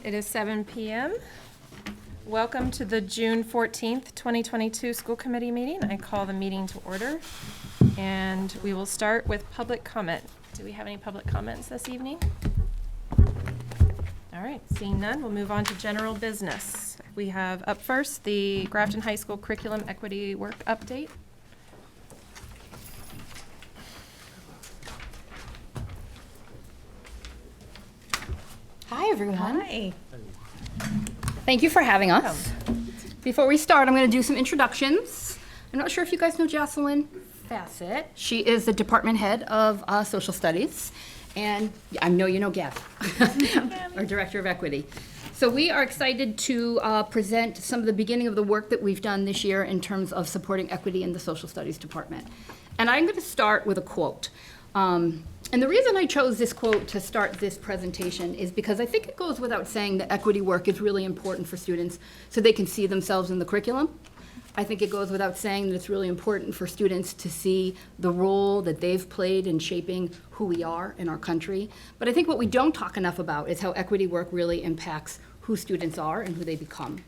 It is 7 p.m. Welcome to the June 14th, 2022 School Committee meeting. I call the meeting to order, and we will start with public comment. Do we have any public comments this evening? All right, seeing none, we'll move on to general business. We have up first the Grafton High School Curriculum Equity Work Update. Hi, everyone. Hi. Thank you for having us. Before we start, I'm going to do some introductions. I'm not sure if you guys know Jocelyn Fassett. She is the department head of social studies. And I know you know Gab, our director of equity. So we are excited to present some of the beginning of the work that we've done this year in terms of supporting equity in the social studies department. And I'm going to start with a quote. And the reason I chose this quote to start this presentation is because I think it goes without saying that equity work is really important for students so they can see themselves in the curriculum. I think it goes without saying that it's really important for students to see the role that they've played in shaping who we are in our country. But I think what we don't talk enough about is how equity work really impacts who students are and who they become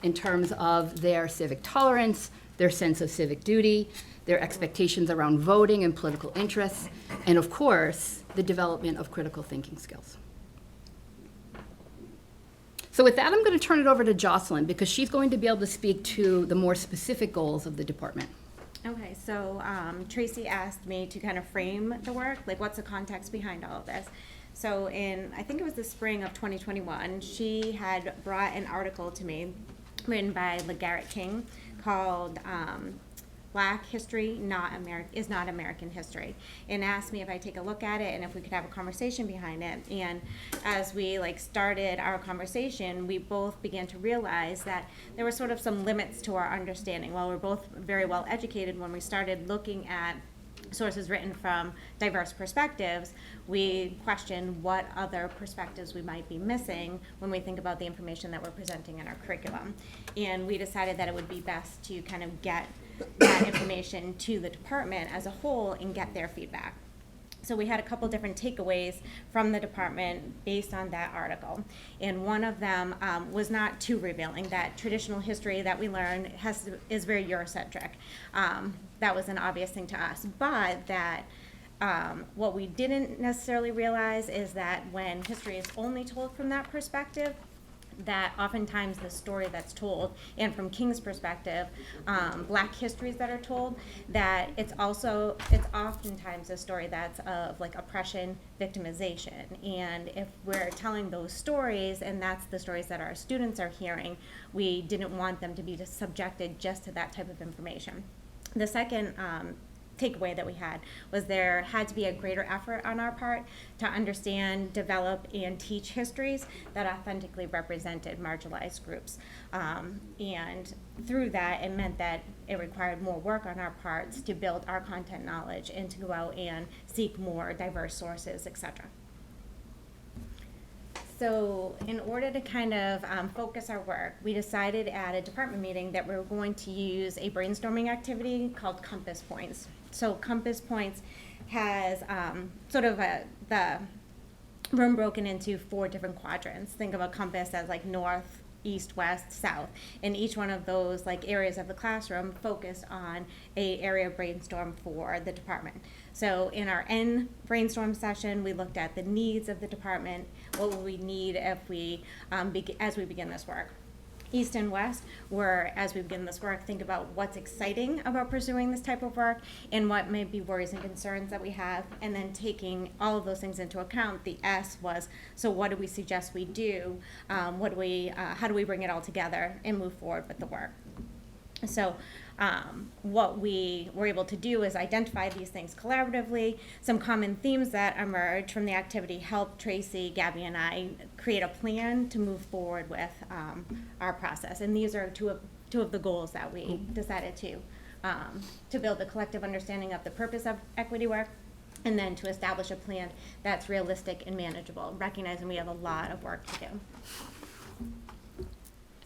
in terms of their civic tolerance, their sense of civic duty, their expectations around voting and political interests, and of course, the development of critical thinking skills. So with that, I'm going to turn it over to Jocelyn because she's going to be able to speak to the more specific goals of the department. Okay, so Tracy asked me to kind of frame the work, like what's the context behind all of this. So I think it was the spring of 2021, she had brought an article to me written by LeGarrette King called Black History is not American History, and asked me if I take a look at it and if we could have a conversation behind it. And as we started our conversation, we both began to realize that there were sort of some limits to our understanding. While we're both very well educated, when we started looking at sources written from diverse perspectives, we question what other perspectives we might be missing when we think about the information that we're presenting in our curriculum. And we decided that it would be best to kind of get that information to the department as a whole and get their feedback. So we had a couple different takeaways from the department based on that article. And one of them was not too revealing, that traditional history that we learn is very Eurocentric. That was an obvious thing to us. But that what we didn't necessarily realize is that when history is only told from that perspective, that oftentimes the story that's told, and from King's perspective, Black histories that are told, that it's oftentimes a story that's of oppression, victimization. And if we're telling those stories, and that's the stories that our students are hearing, we didn't want them to be subjected just to that type of information. The second takeaway that we had was there had to be a greater effort on our part to understand, develop, and teach histories that authentically represented marginalized groups. And through that, it meant that it required more work on our parts to build our content knowledge and to go out and seek more diverse sources, etc. So in order to kind of focus our work, we decided at a department meeting that we were going to use a brainstorming activity called Compass Points. So Compass Points has the room broken into 4 different quadrants. Think of a compass as north, east, west, south, and each one of those areas of the classroom focused on a area of brainstorm for the department. So in our end brainstorm session, we looked at the needs of the department. What will we need if we as we begin this work? East and west, where as we begin this work, think about what's exciting about pursuing this type of work and what may be worries and concerns that we have, and then taking all of those things into account. The S was, so what do we suggest we do? How do we bring it all together and move forward with the work? So what we were able to do is identify these things collaboratively. Some common themes that emerged from the activity helped Tracy, Gabby, and I create a plan to move forward with our process. And these are two of the goals that we decided to build a collective understanding of the purpose of equity work, and then to establish a plan that's realistic and manageable, recognizing we have a lot of work to do.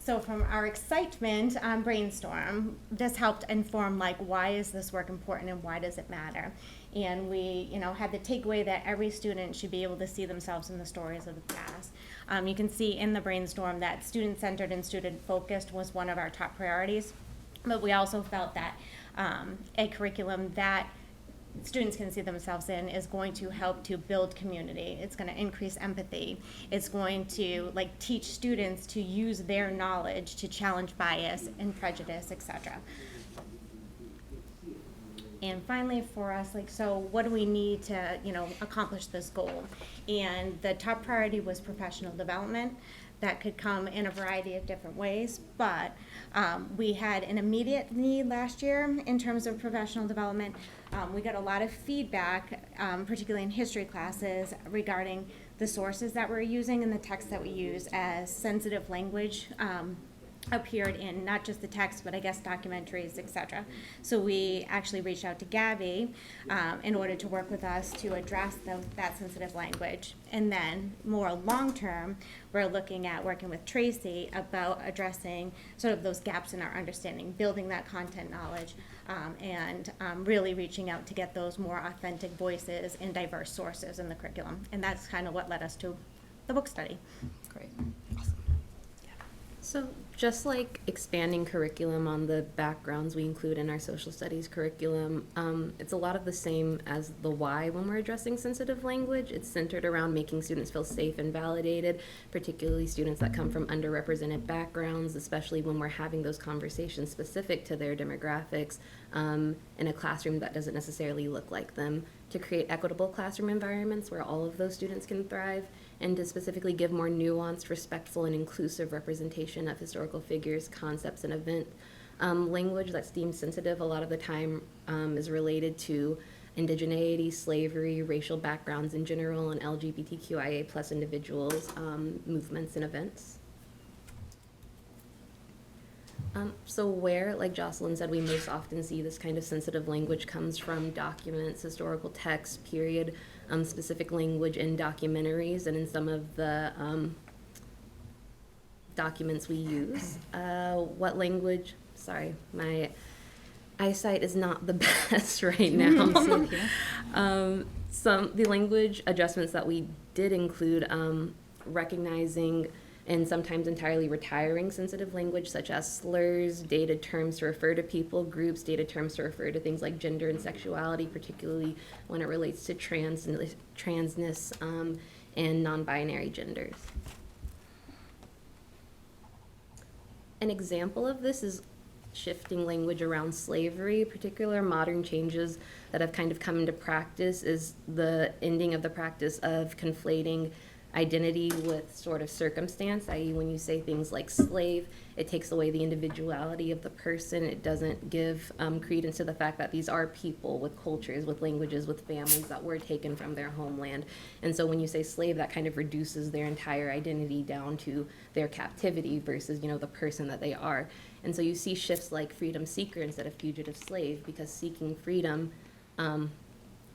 So from our excitement on brainstorm, this helped inform like, why is this work important and why does it matter? And we, had the takeaway that every student should be able to see themselves in the stories of the past. You can see in the brainstorm that student-centered and student-focused was one of our top priorities, but we also felt that a curriculum that students can see themselves in is going to help to build community. It's going to increase empathy. It's going to teach students to use their knowledge to challenge bias and prejudice, etc. And finally for us, so what do we need to, accomplish this goal? And the top priority was professional development. That could come in a variety of different ways, but we had an immediate need last year in terms of professional development. We got a lot of feedback, particularly in history classes, regarding the sources that we're using and the text that we use, as sensitive language appeared in not just the text, but I guess documentaries, etc. So we actually reached out to Gabby in order to work with us to address that sensitive language. And then more long-term, we're looking at working with Tracy about addressing sort of those gaps in our understanding, building that content knowledge, and really reaching out to get those more authentic voices and diverse sources in the curriculum. And that's kind of what led us to the book study. Great. Awesome. So just like expanding curriculum on the backgrounds we include in our social studies curriculum, it's a lot of the same as the why when we're addressing sensitive language. It's centered around making students feel safe and validated, particularly students that come from underrepresented backgrounds, especially when we're having those conversations specific to their demographics in a classroom that doesn't necessarily look like them, to create equitable classroom environments where all of those students can thrive, and to specifically give more nuanced, respectful, and inclusive representation of historical figures, concepts, and event. Language that's deemed sensitive a lot of the time is related to indigeneity, slavery, racial backgrounds in general, and LGBTQIA plus individuals, movements, and events. So where, like Jocelyn said, we most often see this kind of sensitive language comes from documents, historical texts, period, specific language in documentaries, and in some of the documents we use. What language, sorry, my eyesight is not the best right now. The language adjustments that we did include, recognizing and sometimes entirely retiring sensitive language such as slurs, dated terms to refer to people, groups, dated terms to refer to things like gender and sexuality, particularly when it relates to transness and non-binary genders. An example of this is shifting language around slavery. Particular modern changes that have kind of come into practice is the ending of the practice of conflating identity with sort of circumstance, i.e. when you say things like slave, it takes away the individuality of the person. It doesn't give credence to the fact that these are people with cultures, with languages, with families that were taken from their homeland. And so when you say slave, that kind of reduces their entire identity down to their captivity versus, the person that they are. And so you see shifts like freedom seeker instead of fugitive slave, because seeking freedom,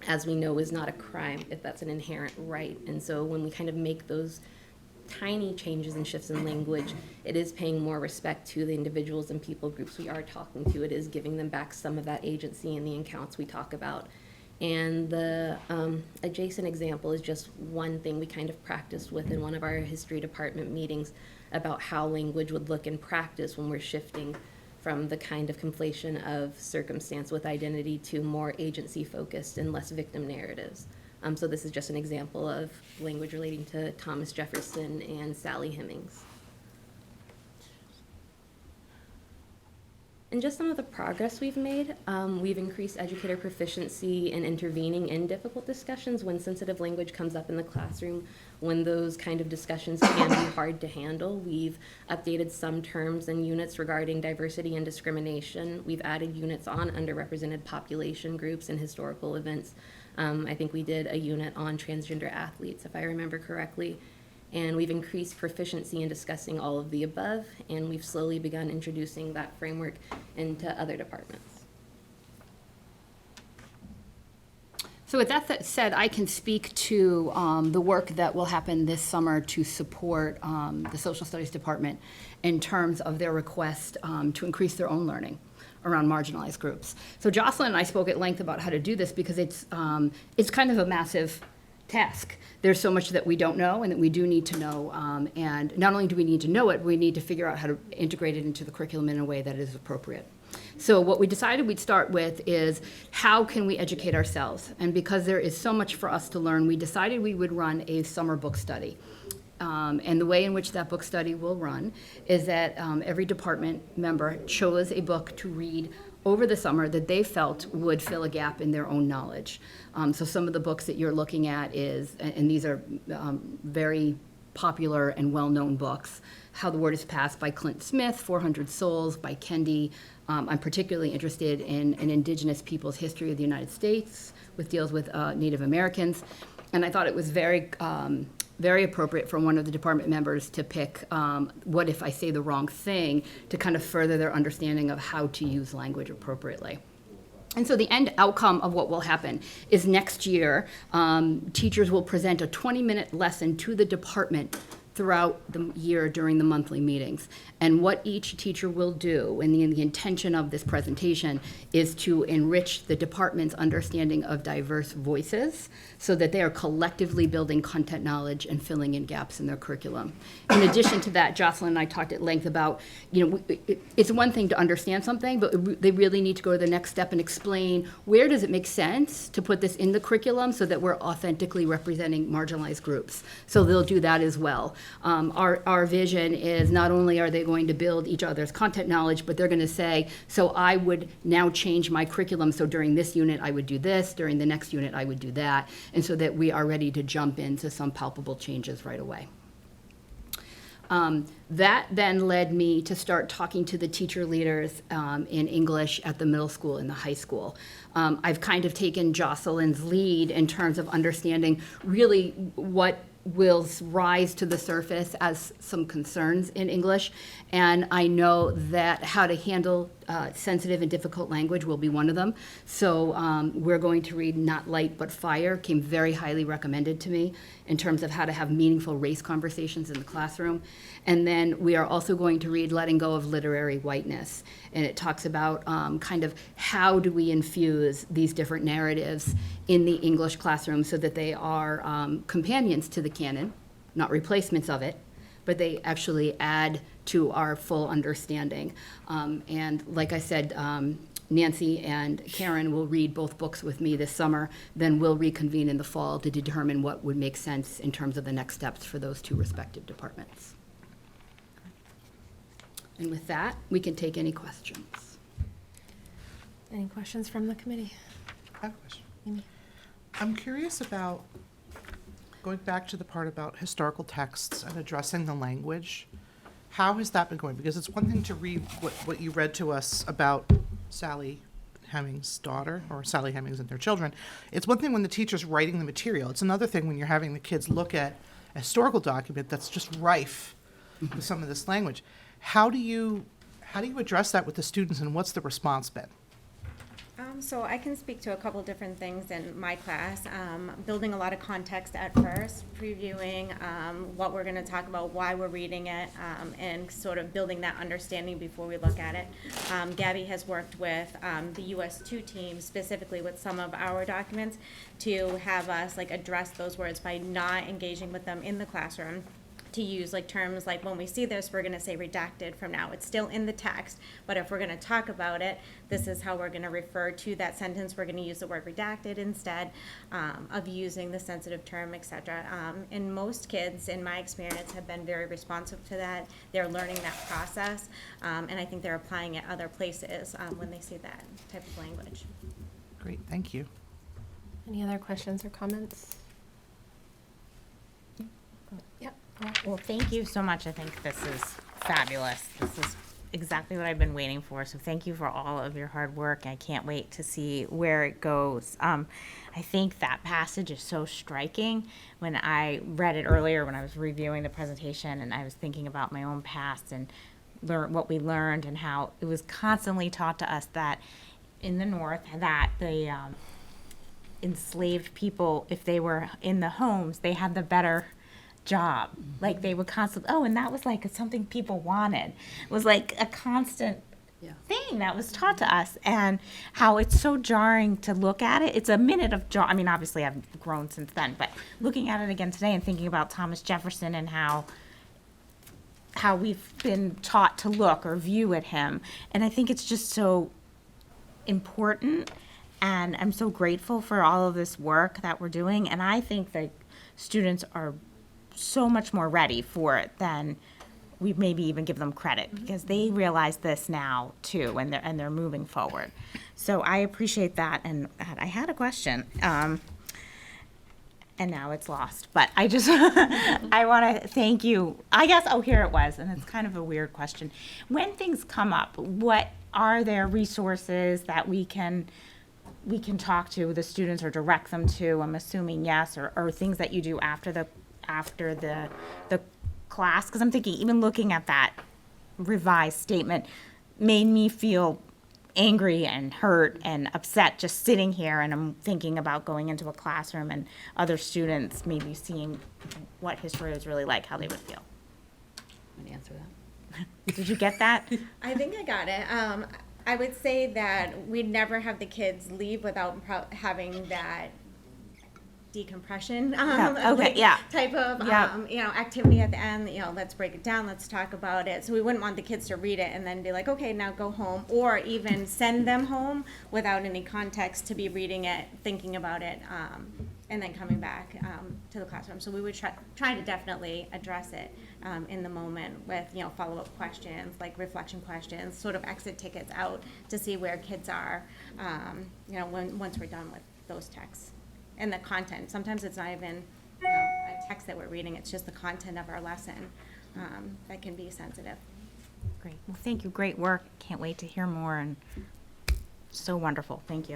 as we know, is not a crime if that's an inherent right. And so when we kind of make those tiny changes and shifts in language, it is paying more respect to the individuals and people groups we are talking to. It is giving them back some of that agency in the accounts we talk about. And the adjacent example is just one thing we kind of practiced with in one of our history department meetings about how language would look in practice when we're shifting from the kind of conflation of circumstance with identity to more agency-focused and less victim narratives. So this is just an example of language relating to Thomas Jefferson and Sally Hemings. And just some of the progress we've made. We've increased educator proficiency in intervening in difficult discussions when sensitive language comes up in the classroom, when those kind of discussions can be hard to handle. We've updated some terms and units regarding diversity and discrimination. We've added units on underrepresented population groups and historical events. I think we did a unit on transgender athletes, if I remember correctly. And we've increased proficiency in discussing all of the above, and we've slowly begun introducing that framework into other departments. So with that said, I can speak to the work that will happen this summer to support the Social Studies Department in terms of their request to increase their own learning around marginalized groups. So Jocelyn and I spoke at length about how to do this because it's kind of a massive task. There's so much that we don't know and that we do need to know. And not only do we need to know it, we need to figure out how to integrate it into the curriculum in a way that is appropriate. So what we decided we'd start with is how can we educate ourselves? And because there is so much for us to learn, we decided we would run a summer book study. And the way in which that book study will run is that every department member chose a book to read over the summer that they felt would fill a gap in their own knowledge. So some of the books that you're looking at and these are very popular and well-known books, How the Word is Passed by Clint Smith, 400 Souls by Kendi. I'm particularly interested in an Indigenous people's history of the United States, which deals with Native Americans. And I thought it was very appropriate for one of the department members to pick What If I Say the Wrong Thing, to kind of further their understanding of how to use language appropriately. And so the end outcome of what will happen is next year, teachers will present a 20-minute lesson to the department throughout the year during the monthly meetings. And what each teacher will do, and the intention of this presentation, is to enrich the department's understanding of diverse voices so that they are collectively building content knowledge and filling in gaps in their curriculum. In addition to that, Jocelyn and I talked at length about, it's one thing to understand something, but they really need to go to the next step and explain where does it make sense to put this in the curriculum so that we're authentically representing marginalized groups. So they'll do that as well. Our vision is not only are they going to build each other's content knowledge, but they're going to say, so I would now change my curriculum. So during this unit, I would do this. During the next unit, I would do that. And so that we are ready to jump into some palpable changes right away. That then led me to start talking to the teacher leaders in English at the middle school and the high school. I've kind of taken Jocelyn's lead in terms of understanding really what will rise to the surface as some concerns in English. And I know that how to handle sensitive and difficult language will be one of them. So we're going to read Not Light But Fire, came very highly recommended to me in terms of how to have meaningful race conversations in the classroom. And then we are also going to read Letting Go of Literary Whiteness. And it talks about kind of how do we infuse these different narratives in the English classroom so that they are companions to the canon, not replacements of it, but they actually add to our full understanding. And like I said, Nancy and Karen will read both books with me this summer, then we'll reconvene in the fall to determine what would make sense in terms of the next steps for those two respective departments. And with that, we can take any questions. Any questions from the committee? I have a question. Amy? I'm curious about, going back to the part about historical texts and addressing the language, how has that been going? Because it's one thing to read what you read to us about Sally Hemings' daughter, or Sally Hemings and their children. It's one thing when the teacher's writing the material. It's another thing when you're having the kids look at a historical document that's just rife with some of this language. How do you address that with the students, and what's the response been? So I can speak to a couple different things in my class. Building a lot of context at first, previewing what we're going to talk about, why we're reading it, and sort of building that understanding before we look at it. Gabby has worked with the US2 team, specifically with some of our documents, to have us address those words by not engaging with them in the classroom. To use terms like, when we see this, we're going to say redacted from now. It's still in the text, but if we're going to talk about it, this is how we're going to refer to that sentence. We're going to use the word redacted instead of using the sensitive term, etc. And most kids, in my experience, have been very responsive to that. They're learning that process, and I think they're applying it other places when they see that type of language. Great, thank you. Any other questions or comments? Yep. Well, thank you so much. I think this is fabulous. This is exactly what I've been waiting for. So thank you for all of your hard work. I can't wait to see where it goes. I think that passage is so striking. When I read it earlier, when I was reviewing the presentation, and I was thinking about my own past and what we learned, and how it was constantly taught to us that in the North that enslaved people, if they were in the homes, they had the better job. Like they would constantly, oh, and that was like something people wanted. It was like a constant thing that was taught to us, and how it's so jarring to look at it. It's a minute of I mean, obviously I've grown since then, but looking at it again today and thinking about Thomas Jefferson and how we've been taught to look or view at him. And I think it's just so important, and I'm so grateful for all of this work that we're doing. And I think that students are so much more ready for it than we maybe even give them credit, because they realize this now too, and they're moving forward. So I appreciate that. And I had a question, and now it's lost. But I just I want to thank you. I guess here it was, and it's kind of a weird question. When things come up, what are there resources that we can talk to the students or direct them to? I'm assuming yes, or things that you do after the class, because I'm thinking even looking at that revised statement made me feel angry and hurt and upset just sitting here, and I'm thinking about going into a classroom and other students maybe seeing what history is really like, how they would feel. I'm gonna answer that. Did you get that? I think I got it. I would say that we'd never have the kids leave without having that decompression type of activity at the end. Let's break it down, let's talk about it. So we wouldn't want the kids to read it and then be like, okay, now go home, or even send them home without any context to be reading it, thinking about it, and then coming back to the classroom. So we would try to definitely address it in the moment with follow-up questions, like reflection questions, sort of exit tickets out to see where kids are once we're done with those texts. And the content, sometimes it's not even a text that we're reading, it's just the content of our lesson that can be sensitive. Great. Well, thank you. Great work. Can't wait to hear more, and so wonderful. Thank you.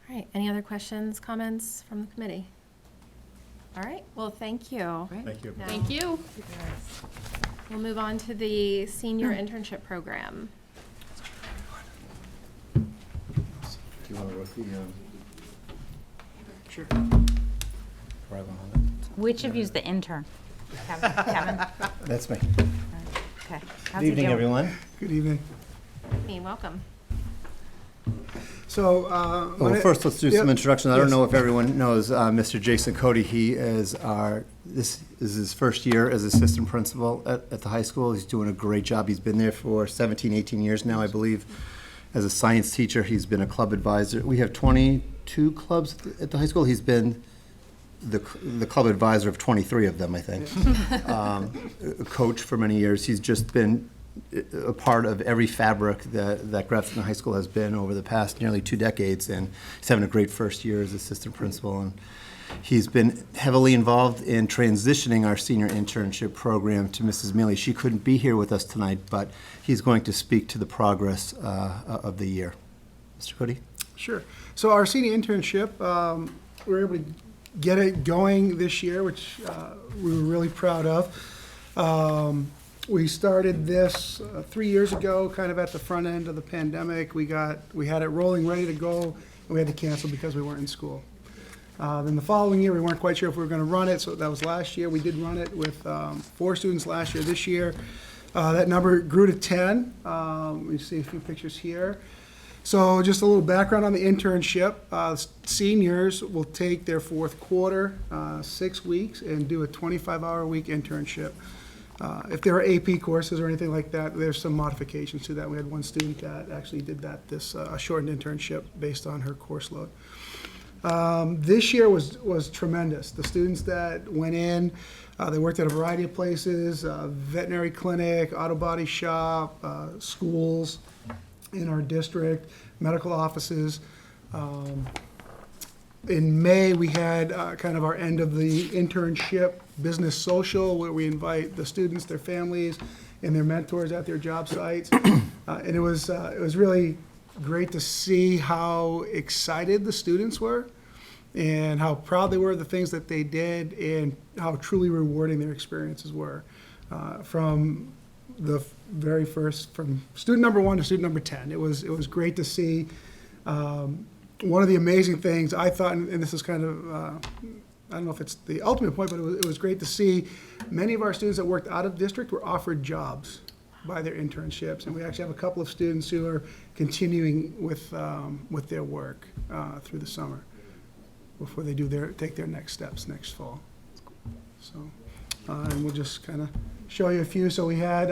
All right, any other questions, comments from the committee? All right, well, thank you. Thank you. Now, Thank you. We'll move on to the senior internship program. Do you want to write the, Sure. Right one on Which of you's the intern? Kevin? it? That's me. Okay. Good How's he evening, doing? everyone. Good evening. Hey, welcome. So, Well, first, let's do some Yep. introductions. I don't Yes. know if everyone knows Mr. Jason Cody. He is this is his first year as assistant principal at the high school. He's doing a great job. He's been there for 17, 18 years now, I believe. As a science teacher, he's been a club advisor. We have 22 clubs at the high school. He's been the club advisor of 23 of them, I think. A coach for many years. He's just been a part of every fabric that Grafton High School has been over the past nearly 2 decades, and he's having a great first year as assistant principal. And he's been heavily involved in transitioning our senior internship program to Mrs. Mealy. She couldn't be here with us tonight, but he's going to speak to the progress of the year. Mr. Cody? sure. So our senior internship, we were able to get it going this year, which we were really proud of. We started this 3 years ago, kind of at the front end of the pandemic. We had it rolling, ready to go, and we had to cancel because we weren't in school. Then the following year, we weren't quite sure if we were going to run it, so that was last year. We did run it with 4 students last year. This year, that number grew to 10. You see a few pictures here. So just a little background on the internship. Seniors will take their 4th quarter, 6 weeks, and do a 25-hour-a-week internship. If there are AP courses or anything like that, there's some modifications to that. We had one student that actually did that, a shortened internship based on her course load. This year was tremendous. The students that went in, they worked at a variety of places, veterinary clinic, auto body shop, schools in our district, medical offices. In May, we had kind of our end of the internship business social, where we invite the students, their families, and their mentors at their job sites. And it was really great to see how excited the students were and how proud they were of the things that they did and how truly rewarding their experiences were. From the very first, from student number 1 to student number 10. It was great to see one of the amazing things I thought, and this is kind of, I don't know if it's the ultimate point, but it was great to see many of our students that worked out of district were offered jobs by their internships. And we actually have a couple of students who are continuing with their work through the summer before they take their next steps next fall. So, and we'll just kind of show you a few. So we had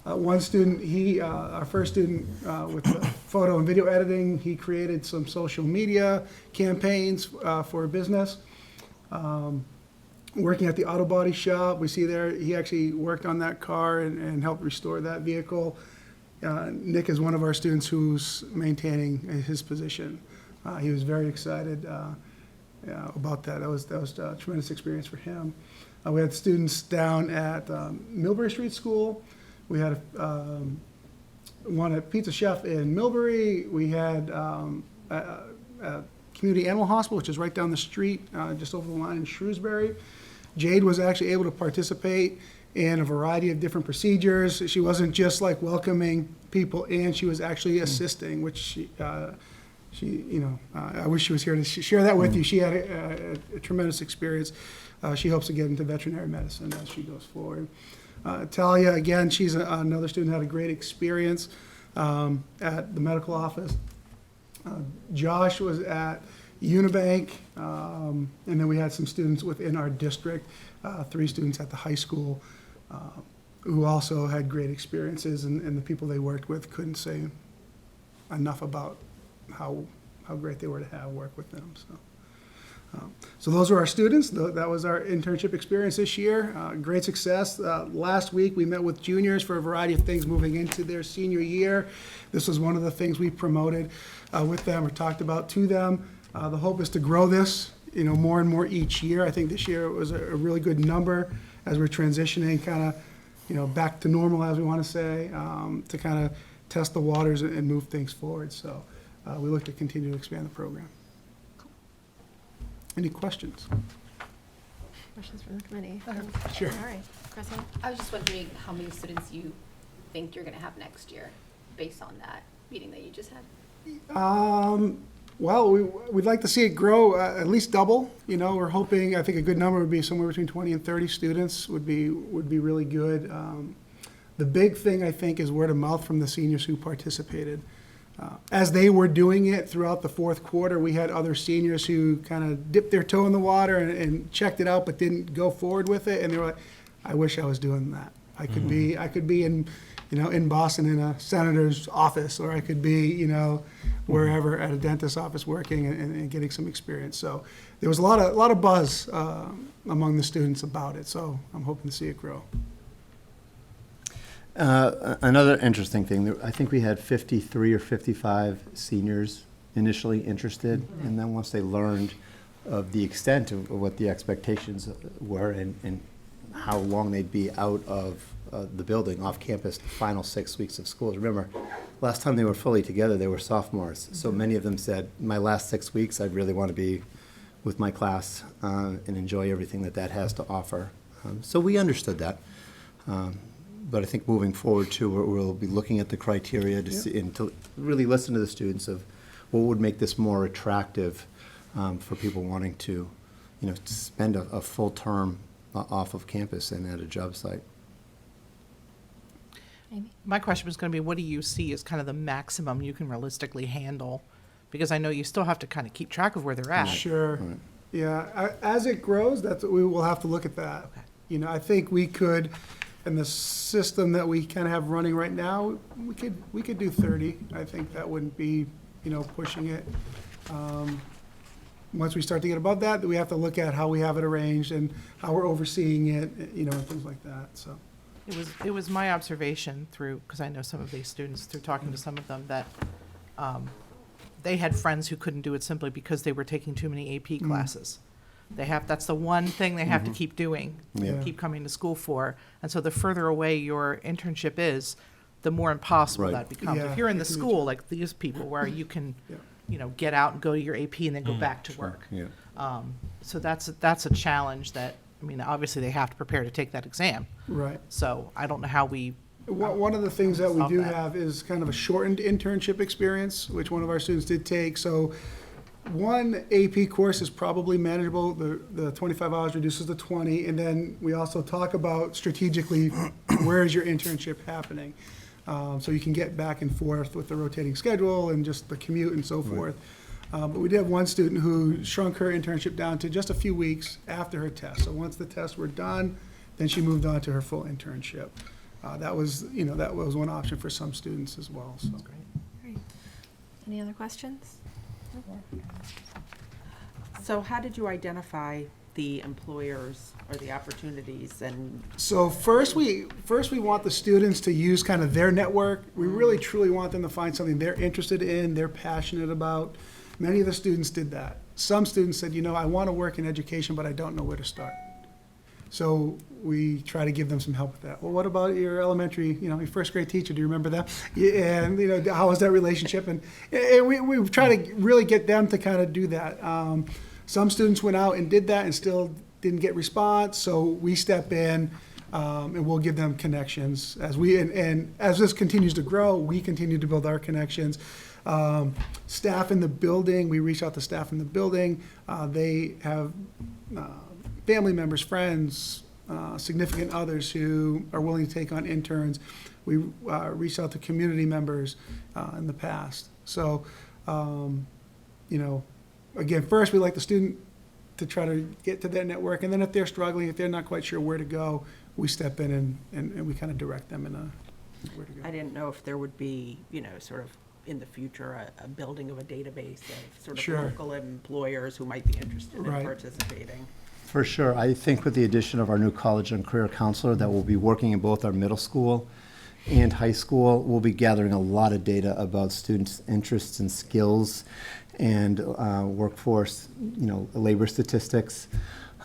one student, our first student with the photo and video editing, he created some social media campaigns for a business. Working at the auto body shop, we see there, he actually worked on that car and helped restore that vehicle. Nick is one of our students who's maintaining his position. He was very excited about that. That was a tremendous experience for him. We had students down at Millbury Street School. We had one at Pizza Chef in Millbury. We had a Community Animal Hospital, which is right down the street, just over the line in Shrewsbury. Jade was actually able to participate in a variety of different procedures. She wasn't just like welcoming people in, she was actually assisting, which she I wish she was here to share that with you. She had a tremendous experience. She hopes to get into veterinary medicine as she goes forward. Talia, again, she's another student who had a great experience at the medical office. Josh was at Unibank, and then we had some students within our district, 3 students at the high school, who also had great experiences, and the people they worked with couldn't say enough about how great they were to have work with them. So those were our students. That was our internship experience this year. Great success. Last week we met with juniors for a variety of things moving into their senior year. This was one of the things we promoted with them or talked about to them. The hope is to grow this, more and more each year. I think this year it was a really good number as we're transitioning kind of, back to normal, as we want to say, to kind of test the waters and move things forward. So we look to continue to expand the program. Any questions? Questions from the committee? Sure. All right. Kristen? I was just wondering how many students you think you're going to have next year based on that meeting that you just had? Well, we'd like to see it grow at least double. We're hoping, I think a good number would be somewhere between 20 and 30 students would be really good. The big thing, I think, is word of mouth from the seniors who participated. As they were doing it throughout the fourth quarter, we had other seniors who kind of dipped their toe in the water and checked it out but didn't go forward with it. And they were like, I wish I was doing that. I could be in, in Boston in a senator's office, or I could be, wherever at a dentist's office working and getting some experience. So there was a lot of buzz among the students about it. So I'm hoping to see it grow. Another interesting thing, I think we had 53 or 55 seniors initially interested, and then once they learned of the extent of what the expectations were and how long they'd be out of the building, off campus, the final 6 weeks of school. Remember, last time they were fully together, they were sophomores, so many of them said, my last 6 weeks, I really want to be with my class and enjoy everything that has to offer. So we understood that. But I think moving forward too, we'll be looking at the criteria to see and to really listen to the students of what would make this more attractive for people wanting to, to spend a full term off of campus and at a job site. Amy? My question was going to be, what do you see as kind of the maximum you can realistically handle? Because I know you still have to kind of keep track of where they're at. Sure. Right. Yeah. As it grows, we will have to look at that. Okay. I think we could. And the system that we kind of have running right now, we could do 30. I think that wouldn't be, pushing it. Once we start to get above that, we have to look at how we have it arranged and how we're overseeing it, and things like that. So It was my observation because I know some of these students, through talking to some of them, that they had friends who couldn't do it simply because they were taking too many AP classes. That's the one thing they have to keep doing, Yeah. keep coming to school for. And so the further away your internship is, the more impossible Right. that becomes. Yeah, If you're in the it can be school, like these people, where you can, get out and go to your AP and then go back to work. Yeah. So that's a challenge that, obviously they have to prepare to take that exam. right. So I don't know how we One of the things that we Love do that. have is kind of a shortened internship experience, which one of our students did take. So one AP course is probably manageable. The 25 hours reduces to 20. And then we also talk about strategically, where is your internship happening? So you can get back and forth with the rotating schedule and just the commute and so forth. But we did have one student who shrunk her internship down to just a few weeks after her test. So once the tests were done, then she moved on to her full internship. That was one option for some students as well, so. Great. Any other questions? So how did you identify the employers or the opportunities and? So first we want the students to use kind of their network. We really truly want them to find something they're interested in, they're passionate about. Many of the students did that. Some students said, I want to work in education, but I don't know where to start. So we try to give them some help with that. Well, what about your elementary, your first grade teacher? Do you remember them? Yeah, and how was that relationship? And we try to really get them to kind of do that. Some students went out and did that and still didn't get response. So we step in and we'll give them connections as and as this continues to grow, we continue to build our connections. Staff in the building, we reach out to staff in the building. They have family members, friends, significant others who are willing to take on interns. We reached out to community members in the past. So, again, first we like the student to try to get to their network, and then if they're struggling, if they're not quite sure where to go, we step in and we kind of direct them in where to go. I didn't know if there would be, sort of in the future, a building of a database of sort of Sure. local employers who might be interested in Right. participating. For sure. I think with the addition of our new college and career counselor that will be working in both our middle school and high school, we'll be gathering a lot of data about students' interests and skills and workforce, labor statistics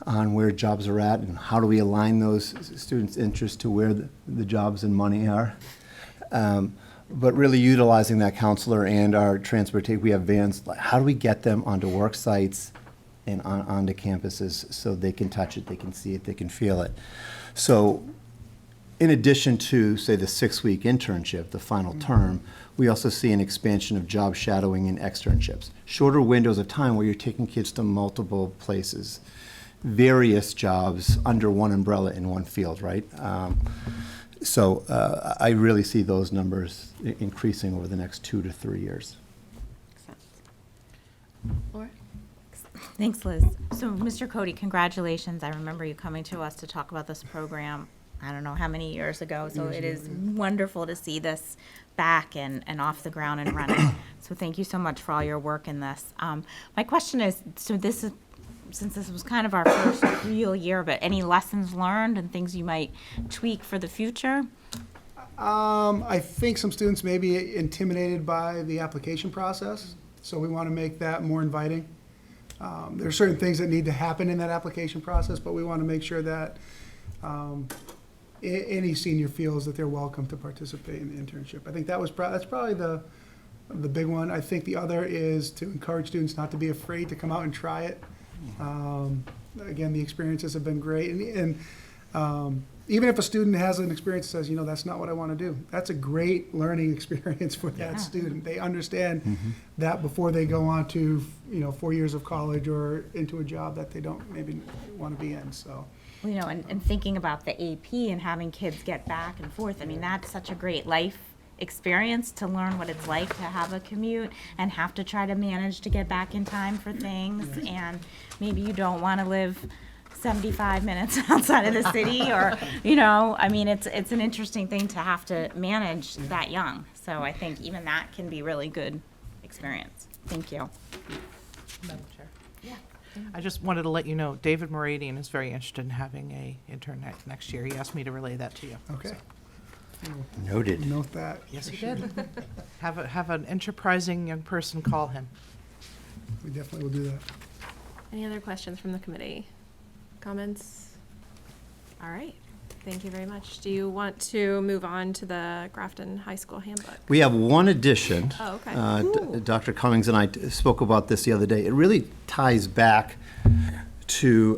on where jobs are at and how do we align those students' interests to where the jobs and money are. But really utilizing that counselor and our transportation, we have vans, how do we get them onto work sites and onto campuses so they can touch it, they can see it, they can feel it. So in addition to, say, the 6-week internship, the final term, we also see an expansion of job shadowing and externships. Shorter windows of time where you're taking kids to multiple places, various jobs under one umbrella in one field, right? So I really see those numbers increasing over the next 2 to 3 years. Laura? Thanks, Liz. So, Mr. Cody, congratulations. I remember you coming to us to talk about this program, I don't know how many years ago. So it is wonderful to see this back and off the ground and running. So thank you so much for all your work in this. My question is, so this is, since this was kind of our first real year, but any lessons learned and things you might tweak for the future? I think some students may be intimidated by the application process, so we want to make that more inviting. There are certain things that need to happen in that application process, but we want to make sure that any senior feels that they're welcome to participate in the internship. I think that's probably the big one. I think the other is to encourage students not to be afraid to come out and try it. Again, the experiences have been great, and even if a student has an experience that says, that's not what I want to do, that's a great learning experience for that student. They understand that before they go on to 4 years of college or into a job that they don't maybe want to be in. So. And thinking about the AP and having kids get back and forth, I mean, that's such a great life experience to learn what it's like to have a commute and have to try to manage to get back in time for things. And maybe you don't want to live 75 minutes outside of the city or, I mean, it's an interesting thing to have to manage that young. So I think even that can be really good experience. Thank you. Madam Chair. I just wanted to let you know, David Moradian is very interested in having a intern next year. He asked me to relay that to you. Okay. Noted. Note that. Yes, he did. Have an enterprising young person call him. We definitely will do that. Any other questions from the committee? Comments? All right. Thank you very much. Do you want to move on to the Grafton High School Handbook? We have one addition. Oh, okay. Dr. Cummings and I spoke about this the other day. It really ties back to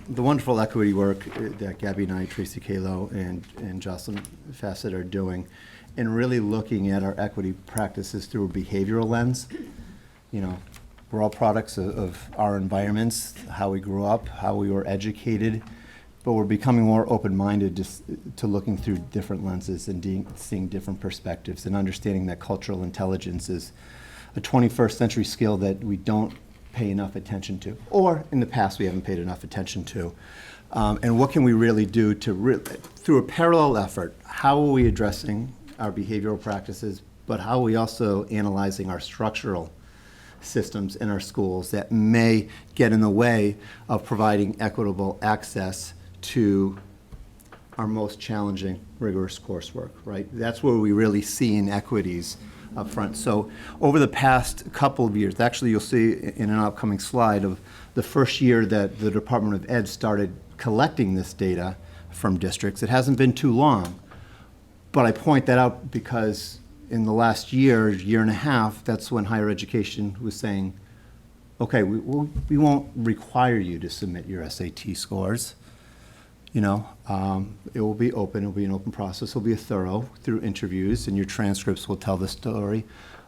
the wonderful equity work that Gabby and I, Tracy Kalo, and Jocelyn Fassett are doing, and really looking at our equity practices through a behavioral lens. You know, we're all products of our environments, how we grew up, how we were educated, but we're becoming more open-minded to looking through different lenses and seeing different perspectives and understanding that cultural intelligence is a 21st century skill that we don't pay enough attention to, or in the past we haven't paid enough attention to. And what can we really do to, through a parallel effort, how are we addressing our behavioral practices, but how are we also analyzing our structural systems in our schools that may get in the way of providing equitable access to our most challenging, rigorous coursework, right? That's where we really see inequities up front. So over the past couple of years, actually you'll see in an upcoming slide of the first year that the Department of Ed started collecting this data from districts. It hasn't been too long, but I point that out because in the last year and a half, that's when higher education was saying, okay, we won't require you to submit your SAT scores. You know, it will be open, it will be an open process, it will be a thorough through interviews, and your transcripts will tell the story.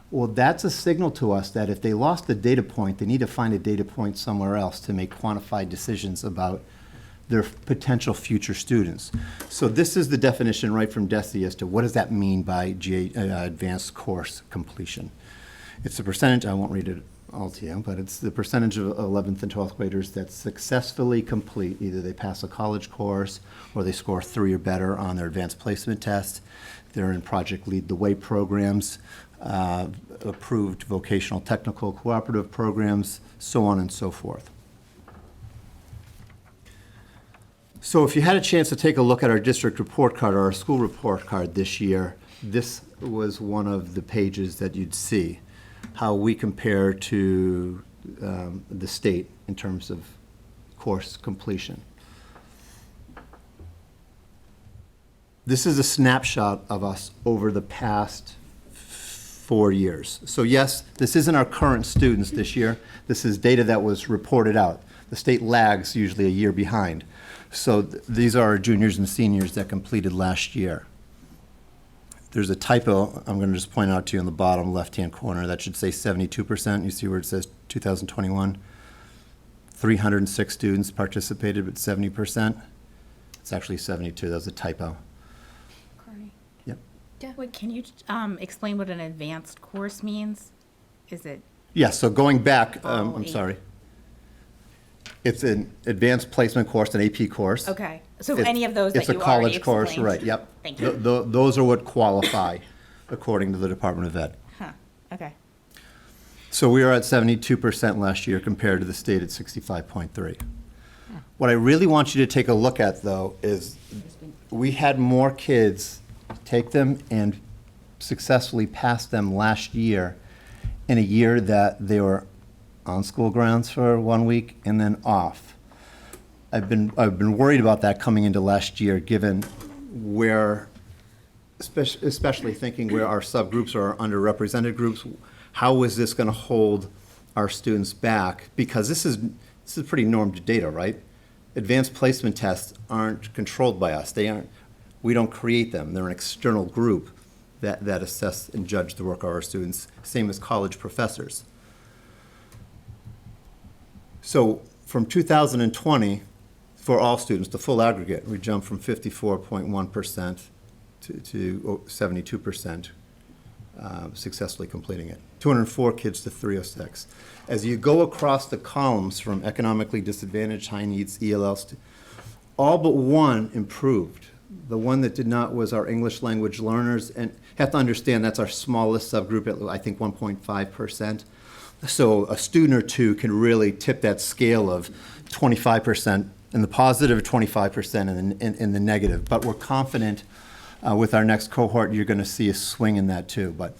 Well, that's a signal to us that if they lost a data point, they need to find a data point somewhere else to make quantified decisions about their potential future students. So this is the definition right from DESE as to what does that mean by advanced course completion. It's the percentage, I won't read it all to you, but it's the percentage of 11th and 12th graders that successfully complete, either they pass a college course or they score 3 or better on their advanced placement test. They're in Project Lead the Way programs, approved vocational technical cooperative programs, so on and so forth. So if you had a chance to take a look at our district report card or our school report card this year, this was one of the pages that you'd see, how we compare to the state in terms of course completion. This is a snapshot of us over the past 4 years. So yes, this isn't our current students this year. This is data that was reported out. The state lags usually a year behind. So these are our juniors and seniors that completed last year. There's a typo I'm going to just point out to you in the bottom left-hand corner. That should say 72%. You see where it says 2021? 306 students participated with 70%. It's actually 72. That was a typo. Yep. Wait, can you explain what an advanced course means? Is it? Yeah, so going back, I'm eight. sorry. It's an advanced placement course, an AP course. Okay, so It's- any of those that It's a you already college course, explained. right, yep. Thank you. Those are what qualify according to the Department of Ed. Huh, okay. So we are at 72% last year compared to the state at 65.3. What I really want you to take a look at, though, is we had more kids take them and successfully pass them last year in a year that they were on school grounds for 1 week and then off. I've been worried about that coming into last year, given where, especially thinking where our subgroups are underrepresented groups, how is this going to hold our students back? Because this is pretty normed data, right? Advanced placement tests aren't controlled by us. We don't create them. They're an external group that assess and judge the work of our students, same as college professors. So from 2020, for all students, the full aggregate, we jumped from 54.1% to 72% successfully completing it. 204 kids to 306. As you go across the columns from economically disadvantaged, high needs, ELLs, all but one improved. The one that did not was our English language learners, and you have to understand that's our smallest subgroup at, I think, 1.5%. So a student or two can really tip that scale of 25% in the positive, 25% in the negative. But we're confident with our next cohort, you're going to see a swing in that too. But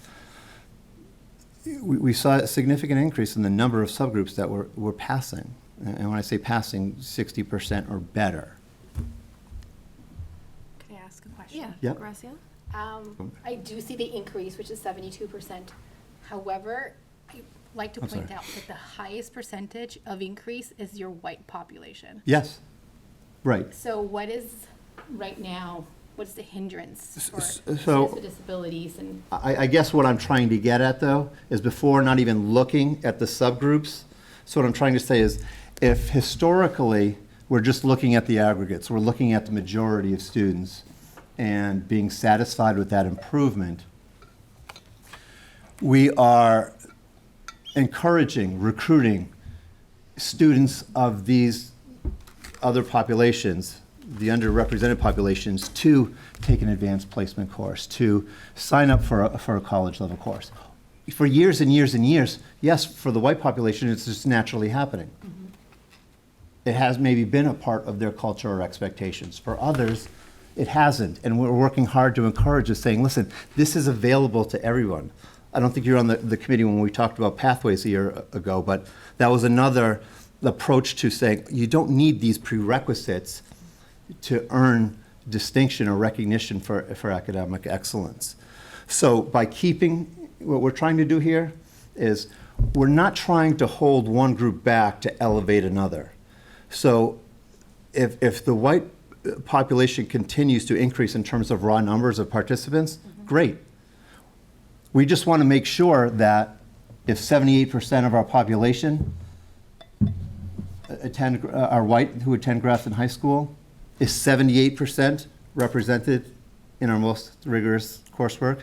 we saw a significant increase in the number of subgroups that were passing. And when I say passing, 60% or better. Can I ask a question? Yeah. Yep. Gracia? I do see the increase, which is 72%. However, like to I'm point sorry. out that the highest percentage of increase is your white population. Yes, right. So what is, right now, what's the hindrance for so- students with disabilities and? I guess what I'm trying to get at, though, is before not even looking at the subgroups, so what I'm trying to say is, if historically, we're just looking at the aggregates, we're looking at the majority of students and being satisfied with that improvement, we are encouraging, recruiting students of these other populations, the underrepresented populations, to take an advanced placement course, to sign up for a college level course. For years and years and years, yes, for the white population, it's just naturally happening. It has maybe been a part of their culture or expectations. For others, it hasn't. And we're working hard to encourage us, saying, listen, this is available to everyone. I don't think you're on the committee when we talked about pathways a year ago, but that was another approach to saying you don't need these prerequisites to earn distinction or recognition for academic excellence. So by keeping, what we're trying to do here is we're not trying to hold one group back to elevate another. So if the white population continues to increase in terms of raw numbers of participants, great. We just want to make sure that if 78% of our population are white who attend Grafton High School, is 78% represented in our most rigorous coursework.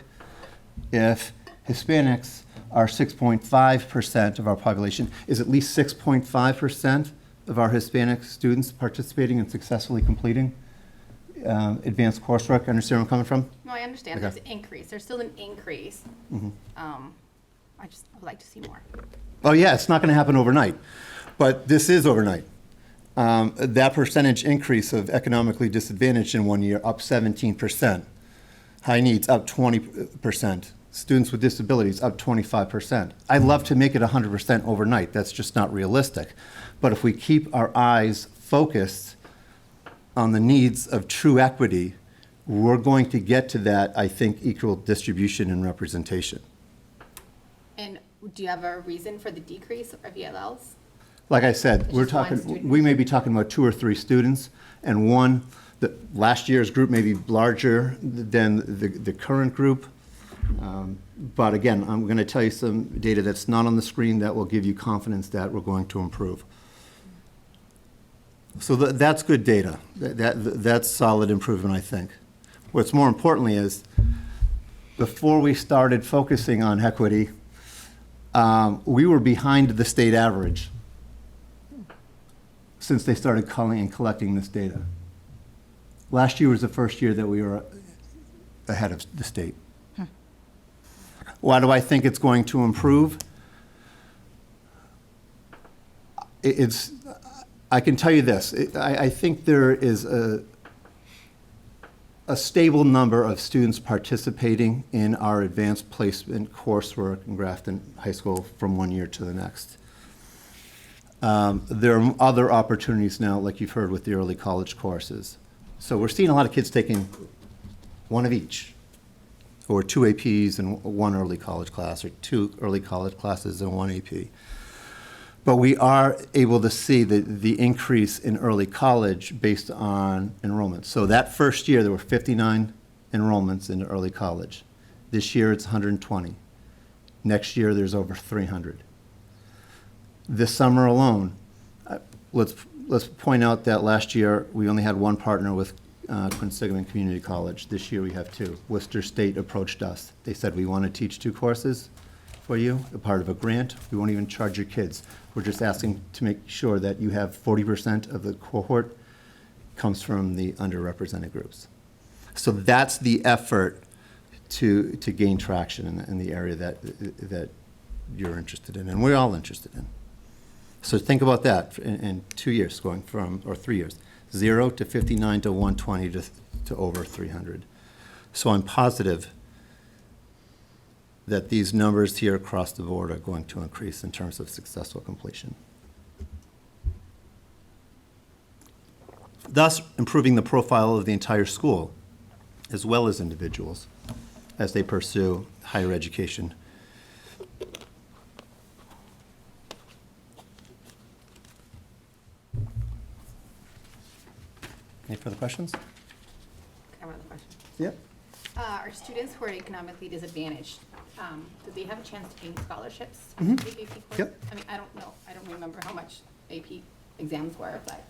If Hispanics are 6.5% of our population, is at least 6.5% of our Hispanic students participating and successfully completing advanced coursework. Understand where I'm coming from? No, I understand, Okay. there's an increase, there's still an increase. I would like to see more. Oh, yeah, it's not going to happen overnight, but this is overnight. That percentage increase of economically disadvantaged in 1 year, up 17%. High needs, up 20%. Students with disabilities, up 25%. I'd love to make it 100% overnight. That's just not realistic. But if we keep our eyes focused on the needs of true equity, we're going to get to that, I think, equal distribution and representation. And do you have a reason for the decrease of ELLs? Like I said, It's we're just one talking, student. we may be talking about 2 or 3 students, and one, last year's group may be larger than the current group. But again, I'm going to tell you some data that's not on the screen that will give you confidence that we're going to improve. So that's good data. That's solid improvement, I think. What's more importantly is, before we started focusing on equity, we were behind the state average since they started calling and collecting this data. Last year was the first year that we were ahead of the state. Why do I think it's going to improve? I can tell you this. I think there is a stable number of students participating in our advanced placement coursework in Grafton High School from 1 year to the next. There are other opportunities now, like you've heard with the early college courses. So we're seeing a lot of kids taking one of each, or 2 APs and 1 early college class, or 2 early college classes and 1 AP. But we are able to see the increase in early college based on enrollment. So that first year, there were 59 enrollments in early college. This year, it's 120. Next year, there's over 300. This summer alone, let's point out that last year, we only had 1 partner with Quinsigamond Community College. This year, we have 2. Worcester State approached us. They said, we want to teach 2 courses for you, a part of a grant. We won't even charge your kids. We're just asking to make sure that you have 40% of the cohort comes from the underrepresented groups. So that's the effort to gain traction in the area that you're interested in, and we're all interested in. So think about that in 2 years, going from, or 3 years, 0 to 59 to 120 to over 300. So I'm positive that these numbers here across the board are going to increase in terms of successful completion. Thus, improving the profile of the entire school, as well as individuals, as they pursue higher education. Any further questions? I have another question. Yep. Our students who are economically disadvantaged, do they have a chance to gain scholarships? Mhm. to take AP courses? Yep. I mean, I don't know, I don't remember how much AP exams were, but.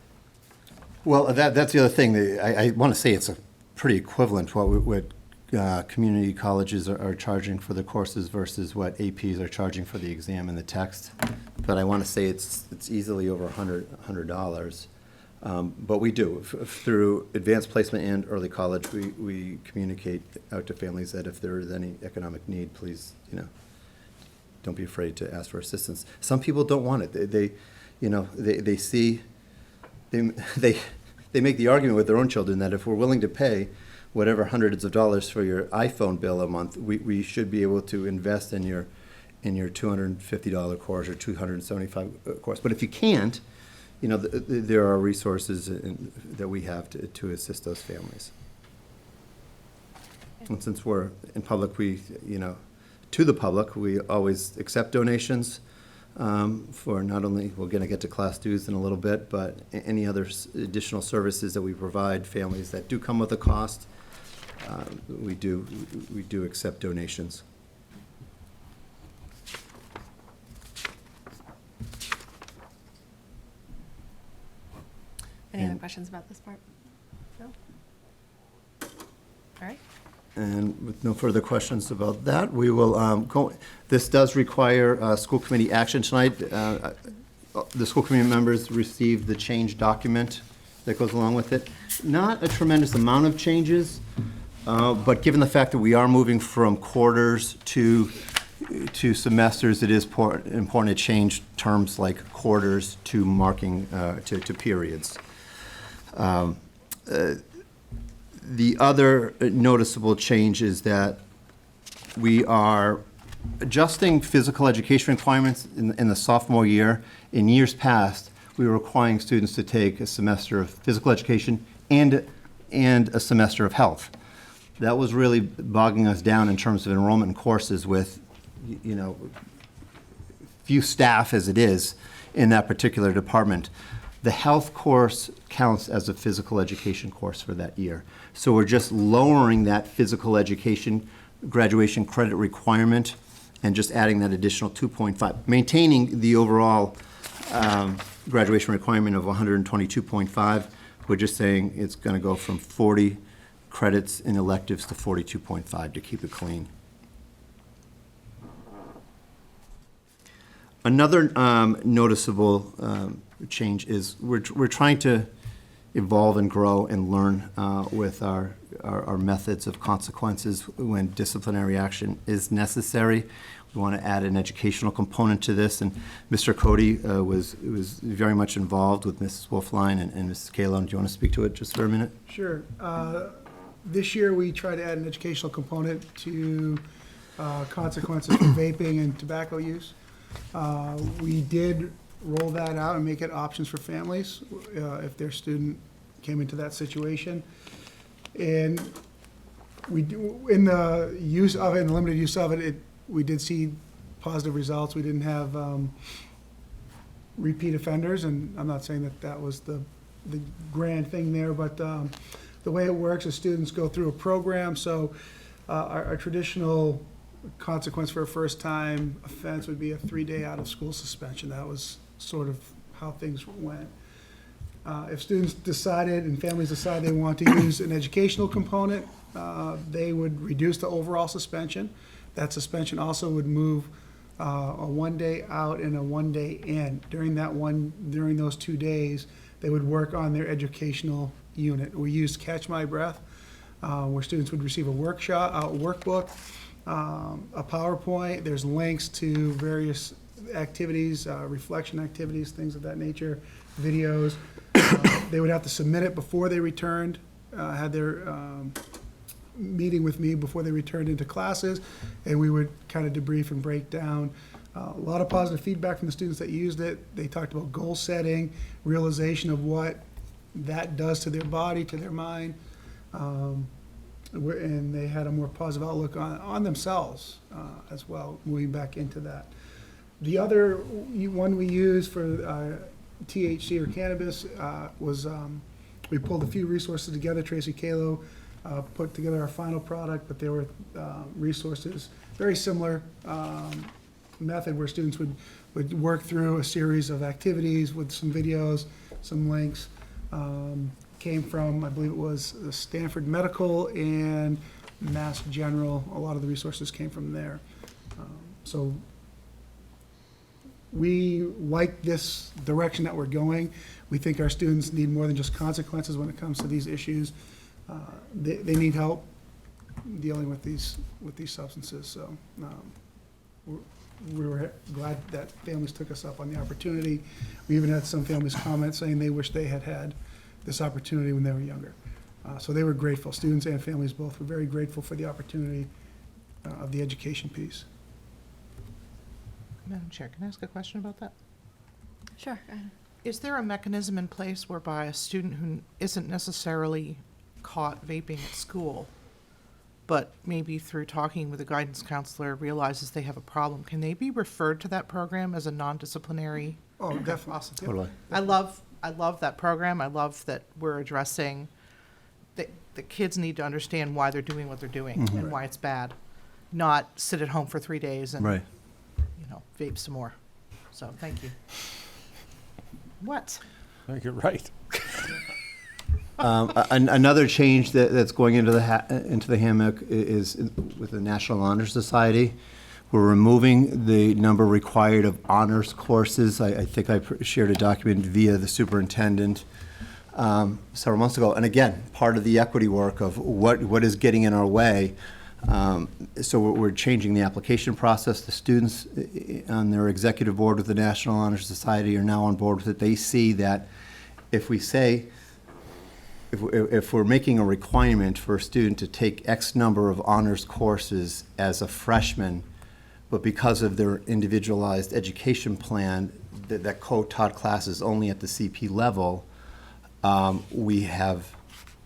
Well, that's the other thing. I want to say it's a pretty equivalent to what community colleges are charging for the courses versus what APs are charging for the exam and the text. But I want to say it's easily over $100. But we do, through advanced placement and early college, we communicate out to families that if there is any economic need, please, don't be afraid to ask for assistance. Some people don't want it. They see, they make the argument with their own children that if we're willing to pay whatever hundreds of dollars for your iPhone bill a month, we should be able to invest in your $250 course or $275 course. But if you can't, there are resources that we have to assist those families. And since we're in public, to the public, we always accept donations for not only, we're going to get to class dues in a little bit, but any other additional services that we provide families that do come with a cost. We do accept donations. Any other And- questions about this part? No? All right. And with no further questions about that, we will go. This does require school committee action tonight. The school committee members received the change document that goes along with it. Not a tremendous amount of changes, but given the fact that we are moving from quarters to semesters, it is important to change terms like quarters to marking to periods. The other noticeable change is that we are adjusting physical education requirements in the sophomore year. In years past, we were requiring students to take a semester of physical education and a semester of health. That was really bogging us down in terms of enrollment in courses with, few staff as it is in that particular department. The health course counts as a physical education course for that year. So we're just lowering that physical education graduation credit requirement and just adding that additional 2.5, maintaining the overall graduation requirement of 122.5. We're just saying it's going to go from 40 credits in electives to 42.5 to keep it clean. Another noticeable change is we're trying to evolve and grow and learn with our methods of consequences when disciplinary action is necessary. We want to add an educational component to this, and Mr. Cody was very much involved with Mrs. Wolfline and Mrs. Kalon. Do you want to speak to it just for a minute? Sure. This year, we tried to add an educational component to consequences for vaping and tobacco use. We did roll that out and make it options for families if their student came into that situation. And we do, in the use of it, in the limited use of it, we did see positive results. We didn't have repeat offenders, and I'm not saying that was the grand thing there, but the way it works is students go through a program. So our traditional consequence for a first-time offense would be a 3-day out-of-school suspension. That was sort of how things went. If students decided and families decide they want to use an educational component, they would reduce the overall suspension. That suspension also would move a 1-day out and a 1-day in. During those 2 days, they would work on their educational unit. We used Catch My Breath, where students would receive a workbook, a PowerPoint. There's links to various activities, reflection activities, things of that nature, videos. They would have to submit it before they returned, had their meeting with me before they returned into classes, and we would kind of debrief and break down. A lot of positive feedback from the students that used it. They talked about goal setting, realization of what that does to their body, to their mind, and they had a more positive outlook on themselves as well, moving back into that. The other one we used for THC or cannabis was We pulled a few resources together. Tracy Kalo put together our final product, but there were resources, very similar method where students would work through a series of activities with some videos, some links. Came from, I believe it was Stanford Medical and Mass General. A lot of the resources came from there. So we like this direction that we're going. We think our students need more than just consequences when it comes to these issues. They need help dealing with these substances. So we were glad that families took us up on the opportunity. We even had some families comment saying they wish they had had this opportunity when they were younger. So they were grateful. Students and families both were very grateful for the opportunity of the education piece. Madam Chair, can I ask a question about that? Sure. Is there a mechanism in place whereby a student who isn't necessarily caught vaping at school, but maybe through talking with a guidance counselor realizes they have a problem, can they be referred to that program as a non-disciplinary? Oh, definitely. Awesome. Totally. I love that program. I love that we're addressing that the kids need to understand why they're doing what they're doing and why it's bad, not sit at home for 3 days and Right. Vape some more. So thank you. What? I think you're right. Another change that's going into the handbook is with the National Honor Society. We're removing the number required of honors courses. I think I shared a document via the superintendent several months ago. And again, part of the equity work of what is getting in our way. So we're changing the application process. The students on their executive board with the National Honor Society are now on board with it. They see that if we say, if we're making a requirement for a student to take X number of honors courses as a freshman, but because of their individualized education plan, that co-taught classes only at the CP level, we have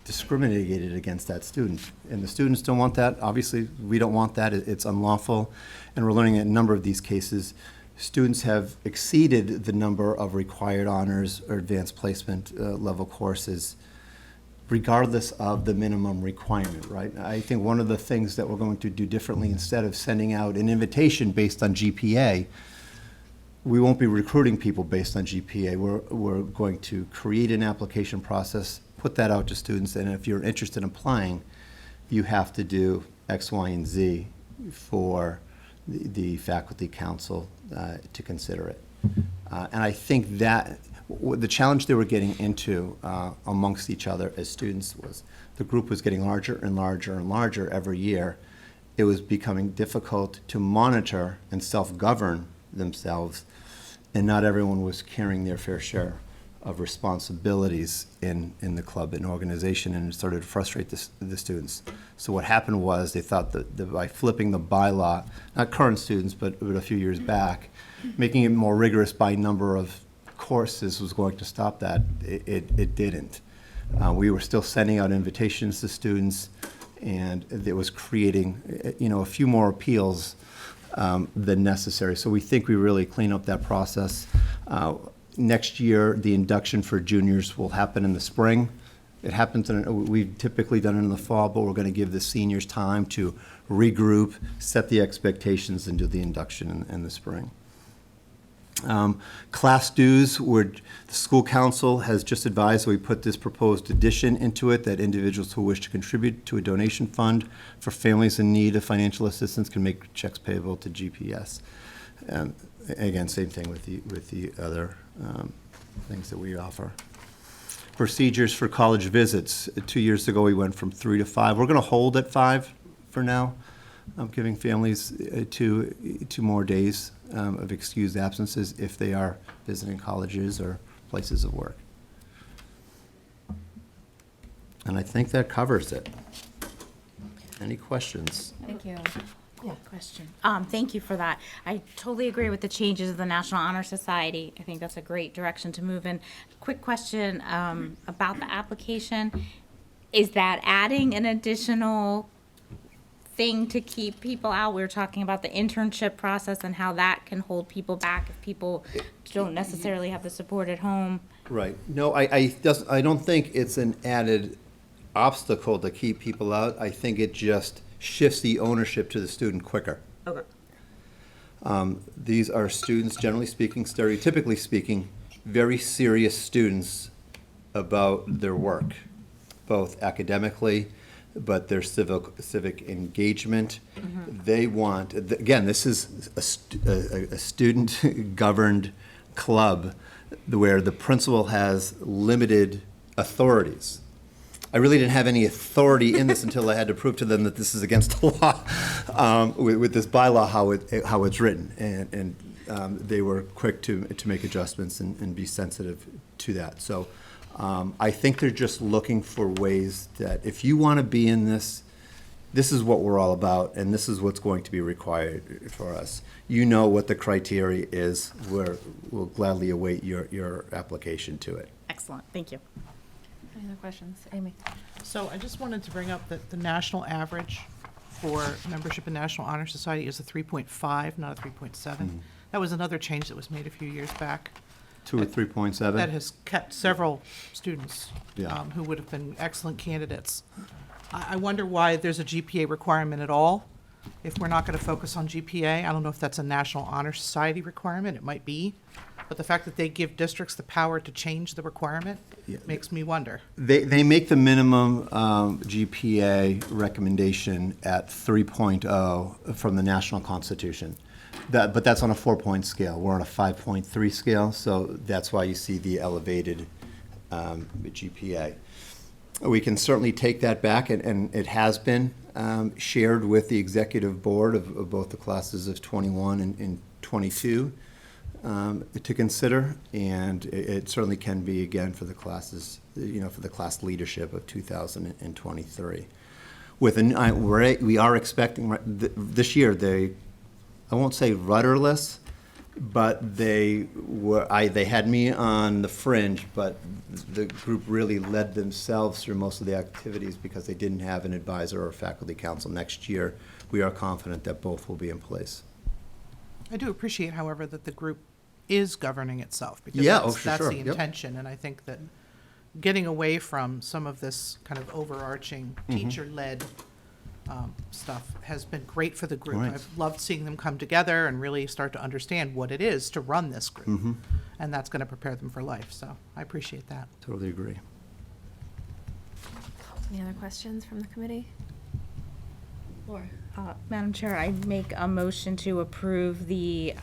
discriminated against that student. And the students don't want that. Obviously, we don't want that. It's unlawful. And we're learning in a number of these cases, students have exceeded the number of required honors or advanced placement level courses, regardless of the minimum requirement, right? I think one of the things that we're going to do differently, instead of sending out an invitation based on GPA, we won't be recruiting people based on GPA. We're going to create an application process, put that out to students, and if you're interested in applying, you have to do X, Y, and Z for the faculty council to consider it. And I think that the challenge they were getting into amongst each other as students was the group was getting larger and larger and larger every year. It was becoming difficult to monitor and self-govern themselves, and not everyone was carrying their fair share of responsibilities in the club and organization, and it started to frustrate the students. So what happened was they thought that by flipping the bylaw, not current students, but a few years back, making it more rigorous by number of courses was going to stop that. It didn't. We were still sending out invitations to students, and it was creating, a few more appeals than necessary. So we think we really clean up that process. Next year, the induction for juniors will happen in the spring. It happens, we've typically done it in the fall, but we're going to give the seniors time to regroup, set the expectations, and do the induction in the spring. Class dues, the school council has just advised that we put this proposed addition into it, that individuals who wish to contribute to a donation fund for families in need of financial assistance can make checks payable to GPS. Again, same thing with the other things that we offer. Procedures for college visits. 2 years ago, we went from 3 to 5. We're going to hold at 5 for now. I'm giving families two more days of excused absences if they are visiting colleges or places of work. And I think that covers it. Any questions? Thank you. Yeah, question. Thank you for that. I totally agree with the changes of the National Honor Society. I think that's a great direction to move in. Quick question about the application. Is that adding an additional thing to keep people out? We were talking about the internship process and how that can hold people back if people don't necessarily have the support at home. Right. No, I don't think it's an added obstacle to keep people out. I think it just shifts the ownership to the student quicker. Okay. These are students, generally speaking, stereotypically speaking, very serious students about their work, both academically, but their civic engagement. They want, again, this is a student-governed club where the principal has limited authorities. I really didn't have any authority in this until I had to prove to them that this is against the law with this bylaw, how it's written. And they were quick to make adjustments and be sensitive to that. So I think they're just looking for ways that if you want to be in this, this is what we're all about, and this is what's going to be required for us. You know what the criteria is. We'll gladly await your application to it. Excellent, thank you. Any other questions? Amy? So I just wanted to bring up that the national average for membership in National Honor Society is a 3.5, not a 3.7. That was another change that was made a few years back. To a 3.7? That has kept several students Yeah. who would have been excellent candidates. I wonder why there's a GPA requirement at all, if we're not going to focus on GPA. I don't know if that's a National Honor Society requirement, it might be. But the fact that they give districts the power to change the requirement makes me wonder. They make the minimum GPA recommendation at 3.0 from the national constitution. But that's on a 4-point scale. We're on a 5.3 scale, so that's why you see the elevated GPA. We can certainly take that back, and it has been shared with the executive board of both the classes of 21 and 22 to consider, and it certainly can be again for the classes, for the class leadership of 2023. We are expecting this year I won't say rudderless, but they had me on the fringe, but the group really led themselves through most of the activities because they didn't have an advisor or faculty council. Next year, we are confident that both will be in place. I do appreciate, however, that the group is governing itself, because Yeah, that's, for that's sure. the Yep. intention, and I think that getting away from some of this kind of overarching teacher-led stuff has been great for the group. Right. I've loved seeing them come together and really start to understand what it is to run this group, and that's going to prepare them for life, so I appreciate that. Totally agree. Any other questions from the committee? Laura? Madam Chair, I make a motion to approve the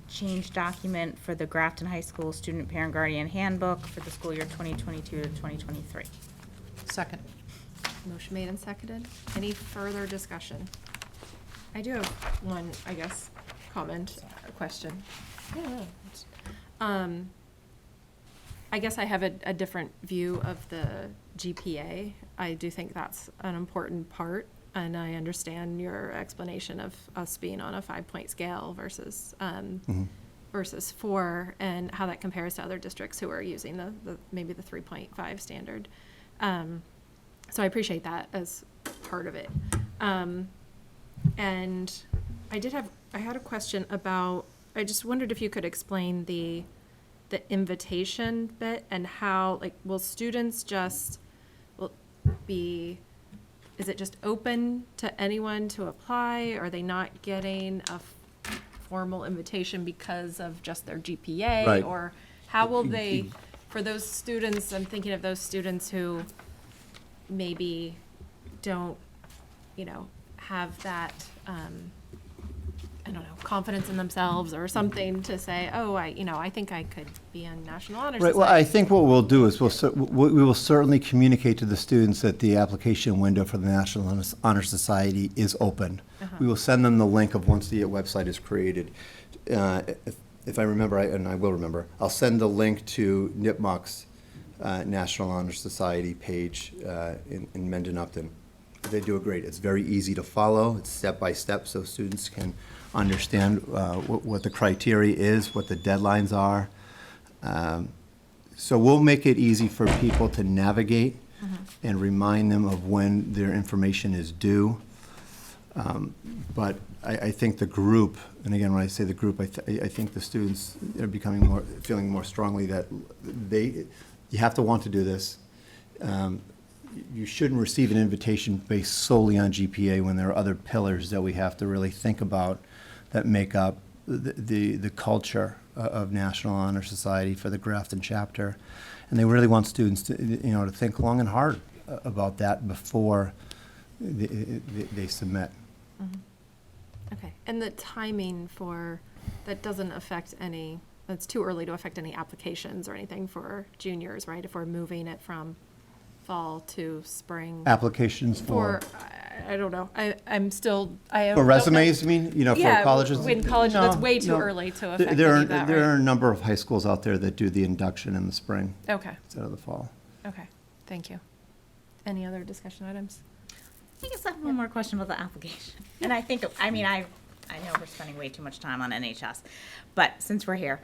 change document for the Grafton High School Student Parent Guardian Handbook for the school year 2022 to 2023. Second. Motion made and seconded. Any further discussion? I do have one, I guess, comment, a question. I guess I have a different view of the GPA. I do think that's an important part, and I understand your explanation of us being on a 5-point scale versus versus 4, and how that compares to other districts who are using the maybe the 3.5 standard. So I appreciate that as part of it. And I had a question about, I just wondered if you could explain the invitation bit and how, will students is it just open to anyone to apply? Are they not getting a formal invitation because of just their GPA? Right. Or how will they, for those students, I'm thinking of those students who maybe don't, have that, I don't know, confidence in themselves or something to say, oh, I think I could be on National Honor Right. Society. Well, I think what we'll do is we will certainly communicate to the students that the application window for the National Honor Society is open. We will send them the link of once the website is created. If I remember, and I will remember, I'll send the link to NIPMOC's National Honor Society page in Mendon Upton. They do it great. It's very easy to follow. It's step by step, so students can understand what the criteria is, what the deadlines are. So we'll make it easy for people to navigate and remind them of when their information is due. But I think the group, and again, when I say the group, I think the students are feeling more strongly that you have to want to do this. You shouldn't receive an invitation based solely on GPA when there are other pillars that we have to really think about that make up the culture of National Honor Society for the Grafton chapter. And they really want students to, to think long and hard about that before they submit. Okay, and the timing for, that doesn't affect any, it's too early to affect any applications or anything for juniors, right? If we're moving it from fall to spring. Applications for I don't know, I'm still, I for don't resumes, know. you mean? For Yeah, colleges? when college, that's way too No. early to affect any There of that, are a right? number of high schools out there that do the induction in the spring Okay, instead of the fall. okay, thank you. Any other discussion items? I guess I have one more question about the application. And I think, I know we're spending way too much time on NHS, but since we're here,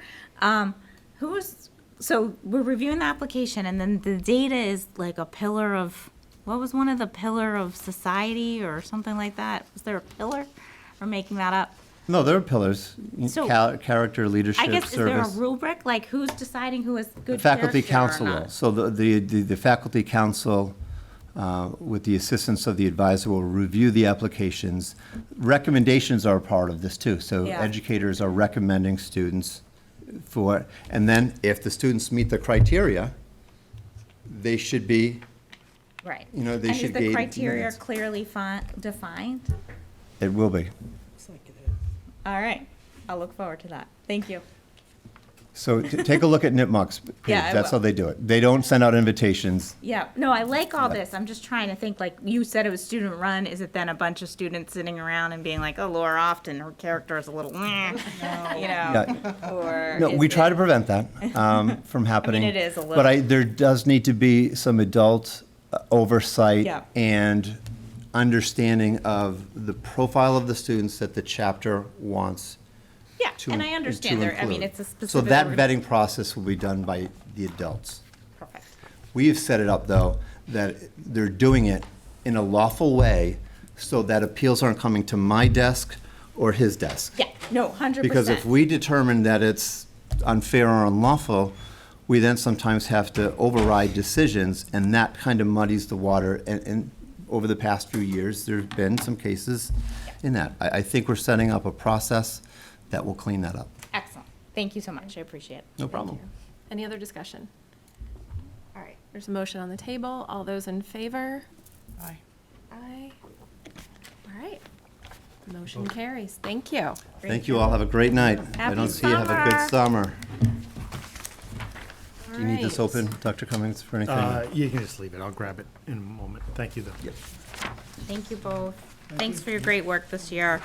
so we're reviewing the application and then the data is like a pillar of, what was one of the pillar of society or something like that? Was there a pillar or making that up? No, there are pillars, So, character, leadership, I guess, is there a service. rubric? Like who's deciding who is good Faculty character or council will. not? So the faculty council, with the assistance of the advisor, will review the applications. Recommendations are a part of this too. So Yeah. educators are recommending students for, and then if the students meet the criteria, they should be, Right. they And should is the gain criteria minutes. clearly defined? It will be. All right. I'll look forward to that. Thank you. So take a look at NIPMUC's page. Yeah, I That's will. how they do it. They don't send out invitations. Yeah, no, I like all this. I'm just trying to think, like, you said it was student run. Is it then a bunch of students sitting around and being like, oh, Laura Often, her character is a little, or? No, is we try it- to prevent that from happening. it is a But little- there does need to be some adult oversight Yeah. and understanding of the profile of the students that the chapter wants Yeah, to and I understand to there, I mean, include. it's a specific. So that vetting process will be done by the adults. Perfect. We have set it up, though, that they're doing it in a lawful way so that appeals aren't coming to my desk or his desk. Yeah, no, 100%. Because if we determine that it's unfair or unlawful, we then sometimes have to override decisions, and that kind of muddies the water. And over the past few years, there's been some cases in that. I think we're setting up a process that will clean that up. Excellent. Thank you so much. I appreciate it. No problem. Any other discussion? All right, there's a motion on the table. All those in favor? Aye. Aye. All right. Motion carries. Thank you. Thank you all. Have a great night. I Happy don't see you. Have a good summer. Do you need this All open, Dr. Cummings, for anything? You can just leave it. I'll grab it in a moment. Thank you, though. Thank you both. Thanks for your great work this year.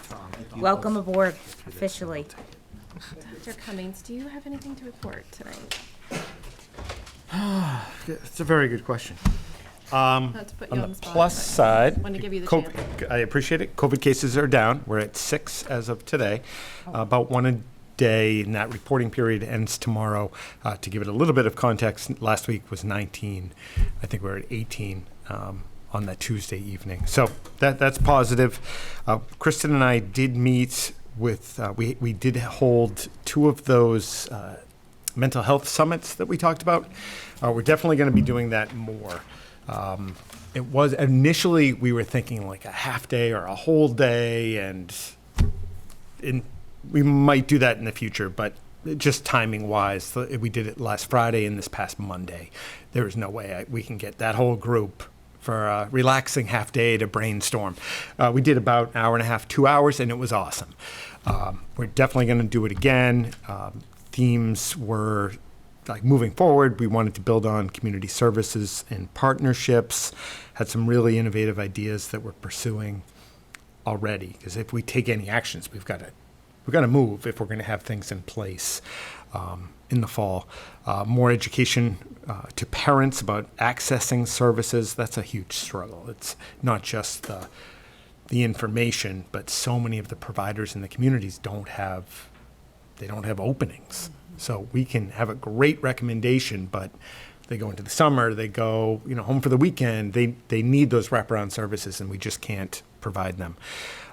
Welcome aboard officially. Dr. Cummings, do you have anything to report tonight? It's a very good question. Not to put you On on the the spot. plus but side, Want to give you the COVID chance. I appreciate it. COVID cases are down. We're at 6 as of today, about one a day, and that reporting period ends tomorrow. To give it a little bit of context, last week was 19. I think we're at 18 on that Tuesday evening. So that's positive. Kristen and I did meet with, we did hold 2 of those mental health summits that we talked about. We're definitely going to be doing that more. It was initially we were thinking like a half day or a whole day, and we might do that in the future, but just timing wise, we did it last Friday and this past Monday. There is no way we can get that whole group for a relaxing half day to brainstorm. We did about an hour and a half, 2 hours, and it was awesome. We're definitely going to do it again. Themes were like moving forward, we wanted to build on community services and partnerships, had some really innovative ideas that we're pursuing already. Because if we take any actions, we've got to move if we're going to have things in place in the fall. More education to parents about accessing services. That's a huge struggle. It's not just the information, but so many of the providers in the communities don't have openings. So we can have a great recommendation, but they go into the summer, they go, home for the weekend. They need those wraparound services, and we just can't provide them.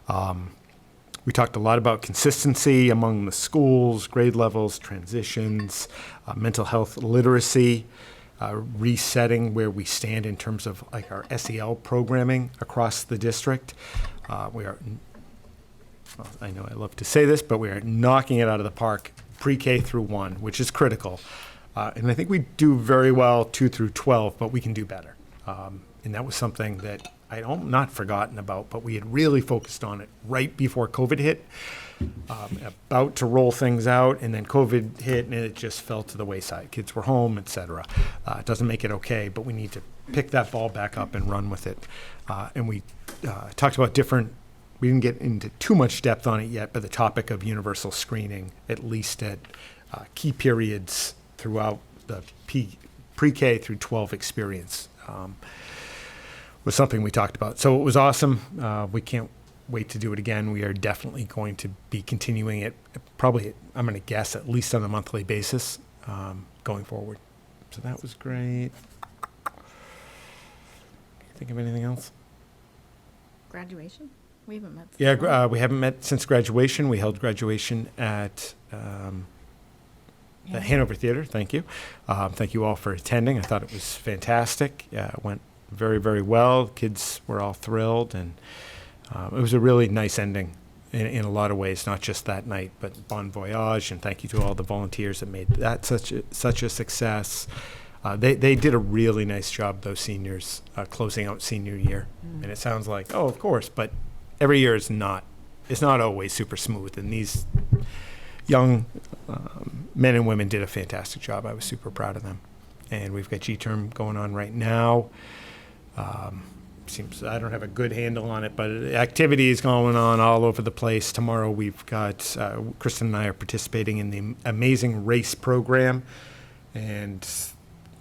We talked a lot about consistency among the schools, grade levels, transitions, mental health literacy, resetting where we stand in terms of like our SEL programming across the district. We are, well, I know I love to say this, but we are knocking it out of the park pre-K through 1, which is critical. And I think we do very well 2 through 12, but we can do better. And that was something that not forgotten about, but we had really focused on it right before COVID hit, about to roll things out, and then COVID hit, and it just fell to the wayside. Kids were home, et cetera. It doesn't make it okay, but we need to pick that ball back up and run with it. And we talked about we didn't get into too much depth on it yet, but the topic of universal screening, at least at key periods throughout the pre-K through 12 experience, was something we talked about. So it was awesome. We can't wait to do it again. We are definitely going to be continuing it, probably, I'm going to guess, at least on a monthly basis going forward. So that was great. Think of anything else? Graduation? We haven't met. Yeah, we haven't met since graduation. We held graduation at the Hanover Theater. Thank you. Thank you all for attending. I thought it was fantastic. It went very, very well. Kids were all thrilled, and it was a really nice ending in a lot of ways, not just that night, but bon voyage, and thank you to all the volunteers that made that such a success. They did a really nice job, those seniors, closing out senior year. And it sounds like, oh, of course, but every year is not. It's not always super smooth, and these young men and women did a fantastic job. I was super proud of them. And we've got G-Term going on right now. Seems I don't have a good handle on it, but activity is going on all over the place. Tomorrow we've got, Kristen and I are participating in the Amazing Race program, and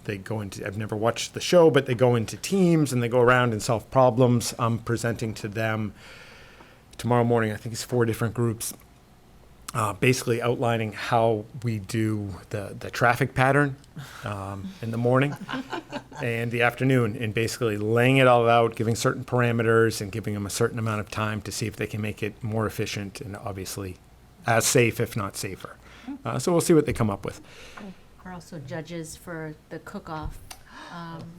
they go into, I've never watched the show, but they go into teams and they go around and solve problems. I'm presenting to them tomorrow morning. I think it's 4 different groups, basically outlining how we do the traffic pattern in the morning and the afternoon, and basically laying it all out, giving certain parameters and giving them a certain amount of time to see if they can make it more efficient and obviously as safe, if not safer. So we'll see what they come up with. We're also judges for the cook-off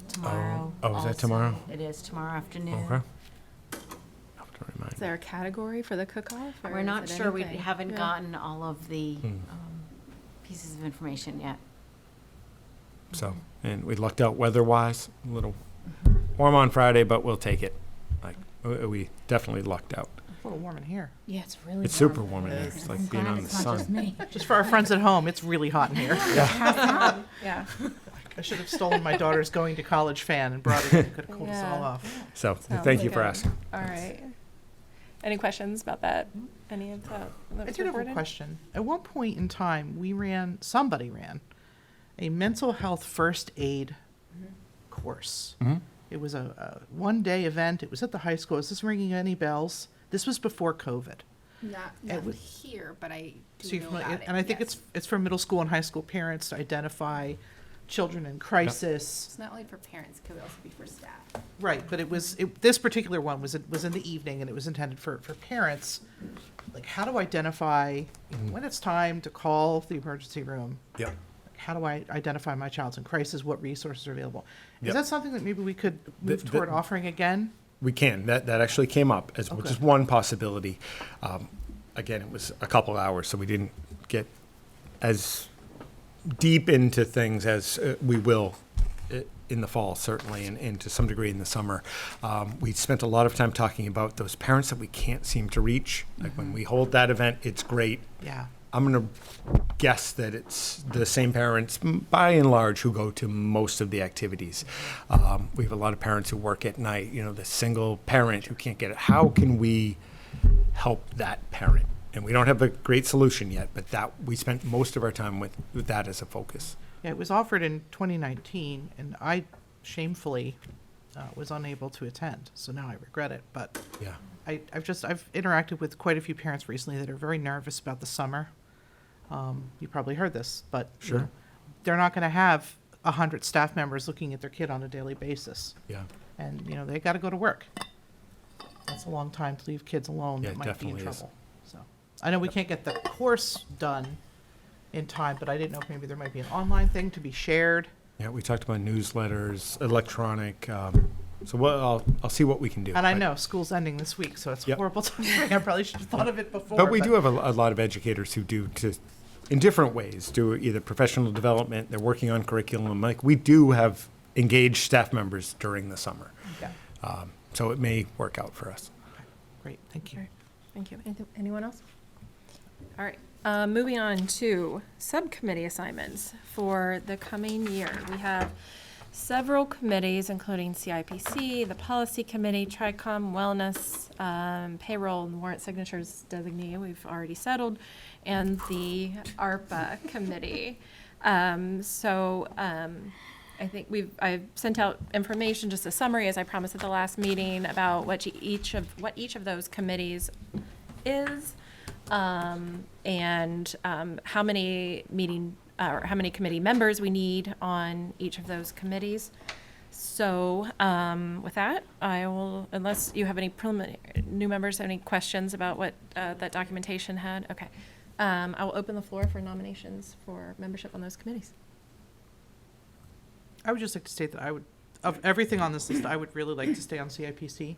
tomorrow. Oh, is that tomorrow? It is tomorrow afternoon. Okay. I'll have to remind. Is there a category for the cook-off? or We're is not it sure. We anything? haven't Yeah. gotten all of the pieces of information yet. So, and we lucked out weather-wise, a little warm on Friday, but we'll take it. Like, we definitely lucked out. It's a little warm in here. Yeah, it's really It's super warm in there. It's like being on the It's not just sun. me. Just for our friends at home, it's really hot in here. Yeah. I should have stolen my daughter's going to college fan and brought it in. Could have cooled us all Yeah. off. So, Sounds thank you like for a- asking. All right. Any questions about that? Any of that? I did have a question. At one point in time, somebody ran a mental health first aid course. Mhm. It was a one-day event. It was at the high school. Is this ringing any bells? This was before COVID. Not was- here, but I So do you're know familiar, about it. and I think yes. it's for middle school and high school parents to identify children in crisis. It's not only for parents, it could also be for staff. Right, but this particular one was in the evening, and it was intended for parents. Like, how to identify when it's time to call the emergency room. Yep. How do I identify my child's in crisis? What resources are available? Yep. Is that something that maybe we could move The- toward offering again? We can. That actually came up as which Okay. is one possibility. Again, it was a couple hours, so we didn't get as deep into things as we will in the fall, certainly, and to some degree in the summer. We spent a lot of time talking about those parents that we can't seem to reach. Like when we hold that event, it's great. Yeah. I'm going to guess that it's the same parents, by and large, who go to most of the activities. We have a lot of parents who work at night, the single parent who can't get it. How can we help that parent? And we don't have a great solution yet, but we spent most of our time with that as a focus. Yeah, it was offered in 2019, and I shamefully was unable to attend, so now I regret it. But Yeah. I've interacted with quite a few parents recently that are very nervous about the summer. You probably heard this, but you Sure. know, they're not going to have 100 staff members looking at their kid on a daily basis, Yeah. and they got to go to work. That's a long time to leave kids alone Yeah, that it might be in definitely is. trouble. So, I know we can't get the course done in time, but I didn't know if maybe there might be an online thing to be shared. Yeah, we talked about newsletters, electronic, so I'll see what we can do. And I But- know school's ending this week, so it's a Yep. horrible time. I probably should have thought of it before. But we do have a lot of educators who in different ways, do either professional development, they're working on curriculum. Like, we do have engaged staff members during the summer. Yeah. So it may work out for us. Great, thank you. Thank you. Anyone else? All right. Moving on to subcommittee assignments for the coming year. We have several committees, including CIPC, the Policy Committee, TRICOM, Wellness, Payroll and Warrant Signatures Designee, we've already settled, and the ARPA Committee. I think I've sent out information, just a summary, as I promised at the last meeting, about what each of those committees is, and how many committee members we need on each of those committees. So with that, I will, unless you have any new members have any questions about what that documentation had, okay. I will open the floor for nominations for membership on those committees. I would just like to state that of everything on this list, I would really like to stay on CIPC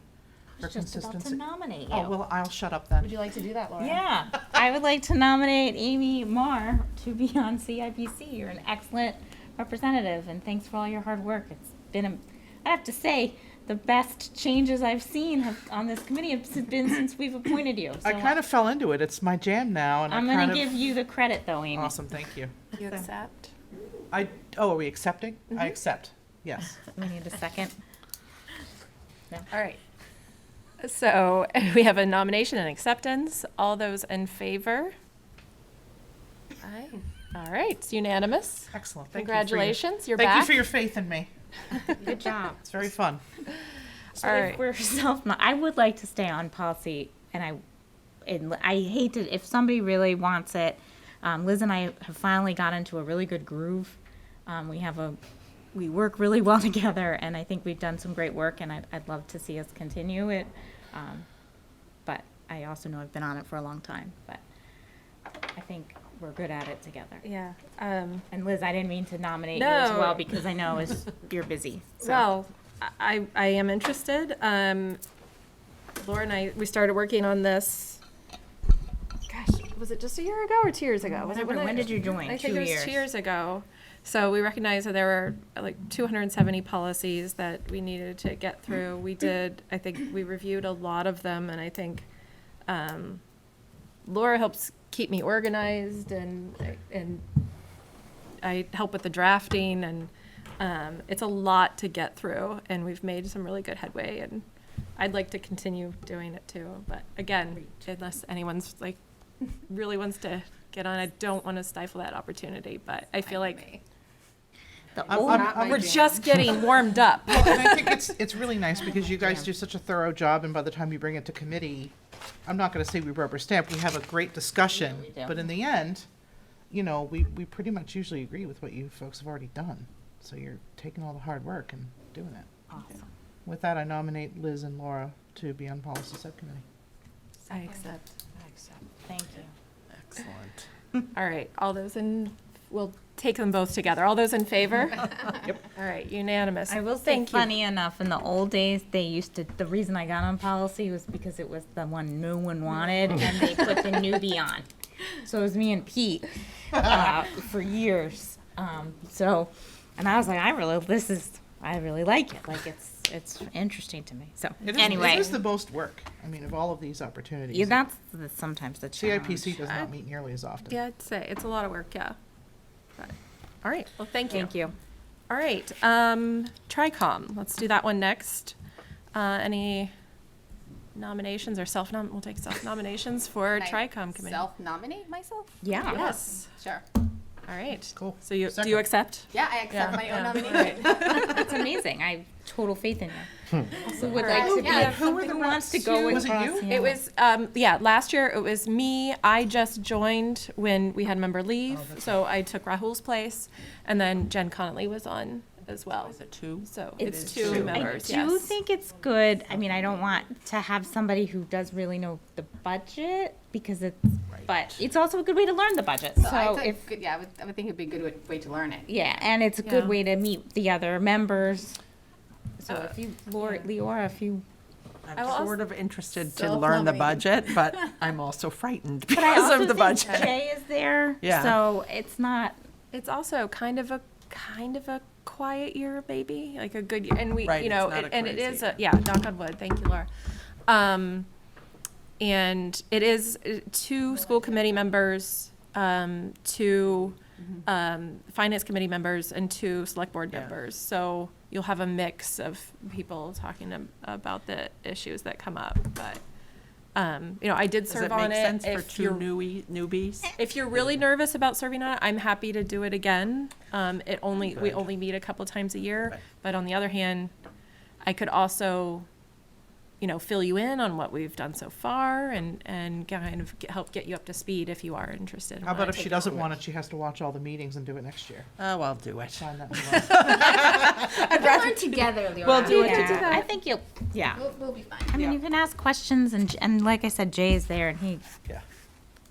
for Just about to consistency. nominate you. Oh, well, I'll shut up then. Would you like to do that, Laura? Yeah, I would like to nominate Amy Marr to be on CIPC. You're an excellent representative, and thanks for all your hard work. It's been, I have to say, the best changes I've seen on this committee have been since we've appointed you. I kind of fell into it. It's my jam now, and I'm I going kind to of. give you the credit, though, Amy. Awesome, thank you. You accept? Are we accepting? I accept, yes. We need a second. All right. So we have a nomination and acceptance. All those in favor? Aye. All right, it's unanimous. Excellent. Congratulations, you're Thank back. you for your faith in me. Good job. It's very fun. So All if right. we're I would like to stay on policy, and I hate to, if somebody really wants it, Liz and I have finally got into a really good groove. We work really well together, and I think we've done some great work, and I'd love to see us continue it. But I also know I've been on it for a long time, but I think we're good at it together. Yeah. And Liz, I didn't mean to nominate you as No. well, because I know you're busy. So. Well, I am interested. Laura and we started working on this, gosh, was it just a year ago or 2 years ago? When did you join? I think 2 it was years. 2 years ago. So we recognized that there were like 270 policies that we needed to get through. I think we reviewed a lot of them, and I think Laura helps keep me organized, and I help with the drafting, and it's a lot to get through, and we've made some really good headway, and I'd like to continue doing it too. But again, unless anyone's like really wants to get on, I don't want to stifle that opportunity, but I feel like we're just getting warmed up. Well, and I think it's really nice because you guys do such a thorough job, and by the time you bring it to committee, I'm not going to say we rubber stamp. We have a great discussion, we do. but in the end, we pretty much usually agree with what you folks have already done. So you're taking all the hard work and doing it. Awesome. With that, I nominate Liz and Laura to be on policy subcommittee. I accept. Thank you. Excellent. All right, we'll take them both together. All those in favor? Yep. All right, unanimous. I will say, Thank you. funny enough, in the old days, the reason I got on policy was because it was the one no one wanted, and they put the newbie on. So it was me and Pete for years. And I was like, I really like it. Like, it's interesting to me. So anyway, It is the most work, of all of these opportunities. yeah, that's sometimes the challenge. CIPC does not meet nearly as often. Yeah, I'd say it's a lot of work, yeah. But, all right, well, thank you. Thank you. All right, TRICOM, let's do that one next. Any nominations or we'll take self-nominations for TRICOM committee. Self-nominate myself? Yeah. Yes, Sure. all right. Cool. So do Second. you accept? Yeah, I accept my own Yeah. nomination. That's amazing. I have total faith in you. Who would like to be? Yeah, who were the Who wants to reps? go with Was it you? us? It was, last year it was me. I just joined when we had a member leave, so I took Rahul's place, and then Jen Connolly was on as well. Is it two? So It's it's two members, I do yes. think it's good. I mean, I don't want to have somebody who does really know the budget because but it's also a good way to learn the budget. So I think, if, yeah, I would think it'd be a good way to learn it. yeah, and it's a good Yeah. way to meet the other members. So if you, Leora, if you, I will I'm also- sort of interested to learn the budget, but I'm also frightened but I because also of the think budget. Jay is there. Yeah. So it's not, It's also kind of a quiet year, maybe, like a good year, and we, Right, you know, it's not a and it crazy is yeah, knock on wood. Thank you, Laura. And it is two school committee members, two finance committee members, and two select board Yeah. members. So you'll have a mix of people talking about the issues that come up. But you know, I did Does serve it on make it. sense for If two you're newbies? if you're really nervous about serving on it, I'm happy to do it again. We only meet a couple times a year, Right. but on the other hand, I could also, you know, fill you in on what we've done so far and kind of help get you up to speed if you are interested. in How what I about if take she you doesn't through. want it, she has to watch all the meetings and do it next year? Oh, I'll do it. Find that We'll learn together, Leora. We'll do it to do yeah, that. I think you'll, yeah. We'll be fine. I mean, Yeah. you can ask questions and like I said, Jay is there and he, Yeah.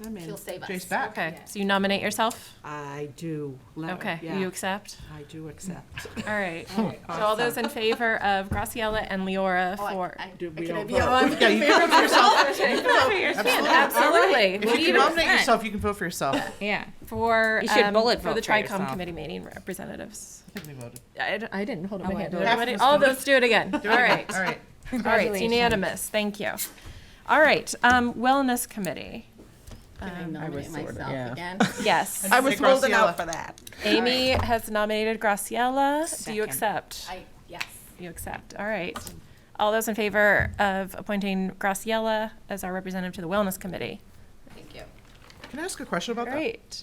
I'm in. She'll save us. Jay's back. Okay, so you nominate yourself? I do. Okay, you accept? I do accept. All right. So all those in favor of Graciela and Leora for. Do we Can I all be vote? on? Yeah, you can vote for yourself. Absolutely. If We you need can a nominate friend. yourself, you can vote for yourself. yeah. For, You should bullet for the vote for TRICOM yourself. committee meeting representatives. I think we voted. I didn't hold up Oh, my I hand. did. Everybody, all of us do it again. All right. All right. All right, it's Congratulations. unanimous. Thank you. All right, wellness committee. Can I nominate myself yeah. again? Yes. I was holding out for that. Amy has nominated Graciela. Do you Second. accept? Yes. You accept. All right. All those in favor of appointing Graciela as our representative to the wellness committee? Thank you. Can I ask a question about that? Great.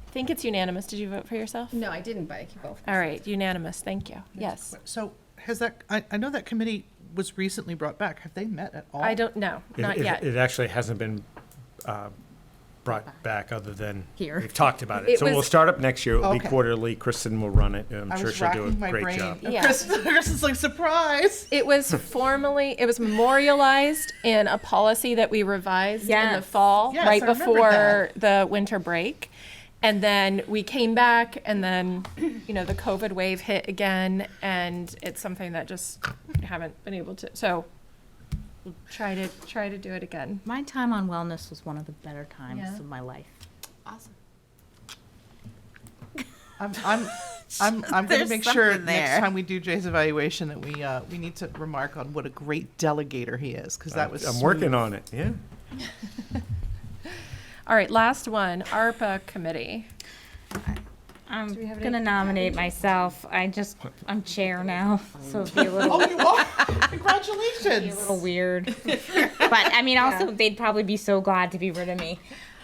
Think it's unanimous. Did you vote for yourself? No, I didn't, but I can vote. All right, unanimous. Thank you. Yes. So has that, I know that committee was recently brought back. Have they met at all? I don't know, not yet. It actually hasn't been brought back other than Here. we've talked about it. It So was- we'll start up next year. It'll be Okay. quarterly. Kristen will run it. And I I'm sure was she'll do racking a my great brain. job. Yeah. Kristen's like, surprise. It was memorialized in a policy that we revised in the Yes. fall, Yes, right I remember before the winter break. And then we came back and then, you know, the COVID wave hit again and it's something that just haven't been able to, so we'll try to do it again. My time on wellness was one of the better times Yeah. of my life. Awesome. I'm gonna There's make sure something next there. time we do Jay's evaluation that we need to remark on what a great delegator he is, because that was I'm working smooth. on it. Yeah. All right, last one, ARPA committee. I'm we have gonna any- nominate myself. I'm chair now, so it'd be a little, Oh, you are? a Congratulations. little weird. But I mean, also, they'd probably be so glad to be rid of me.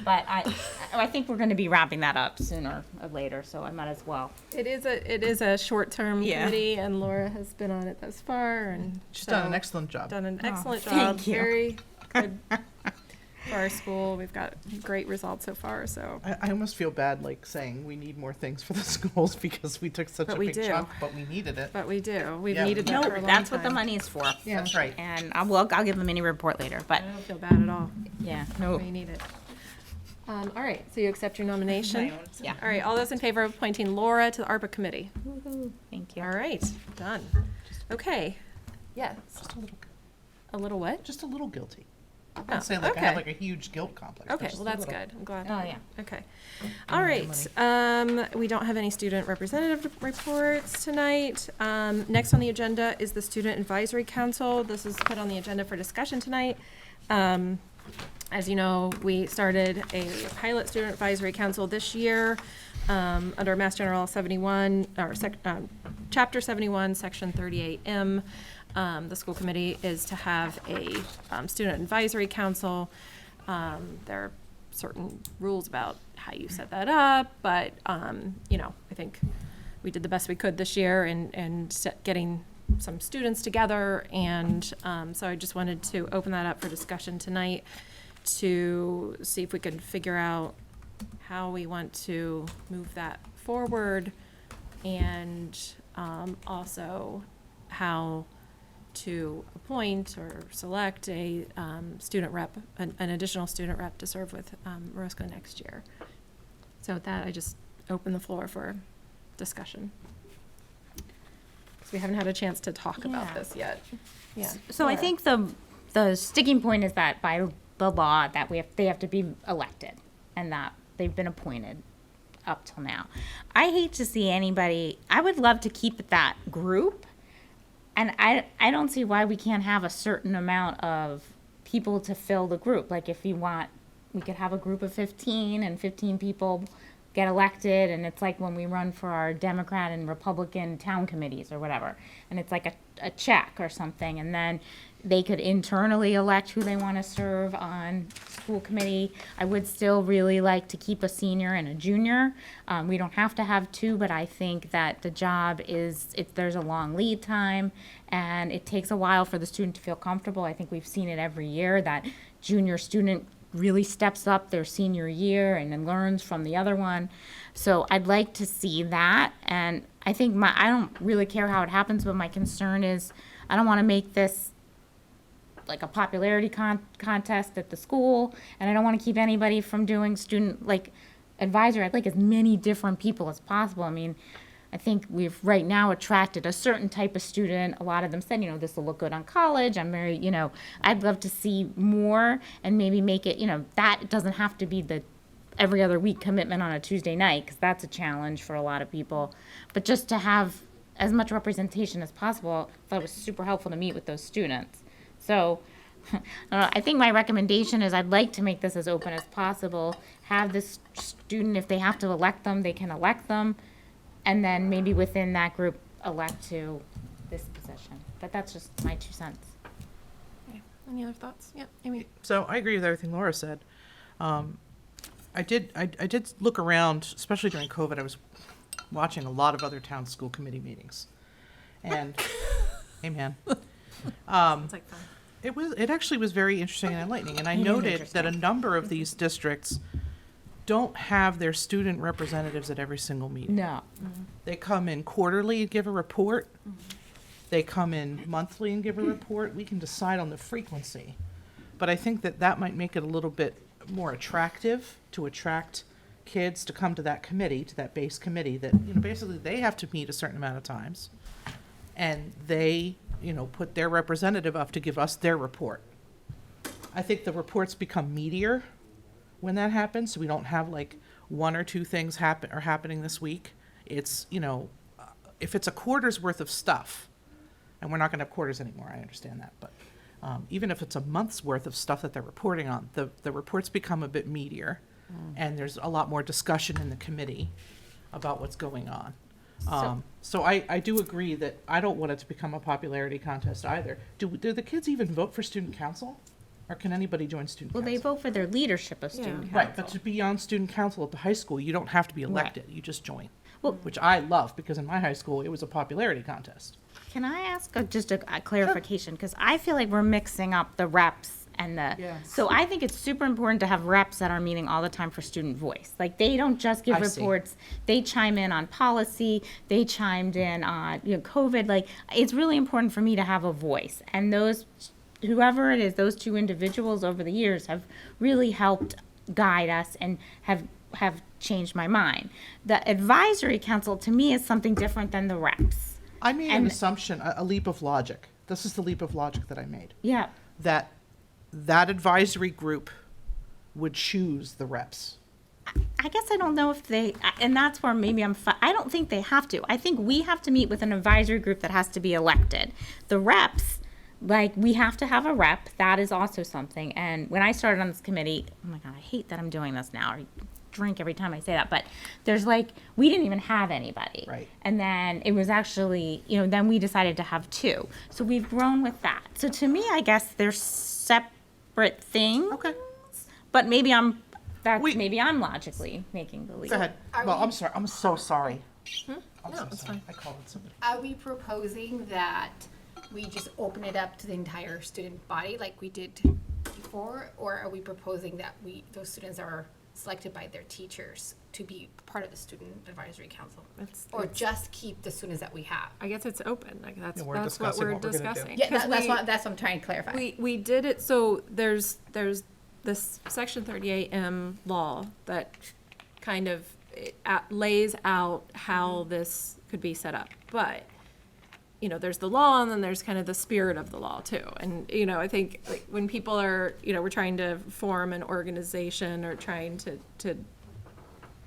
But I think we're gonna be wrapping that up sooner or later, so I might as well. It is a short-term Yeah. committee and Laura has been on it thus far and. She's done an so- excellent job. Done an excellent job. thank you. Very good for our school. We've got great results so far, so. I almost feel bad like saying we need more things for the schools because we took such But a we big do. chunk, but we needed it. But we do. We've Yeah. needed that No, for a long that's what the time. money is for. Yeah. That's right. And I'll give a mini report later, but I don't feel bad at all. yeah, no. We need it. All right, so you accept your nomination? Yeah. All right, all those in favor of appointing Laura to the ARPA committee? Thank All you. right, done. Okay. Yes. A little what? Just a little guilty. I Oh, wouldn't say like I okay. have like a huge guilt complex. but Okay, just well, a that's little. good. I'm glad. Oh, yeah. Okay. All right. We don't have any student representative reports tonight. Next on the agenda is the Student Advisory Council. This is put on the agenda for discussion tonight. As you know, we started a pilot student advisory council this year under Mass General 71, or Chapter 71, Section 38M. The school committee is to have a student advisory council. There are certain rules about how you set that up, but, you know, I think we did the best we could this year in getting some students together, and so I just wanted to open that up for discussion tonight to see if we could figure out how we want to move that forward and also how to appoint or select a student rep, an additional student rep to serve with Roscoe next year. So with that, I just open the floor for discussion. Because we haven't had a chance to talk about Yeah. this yet. Yeah. So I think the sticking point is that by the law that they have to be elected and that they've been appointed up till now. I hate to see anybody, I would love to keep that group. And I don't see why we can't have a certain amount of people to fill the group. Like if you want, we could have a group of 15 and 15 people get elected, and it's like when we run for our Democrat and Republican town committees or whatever, and it's like a check or something, and then they could internally elect who they want to serve on school committee. I would still really like to keep a senior and a junior. We don't have to have two, but I think that the job is, there's a long lead time, and it takes a while for the student to feel comfortable. I think we've seen it every year that junior student really steps up their senior year and then learns from the other one. So I'd like to see that. And I think I don't really care how it happens, but my concern is I don't want to make this like a popularity contest at the school, and I don't want to keep anybody from doing student like advisor. I'd like as many different people as possible. I mean, I think we've right now attracted a certain type of student. A lot of them said, this will look good on college. I'm very, I'd love to see more and maybe make it, that doesn't have to be the every other week commitment on a Tuesday night, because that's a challenge for a lot of people. But just to have as much representation as possible, I thought it was super helpful to meet with those students. So I think my recommendation is I'd like to make this as open as possible. Have this student, if they have to elect them, they can elect them. And then maybe within that group, elect to this position. But that's just my 2 cents. Okay. Any other thoughts? Yeah, Amy. So I agree with everything Laura said. I did look around, especially during COVID. I was watching a lot of other town school committee meetings, and amen. It's like fun. It actually was very interesting and enlightening. And I noted that a number of these districts don't have their student representatives at every single meeting. No. They come in quarterly and give a report. They come in monthly and give a report. We can decide on the frequency. But I think that might make it a little bit more attractive to attract kids to come to that committee, to that base committee, that, basically they have to meet a certain amount of times. And they, put their representative up to give us their report. I think the reports become meatier when that happens, so we don't have like 1 or 2 things happening this week. It's, if it's a quarter's worth of stuff, and we're not going to have quarters anymore, I understand that, but even if it's a month's worth of stuff that they're reporting on, the reports become a bit meatier, and there's a lot more discussion in the committee about what's going on. So I do agree that I don't want it to become a popularity contest either. Do the kids even vote for student council? Or can anybody join student Well, council? they vote for their leadership of student council. Right, but to be on student council at the high school, you don't have to be elected. You just join. Well- Which I love, because in my high school, it was a popularity contest. Can I ask just a clarification? Because I feel like we're mixing up the reps and the. Yes. So I think it's super important to have reps at our meeting all the time for student voice. Like they don't just give I see. reports; they chime in on policy. They chimed in on COVID. Like it's really important for me to have a voice, and those. Whoever it is, those 2 individuals over the years have really helped guide us and have changed my mind. The advisory council to me is something different than the reps. I made an And- assumption, a leap of logic. This is the leap of logic that I made. Yeah. That advisory group would choose the reps. I guess I don't know if they, and that's where maybe I don't think they have to. I think we have to meet with an advisory group that has to be elected. The reps, like, we have to have a rep. That is also something. And when I started on this committee, oh my God, I hate that I'm doing this now. I drink every time I say that. But there's we didn't even have anybody. Right. And then it was actually, then we decided to have 2. So we've grown with that. So to me, I guess they're separate things. Okay. But maybe I'm Wait. maybe I'm logically making the leap. Go ahead. Are Well, we- I'm sorry. I'm so sorry. I'm No, so it's sorry. fine. I called it somebody. Are we proposing that we just open it up to the entire student body like we did before? Or are we proposing that those students are selected by their teachers to be part of the student advisory council? It's- Or it's- just keep the students that we have? I guess it's open, like that's Yeah, we're what discussing we're what we're gonna do. discussing. Yeah, 'Cause that's what I'm trying to clarify. we did it, so there's this section 38M law that kind of lays out how this could be set up. But, you know, there's the law and then there's kind of the spirit of the law too. And, you know, I think like, when people are, you know, we're trying to form an organization or trying to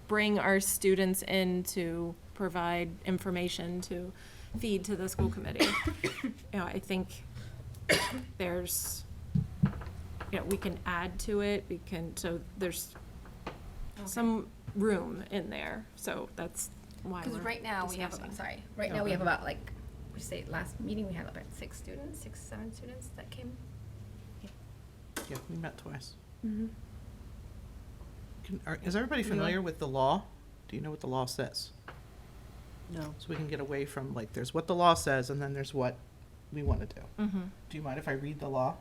bring our students in to provide information to feed to the school committee. You know, I think there's, you know, we can add to it, so there's some room in there, so that's why Because we're right now we have, discussing. right now we have about like, we say last meeting, we had about 6 students, 7 students that came. Yeah, we met twice. Mm-hmm. Is everybody familiar with the law? Do you know what the law says? No. So we can get away from, like, there's what the law says, and then there's what we want to do. Mm-hmm. Do you mind if I read the law?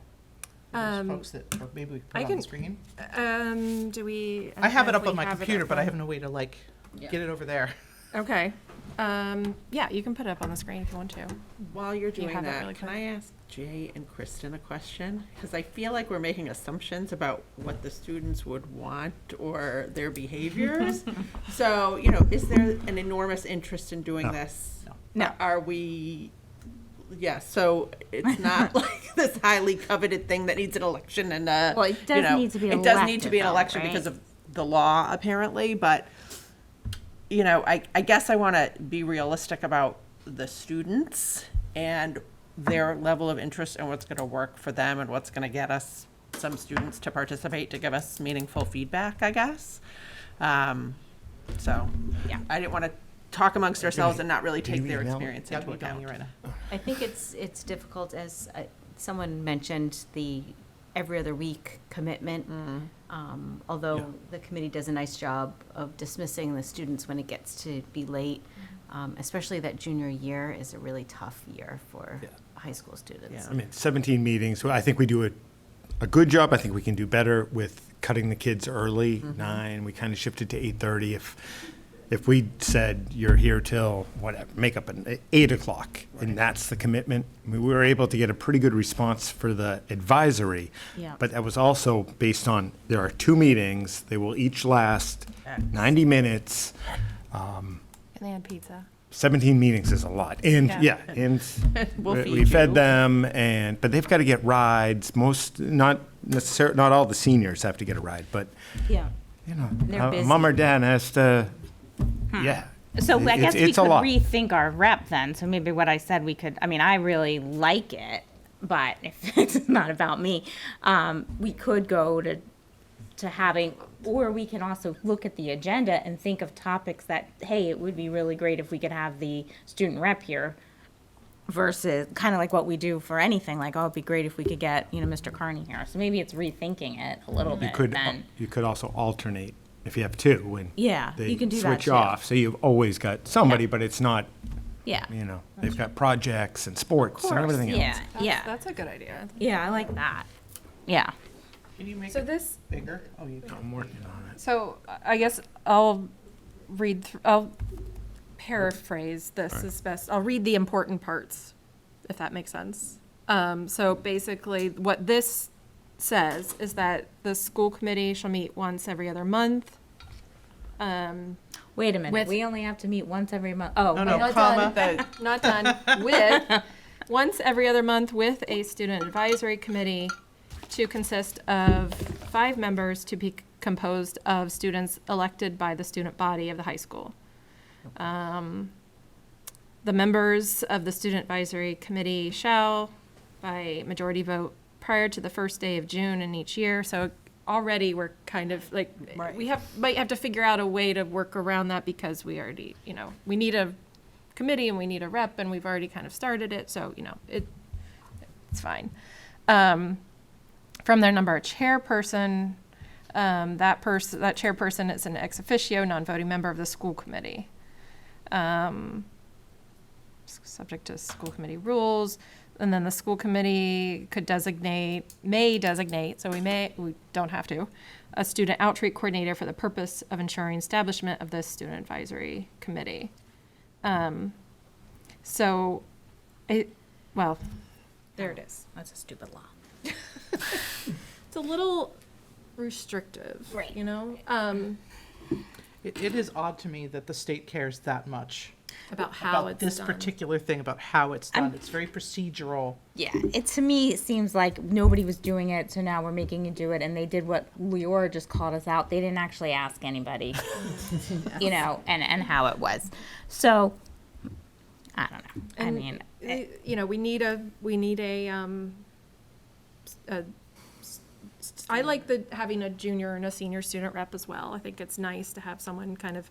For those folks that, or maybe we can put I it on can- the screen? Do we? I have don't it know up if on we my have it computer, up but I on- have no way to, like, Yeah. get it over there. Okay, yeah, you can put it up on the screen if you want to. While you're Do you doing have it that, really can quick? I ask Jay and Kristen a question? Because I feel like we're making assumptions about what the students would want or their behaviors. So, you know, is there an enormous interest in doing No. this? No. Are we, yeah, so it's not like this highly coveted thing that needs an election and Well, it you does know, need to be it does need to elected, be an though, election right? because of the law, apparently, but you know, I guess I want to be realistic about the students and their level of interest and what's going to work for them and what's going to get us some students to participate, to give us meaningful feedback, I guess. So, yeah, I didn't want to talk amongst ourselves and not really take their email? experience Yeah, into I'm emailing account. you right now. I think it's difficult, as someone mentioned, the every other week commitment. Although the committee does a nice job of dismissing the students when it gets to be late, especially that junior year is a really tough year for high school students. I mean, 17 meetings, well, I think we do a good job. I think we can do better with cutting the kids early, 9. We kind of shifted to 8:30. If we said you're here till whatever, make up an 8 o'clock, and that's the commitment, I mean, we were able to get a pretty good response for the advisory. Yeah. But that was also based on, there are 2 meetings, they will each last 90 minutes. And they had pizza. 17 meetings is a lot. And, Yeah. and We'll we feed fed you. them, but they've got to get rides. Not all the seniors have to get a ride, but, Yeah. you know, They're a busy. mom or dad has to, yeah. So I guess we It's a could lot. rethink our rep then. So maybe what I said, we could, I mean, I really like it, but if it's not about me, we could go to having, or we can also look at the agenda and think of topics that, hey, it would be really great if we could have the student rep here versus kind of like what we do for anything, like, oh, it'd be great if we could get, you know, Mr. Carney here. So maybe it's rethinking it a little bit then. You could also alternate if you have 2 and Yeah, they you can do that switch too. off. So you've always got somebody, but it's not, Yeah. you know, they've got projects and sports and everything else. Yeah, yeah. That's a good idea. Yeah, I like that. Yeah. Can you make So it this, bigger? Oh, you can. I'm working on it. so I guess I'll I'll paraphrase this as best. I'll read the important parts, if that makes sense. So basically, what this says is that the school committee shall meet once every other month. Wait a minute. With- We only have to meet once every month. Oh, No, no, not comma. done. Not done. With, once every other month with a student advisory committee to consist of 5 members to be composed of students elected by the student body of the high school. The members of the student advisory committee shall, by majority vote, prior to the first day of June in each year. So already we're kind of like, we might have to figure out a way to work around that because we already, you know, we need a committee and we need a rep and we've already kind of started it. So, you know, it's fine. From their number, chairperson, that chairperson is an ex officio, non-voting member of the school committee. subject to school committee rules. And then the school committee may designate, so we don't have to, a student outreach coordinator for the purpose of ensuring establishment of the student advisory committee. So, there it is. That's a stupid law. It's a little restrictive, Right. you know, It is odd to me that the state cares that much about how about it's this done. particular thing, about how it's done. It's very procedural. Yeah, it to me it seems like nobody was doing it, so now we're making you do it, and they did what Leora just called us out. They didn't actually ask anybody, you know, and how it was. So I don't know. I And, mean, you know, we need I like having a junior and a senior student rep as well. I think it's nice to have someone kind of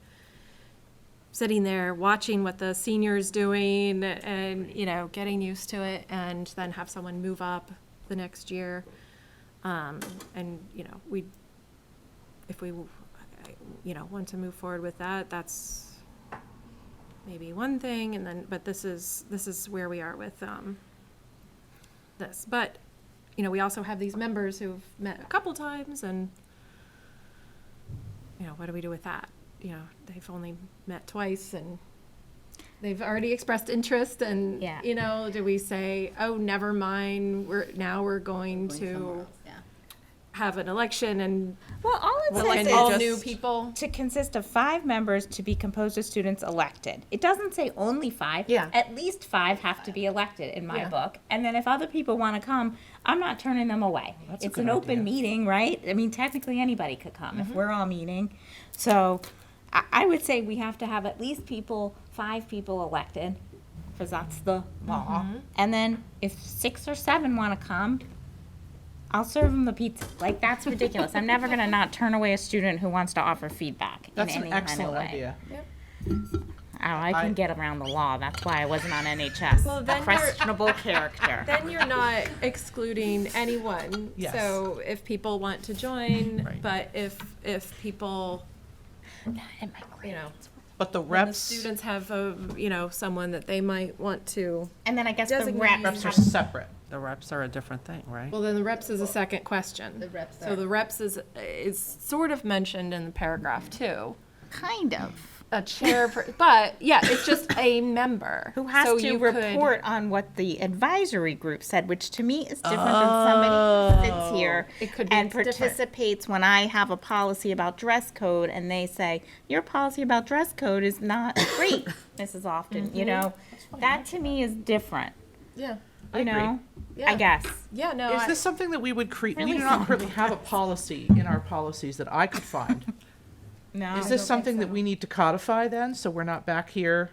sitting there watching what the senior's doing and, you know, getting used to it, and then have someone move up the next year. And, you know, if we, you know, want to move forward with that, that's maybe one thing, and then, but this is where we are with, this. But, you know, we also have these members who've met a couple times, and, you know, what do we do with that? You know, they've only met twice, and they've already expressed interest, and, Yeah. you know, do we say, oh, never mind, we're going to have an election and well, all it and says all is new people? to consist of 5 members to be composed of students elected. It doesn't say only 5. Yeah. At least 5 have to be elected in my Yeah. book. And then if other people want to come, I'm not turning them away. that's a It's good an open idea. meeting, right? I mean, technically anybody could come if we're all meeting. So I would say we have to have at least 5 people elected, because that's the law. And then if 6 or 7 want to come, I'll serve them the pizza. Like, that's ridiculous. I'm never going to not turn away a student who wants to offer feedback That's in an any kind of excellent way. idea. I can get around the law. That's why I wasn't on NHS. Well, then you're- Questionable character. Then you're not excluding anyone. Yes. So if people want to join, Right. but if people, you know, But the when the reps students have you know, someone that they might want to, And then I guess the Designate- reps are have separate. The reps are a different thing, right? well, then the reps is a second question. The reps So the reps is sort of mentioned in the paragraph too. kind of. A chair, but yeah, it's just a member. Who has So to you could- report on what the advisory group said, which to me is different than somebody who sits here It could be and different. participates when I have a policy about dress code and they say, your policy about dress code is not great, Mrs. Often, you know? That to me is different, Yeah. you know? Yeah. I guess. Yeah, no. Is this something that we would create? We Really do not currently have a policy in our policies that I could find. No. Is this something that we need to codify then, so we're not back here?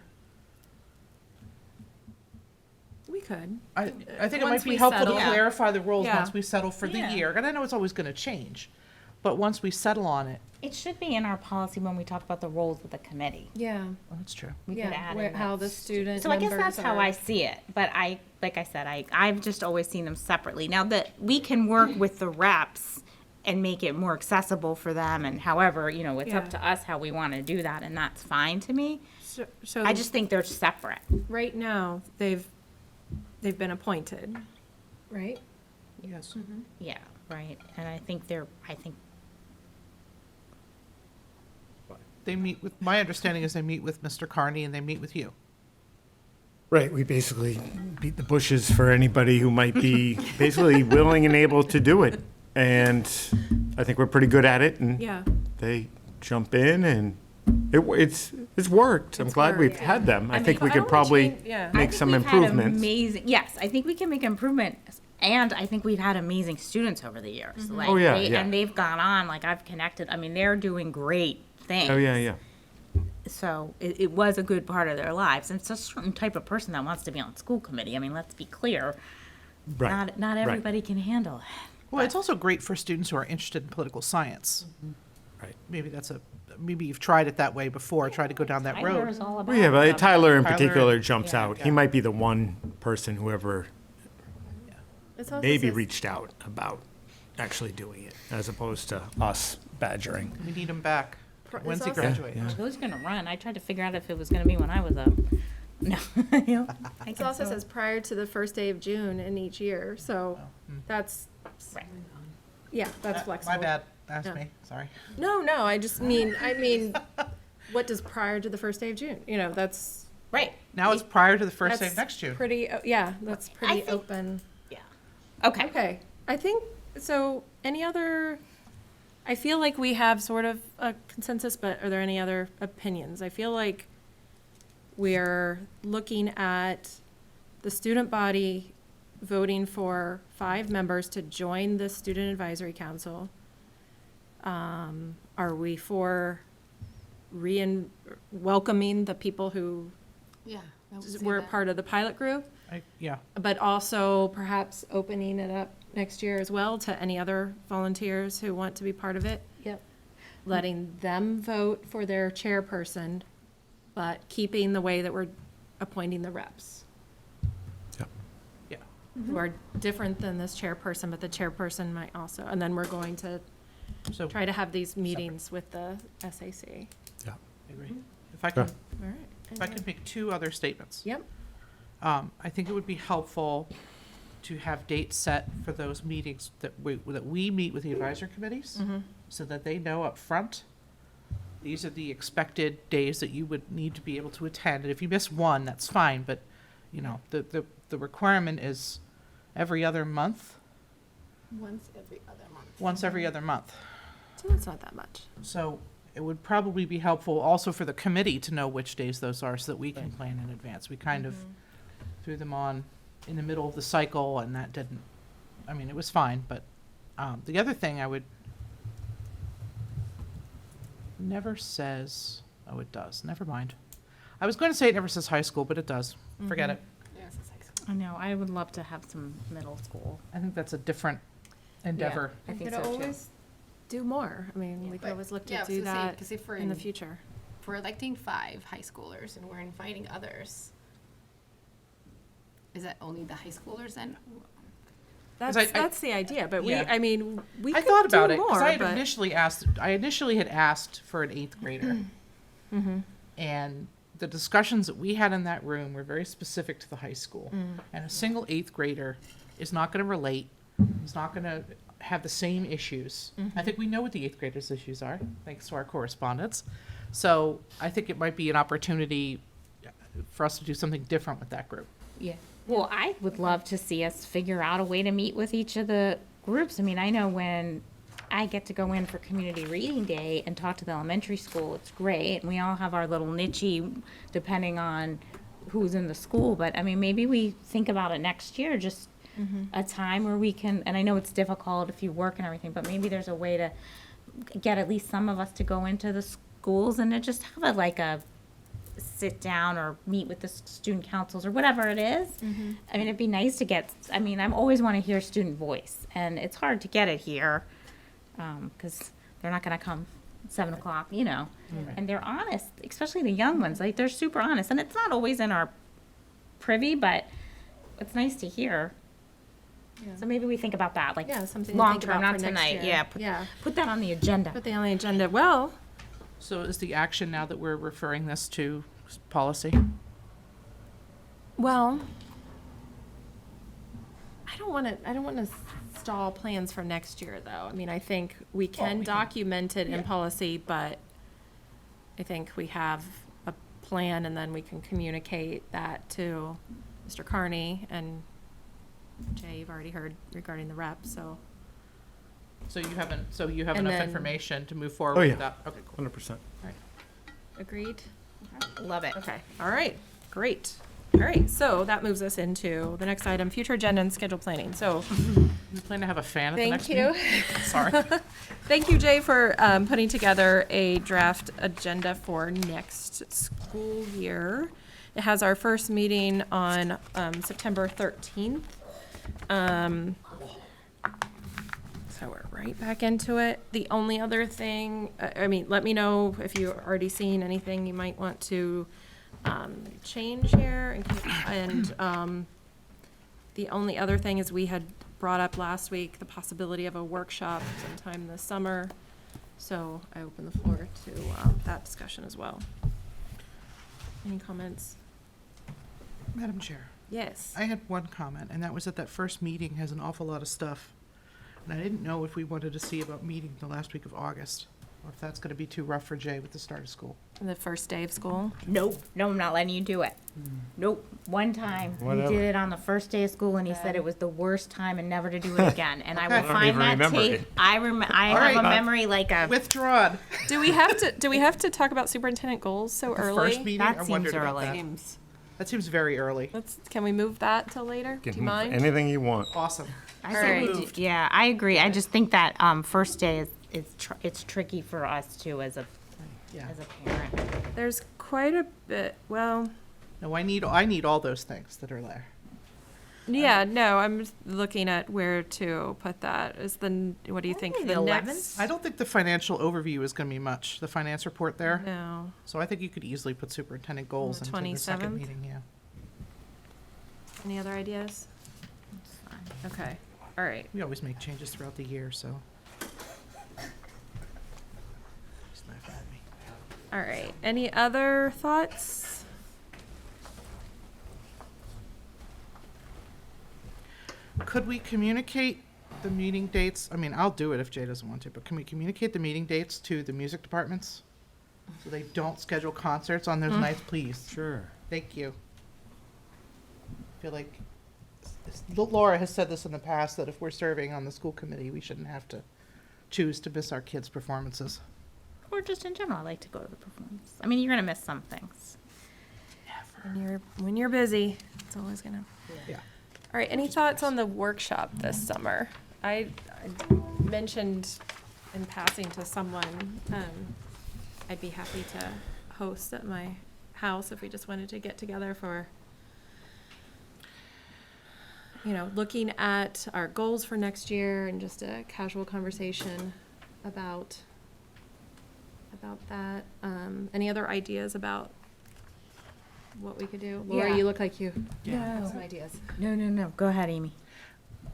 We could. I think it Once might be we helpful settle. to clarify the rules Yeah. once we settle for the Yeah. year. And I know it's always gonna change, but once we settle on it, It should be in our policy when we talk about the roles of the committee. Yeah. well, that's true. We could add in how that the student So I guess members that's how are- I see it, but like I said, I've just always seen them separately. Now that we can work with the reps and make it more accessible for them, and however, you know, it's up Yeah. to us how we want to do that, and that's fine to me. So I just think they're separate. right now they've been appointed, right? Yes. Yeah, right. And I think They meet with, my understanding is they meet with Mr. Carney and they meet with you. Right, we basically beat the bushes for anybody who might be basically willing and able to do it. And I think we're pretty good at it, and Yeah. they jump in, and it's worked. I'm glad we've had them. I think we I could wanna probably change- yeah. I make think some we've had improvements. amazing, yes, I think we can make improvements, and I think we've had amazing students over the years. Like, Oh, yeah, yeah. And they've gone on, like, I've connected, I mean, they're doing great things. Oh, yeah, yeah. So it was a good part of their lives. And it's a certain type of person that wants to be on school committee. I mean, let's be clear, Right. not right. everybody can handle it. Well, it's also great for students who are interested in political science. Right. Maybe you've tried it that way before, tried to go down that Tyler road. is all about Well, yeah, but Tyler in Tyler- particular jumps yeah. out. He might be the one person who ever It's also maybe says- reached out about actually doing it, as opposed to us badgering. We need him back. When's he also- graduate? Yeah. Who's going to run? I tried to figure out if it was going to be when I was up. No. It also says prior to the first day of June in each year, so that's, Right. yeah, that's flexible. My bad, ask Yeah. me, sorry. No, I mean, what does prior to the first day of June? You know, that's. Right. Now it's prior to the first day of that's next June. Pretty, yeah, that's pretty think- open. Yeah. Okay. Okay, I think, so any other, I feel like we have sort of a consensus, but are there any other opinions? I feel like we're looking at the student body voting for 5 members to join the Student Advisory Council. Are we for welcoming the people who Yeah. I would say were that. part of the pilot group? Yeah, But also perhaps opening it up next year as well to any other volunteers who want to be part of it. Yep. Letting them vote for their chairperson, but keeping the way that we're appointing the reps, yeah. who are different than this chairperson, but the chairperson might also, and then we're going to So, try to have these meetings with the SAC. Yeah. I agree. If I can, All right. if I can make 2 other statements. Yep. I think it would be helpful to have dates set for those meetings that we meet with the advisory committees, so that they know up front, these are the expected days that you would need to be able to attend. And if you miss one, that's fine, but, you know, the requirement is every other month, Once every other month. once every other month. So that's not that much. So it would probably be helpful also for the committee to know which days those are so that we can plan in advance. We kind of threw them on in the middle of the cycle and that didn't, I mean, it was fine, but the other thing I would, never says, oh, it does, never mind. I was going to say it never says high school, but it does. Forget it. Yes, it's high school. I know, I would love to have some middle school. I think that's a different endeavor. I think We so could too. always do more. I mean, we could But- always look yeah, I to was do gonna say, that 'cause if we're in the in- future. If we're electing 5 high schoolers and we're inviting others, is that only the high schoolers then? That's the idea, but yeah. I mean, we I could thought about do it because more, I had but. initially had asked for an 8th grader. And the discussions that we had in that room were very specific to the high school. And a single 8th grader is not going to relate, is not going to have the same issues. I think we know what the 8th graders' issues are, thanks to our correspondence. So I think it might be an opportunity for us to do something different with that group. Yeah. Well, I would love to see us figure out a way to meet with each of the groups. I mean, I know when I get to go in for community reading day and talk to the elementary school, it's great. And we all have our little niche depending on who's in the school. But I mean, maybe we think about it next year, just a time where we can, and I know it's difficult if you work and everything, but maybe there's a way to get at least some of us to go into the schools and to just have a sit down or meet with the student councils or whatever it is. I mean, it'd be nice to get, I mean, I always want to hear student voice, and it's hard to get it here because they're not going to come at 7 o'clock, you know, and they're honest, especially the young ones, like they're super honest, and it's not always in our privy, but it's nice to hear. So maybe we think about that, like Yeah, something to long think term, about not for next tonight. year. Yeah, put that on the agenda. Put that on the agenda. Well, So is the action now that we're referring this to policy? Well, I don't want to stall plans for next year, though. I mean, I think we can we can- document it in policy, but I think we have a plan, and then we can communicate that to Mr. Carney, and Jay, you've already heard regarding the rep, so. So you have And enough then- information to move forward Oh, with yeah. that? Okay, cool. 100%. Agreed? Love it. Okay, all right, great. All right, so that moves us into the next item, future agenda and schedule planning. So, You plan to have a fan at the thank next you. meeting? Sorry. Thank you, Jay, for putting together a draft agenda for next school year. It has our first meeting on September 13th. So we're right back into it. The only other thing, I mean, let me know if you've already seen anything you might want to change here. And the only other thing is we had brought up last week the possibility of a workshop sometime this summer. So I open the floor to that discussion as well. Any comments? Madam Chair, Yes. I had one comment, and that was that first meeting has an awful lot of stuff. And I didn't know if we wanted to see about meeting the last week of August, or if that's gonna be too rough for Jay with the start of school. The first day of school. Nope, no, I'm not letting you do it. Nope. One time, we Whatever. did it on the first day of school, and he said it was the worst time and never to do it again. And I will Okay. I don't find even that remember tape. it. I All have a right. memory like a. Withdrawn. Do we have to talk about superintendent goals so The early? first meeting, That I seems wondered about early. that. That seems very early. Can we move that till later? Do you mind? Anything you want. Awesome. I All say right. we do- yeah, I agree. I just think that first day it's tricky for us too as a Yeah. parent. There's quite a bit. Well, No, I need all those things that are there. yeah, no, I'm just looking at where to put that. What do you think? Maybe The the next? I don't think the financial overview is gonna be much, the finance report there. No. So I think you could easily put superintendent goals the into the second 27th? meeting, yeah. Any other ideas? Okay. All right. We always make changes throughout the year, so. Just laugh at me. All right. Any other thoughts? Could we communicate the meeting dates? I mean, I'll do it if Jay doesn't want to, but can we communicate the meeting dates to the music departments? So they don't schedule concerts on those nights, please? Sure. Thank you. I feel like Laura has said this in the past, that if we're serving on the school committee, we shouldn't have to choose to miss our kids' performances. Or just in general, I like to go to the performance. I mean, you're gonna miss some things. When you're busy, it's always gonna. Yeah. All right. Any thoughts on the workshop this summer? I mentioned in passing to someone, I'd be happy to host at my house if we just wanted to get together for, looking at our goals for next year and just a casual conversation about that. Any other ideas about what we could do? Laura, Yeah. you look like you Yeah. have some ideas. No. Go ahead, Amy.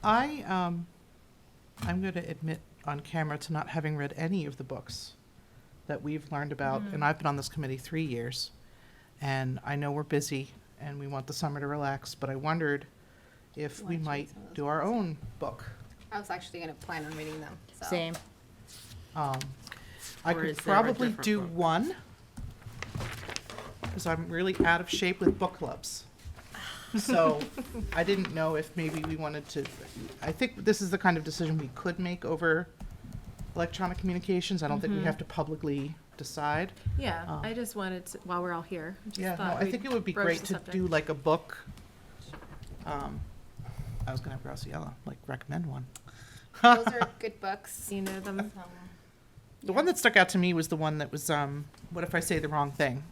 I'm going to admit on camera to not having read any of the books that we've learned about, and I've been on this committee 3 years, and I know we're busy and we want the summer to relax, but I wondered if we might do our own book. I was actually gonna plan on reading them, so. Same. I Or could is there a probably different do book? one, because I'm really out of shape with book clubs. So I didn't know if maybe we wanted to, I think this is the kind of decision we could make over electronic communications. I don't think we have to publicly decide. Yeah, I just wanted to, while we're all here. just Yeah, no, thought I we'd think it would be broach great the to subject. do like a book. I was gonna have Graciela, like, recommend one. Those are good books. You know them. The one that stuck out to me was the one that was, what if I say the wrong thing?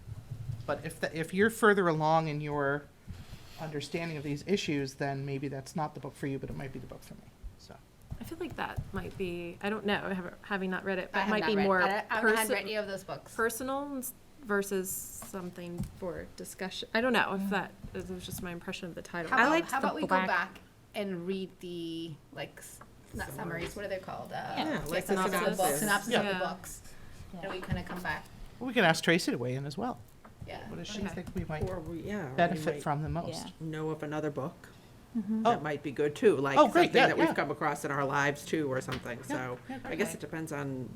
But if you're further along in your understanding of these issues, then maybe that's not the book for you, but it might be the book for me, so. I feel like that might be, I don't know, having not read it, I but have might not be read- more I haven't read any of those books. personal versus something for discussion. I don't know if that it was just my impression of the title. How I about, liked how the about we go black- back and read the, like, not summaries, what are they called? Yeah, like the synopsis of the books, synopsis. synopsis of the Yeah. books. And we kind of come back, We can ask Tracy to weigh in as well. yeah. What does she Okay. think we might Or we benefit might from the most? know of another book Oh. that might be good too, like Oh, great, something yeah, that yeah. we've come across in our lives too, or something. So yeah, I guess okay. it depends on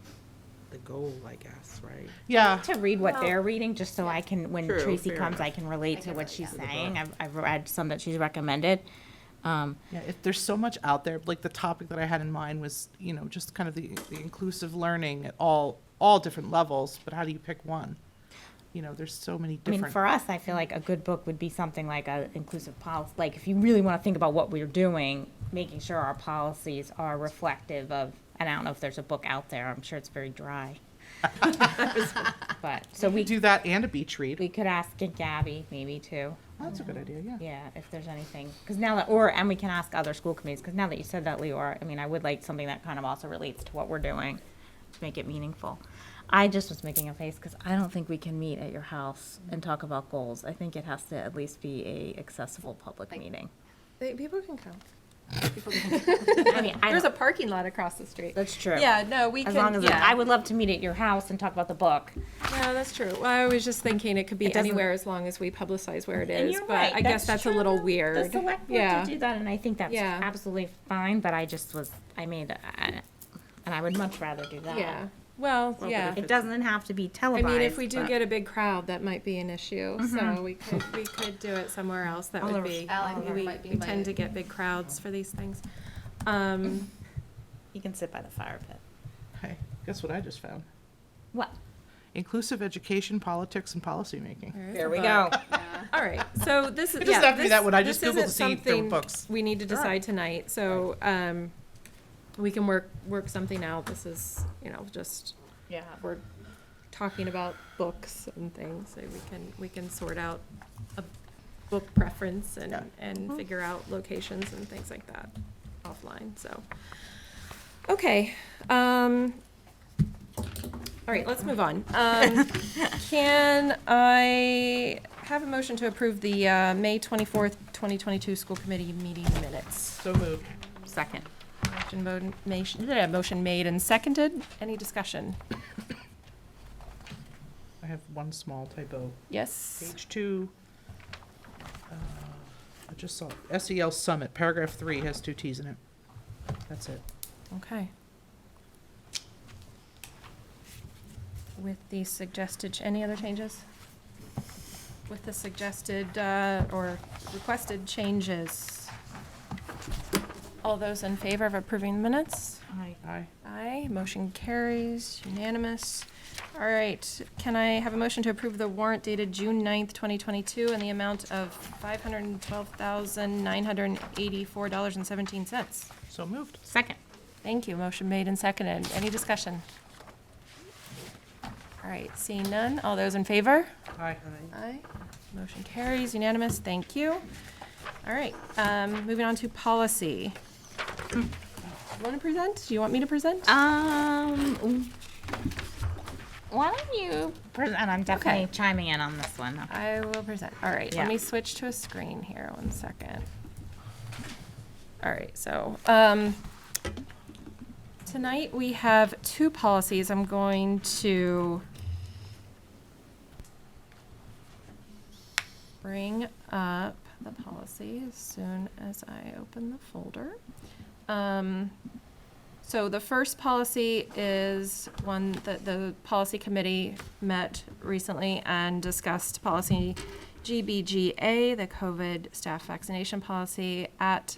the goal, I guess, right? Yeah, To read what they're reading, just so I can, when True, Tracy fair comes, enough. I can relate I to can what relate, she's yeah. saying. I've read some that she's recommended. yeah, if there's so much out there, like the topic that I had in mind was, just kind of the inclusive learning at all different levels, but how do you pick one? There's so many I mean, different. for us, I feel like a good book would be something like a inclusive policy. Like, if you really want to think about what we're doing, making sure our policies are reflective of, and I don't know if there's a book out there, I'm sure it's very dry. But, so We do that and a beach read. we could ask Gabby maybe too. Oh, that's a good idea, yeah. Yeah, if there's anything, because now that, and we can ask other school committees, because now that you said that, Leora, I mean, I would like something that kind of also relates to what we're doing, to make it meaningful. I just was making a face, because I don't think we can meet at your house and talk about goals. I think it has to at least be a accessible public meeting. People can come. I mean, There's a parking lot across the street. that's true. Yeah, no, we As can, long as yeah. I would love to meet at your house and talk about the book. No, that's true. Well, I was just thinking it could be It doesn't- anywhere as long as we publicize where it And is, you're but right, I guess that's a little true. weird. The select board Yeah. to do that, and I think that's Yeah. absolutely fine. But I just was, and I would much rather do that. Yeah, well, yeah. It doesn't have to be I televised. mean, if we do but- get a big crowd, that might be an issue, so we could do it somewhere else, that would be, we tend to get big crowds for these things. you can sit by the fire pit. Hey, guess what I just found? What? Inclusive education, politics, and policymaking. There we go. All right, so this is, It doesn't have to be that one, I just this Googled to isn't see if there were something books. we need to decide tonight, so, we can work something out. This is, just, Yeah. we're talking about books and things, so we can sort out a book preference and figure out locations and things like that offline, so. Okay, all right, let's move on. Can I have a motion to approve the May 24th, 2022 school committee meeting minutes? So moved. Second. Motion made and seconded. Any discussion? I have one small typo. Yes? Page 2, I just saw SEL Summit, paragraph 3 has 2 T's in it. That's it. Okay. With the suggested, any other changes? With the suggested or requested changes? All those in favor of approving the minutes? Aye. Aye, motion carries, unanimous. All right, can I have a motion to approve the warrant dated June 9th, 2022 in the amount of $512,984.17? So moved. Second. Thank you, motion made and seconded. Any discussion? All right, seeing none, all those in favor? Aye. Aye. Motion carries, unanimous, thank you. All right, moving on to policy. You want to present? Do you want me to present? Why don't you present? I'm definitely Okay. chiming in on this one. I will present. All right, Yeah. let me switch to a screen here, 1 second. All right, so, tonight we have 2 policies. I'm going to bring up the policy as soon as I open the folder. So the first policy is one that the policy committee met recently and discussed policy GBGA, the COVID staff vaccination policy, at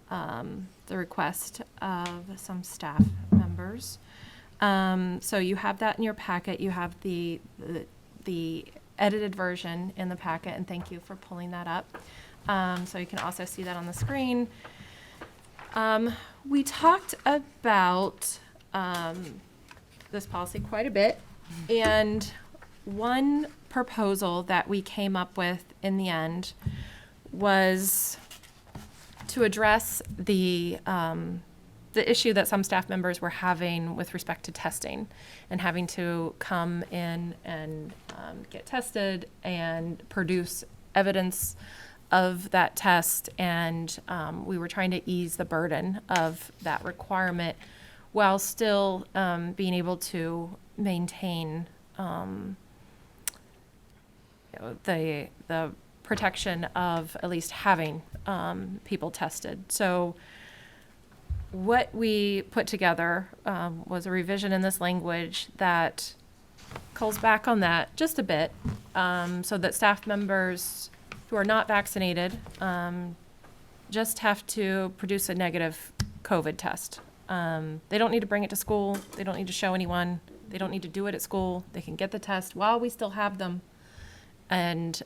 the request of some staff members. So you have that in your packet. You have the edited version in the packet, and thank you for pulling that up. So you can also see that on the screen. We talked about this policy quite a bit, and one proposal that we came up with in the end was to address the issue that some staff members were having with respect to testing and having to come in and get tested and produce evidence of that test, and we were trying to ease the burden of that requirement while still being able to maintain the protection of at least having people tested. So what we put together was a revision in this language that calls back on that just a bit, so that staff members who are not vaccinated just have to produce a negative COVID test. They don't need to bring it to school. They don't need to show anyone. They don't need to do it at school. They can get the test while we still have them. And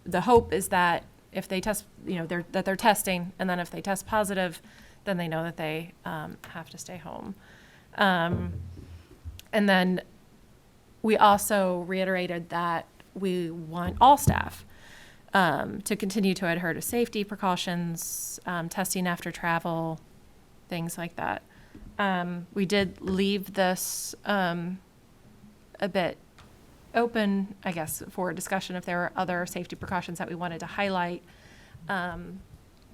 the hope is that if they test, that they're testing, and then if they test positive, then they know that they have to stay home. And then we also reiterated that we want all staff to continue to adhere to safety precautions, testing after travel, things like that. We did leave this a bit open, I guess, for discussion if there were other safety precautions that we wanted to highlight.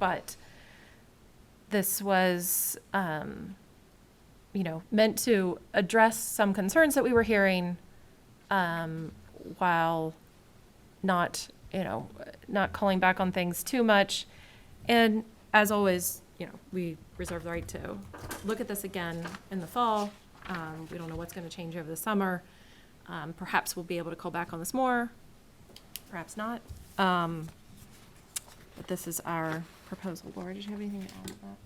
but this was, meant to address some concerns that we were hearing, while not, not calling back on things too much. And as always, we reserve the right to look at this again in the fall. We don't know what's going to change over the summer. Perhaps we'll be able to call back on this more, perhaps not. But this is our proposal. Laura, did you have anything to add to that?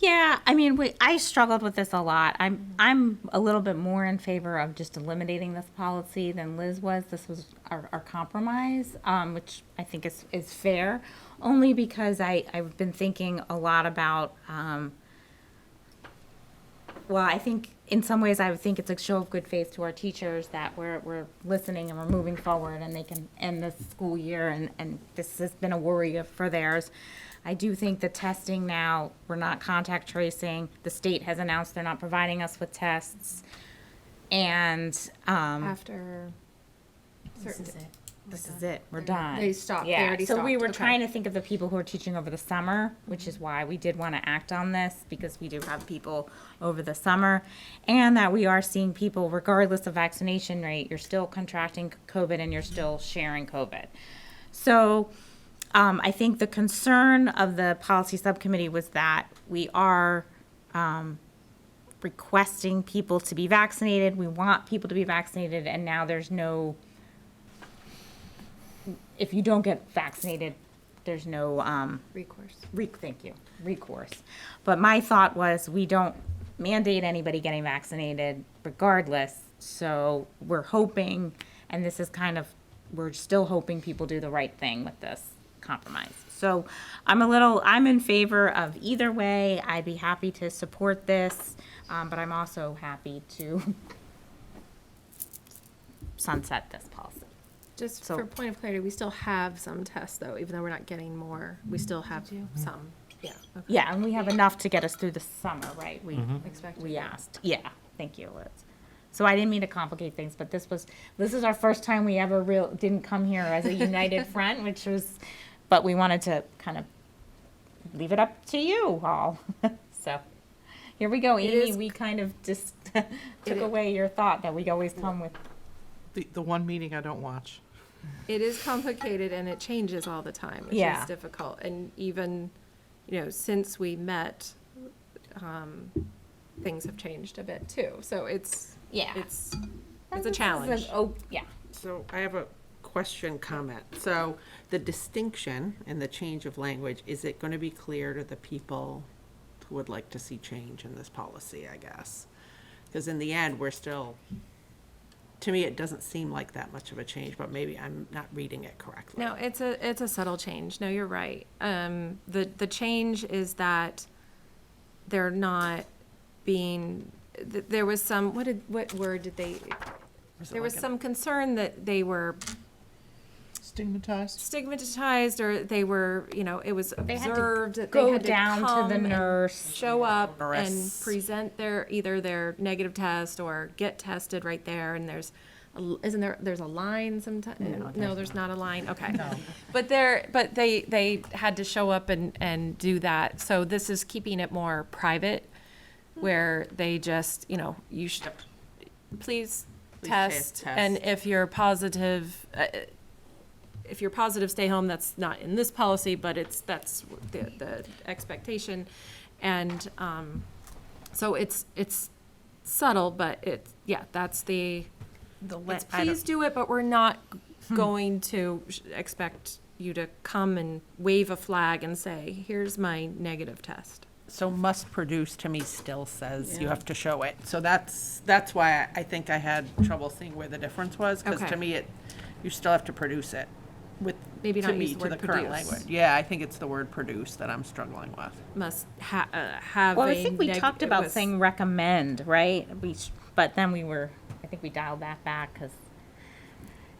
Yeah, I mean, I struggled with this a lot. I'm a little bit more in favor of just eliminating this policy than Liz was. This was our compromise, which I think is fair, only because I've been thinking a lot about, well, I think in some ways I would think it's a show of good faith to our teachers that we're listening and we're moving forward and they can end the school year, and this has been a worry for theirs. I do think the testing now, we're not contact tracing. The state has announced they're not providing us with tests. And After certain. this is it. We're done. They stopped. They Yeah. already So we stopped. were Okay. trying to think of the people who are teaching over the summer, which is why we did want to act on this, because we do have people over the summer, and that we are seeing people, regardless of vaccination rate, you're still contracting COVID and you're still sharing COVID. So I think the concern of the policy subcommittee was that we are requesting people to be vaccinated. We want people to be vaccinated, and now there's no, if you don't get vaccinated, there's no Recourse. thank you, recourse. But my thought was, we don't mandate anybody getting vaccinated regardless. So we're hoping, and this is we're still hoping people do the right thing with this compromise. So I'm in favor of either way. I'd be happy to support this, but I'm also happy to sunset this policy. Just So- for point of clarity, we still have some tests though, even though we're not getting more, we still have some. Yeah. Okay. Yeah, and we have enough to get us through the summer, right? Expected. We asked. Yeah, thank you, Liz. So I didn't mean to complicate things, but this is our first time we ever didn't come here as a united front, but we wanted to kind of leave it up to you all. So here we go, Amy. We kind of just took away your thought that we always come with. The one meeting I don't watch. It is complicated and it changes all the time, which Yeah. is difficult. And even, since we met, things have changed a bit too. So it's a challenge. Yeah. So I have a question, comment. So the distinction and the change of language, is it going to be clear to the people who would like to see change in this policy, I guess? Because in the end, we're still, to me, it doesn't seem like that much of a change, but maybe I'm not reading it correctly. No, it's a subtle change. No, you're right. The change is that they're not being, there was some, what word did they, there was some concern that they were stigmatized, or they were, it was observed that they go had to down to come the and nurse. show up and Nurse. present either their negative test or get tested right there. And there's a line sometimes? No, there's not a line. Okay. But they had to show up and do that. So this is keeping it more private, where they just, you should please test. And if you're positive, stay home. That's not in this policy, but that's the expectation. And so it's subtle, but that's it's please do it, but we're not going to expect you to come and wave a flag and say, here's my negative test. So must produce to me still says you have to show it. So that's why I think I had trouble seeing where the difference was, because Okay. to me you still have to produce it with, Maybe to not me, use the to word the current produce. language. Yeah, I think it's the word produce that I'm struggling with. Must have Well, a I think we talked it about was- saying recommend, right? But then I think we dialed that back, because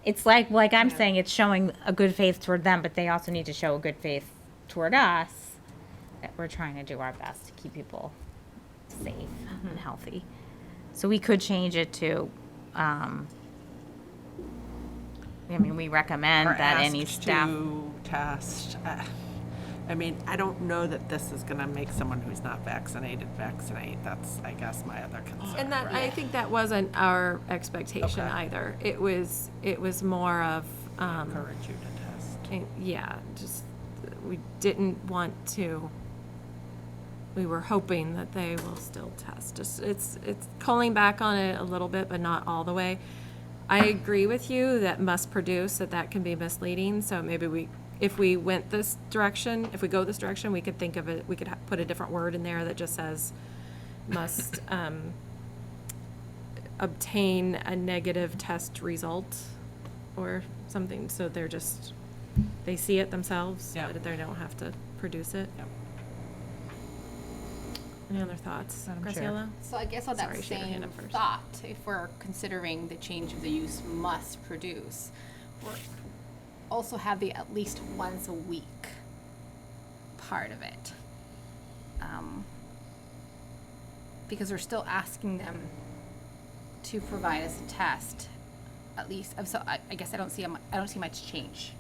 it's like I'm saying, it's showing a good faith toward them, but they also need to show a good faith toward us, that we're trying to do our best to keep people safe and healthy. So we could change it to, we recommend Or that any asked staff. to test. I mean, I don't know that this is gonna make someone who's not vaccinated vaccinate. That's, I guess, my other concern. And that, right? I think that wasn't our expectation Okay. either. It was more of, Encourage you to test. yeah, just, we didn't want to, we were hoping that they will still test. Just, it's calling back on it a little bit, but not all the way. I agree with you that must produce, that can be misleading, so maybe if we went this direction, if we go this direction, we could think of it, we could put a different word in there that just says must, obtain a negative test result or something, so they see it themselves, Yeah. but they don't have to produce it. Yep. Any other thoughts, Madam Chair. Graciela? So I guess on that Sorry, she had her hand same up first. thought, if we're considering the change of the use must produce, we're also have the at least once a week part of it. Because we're still asking them to provide us a test, at least, so I guess I don't see much change.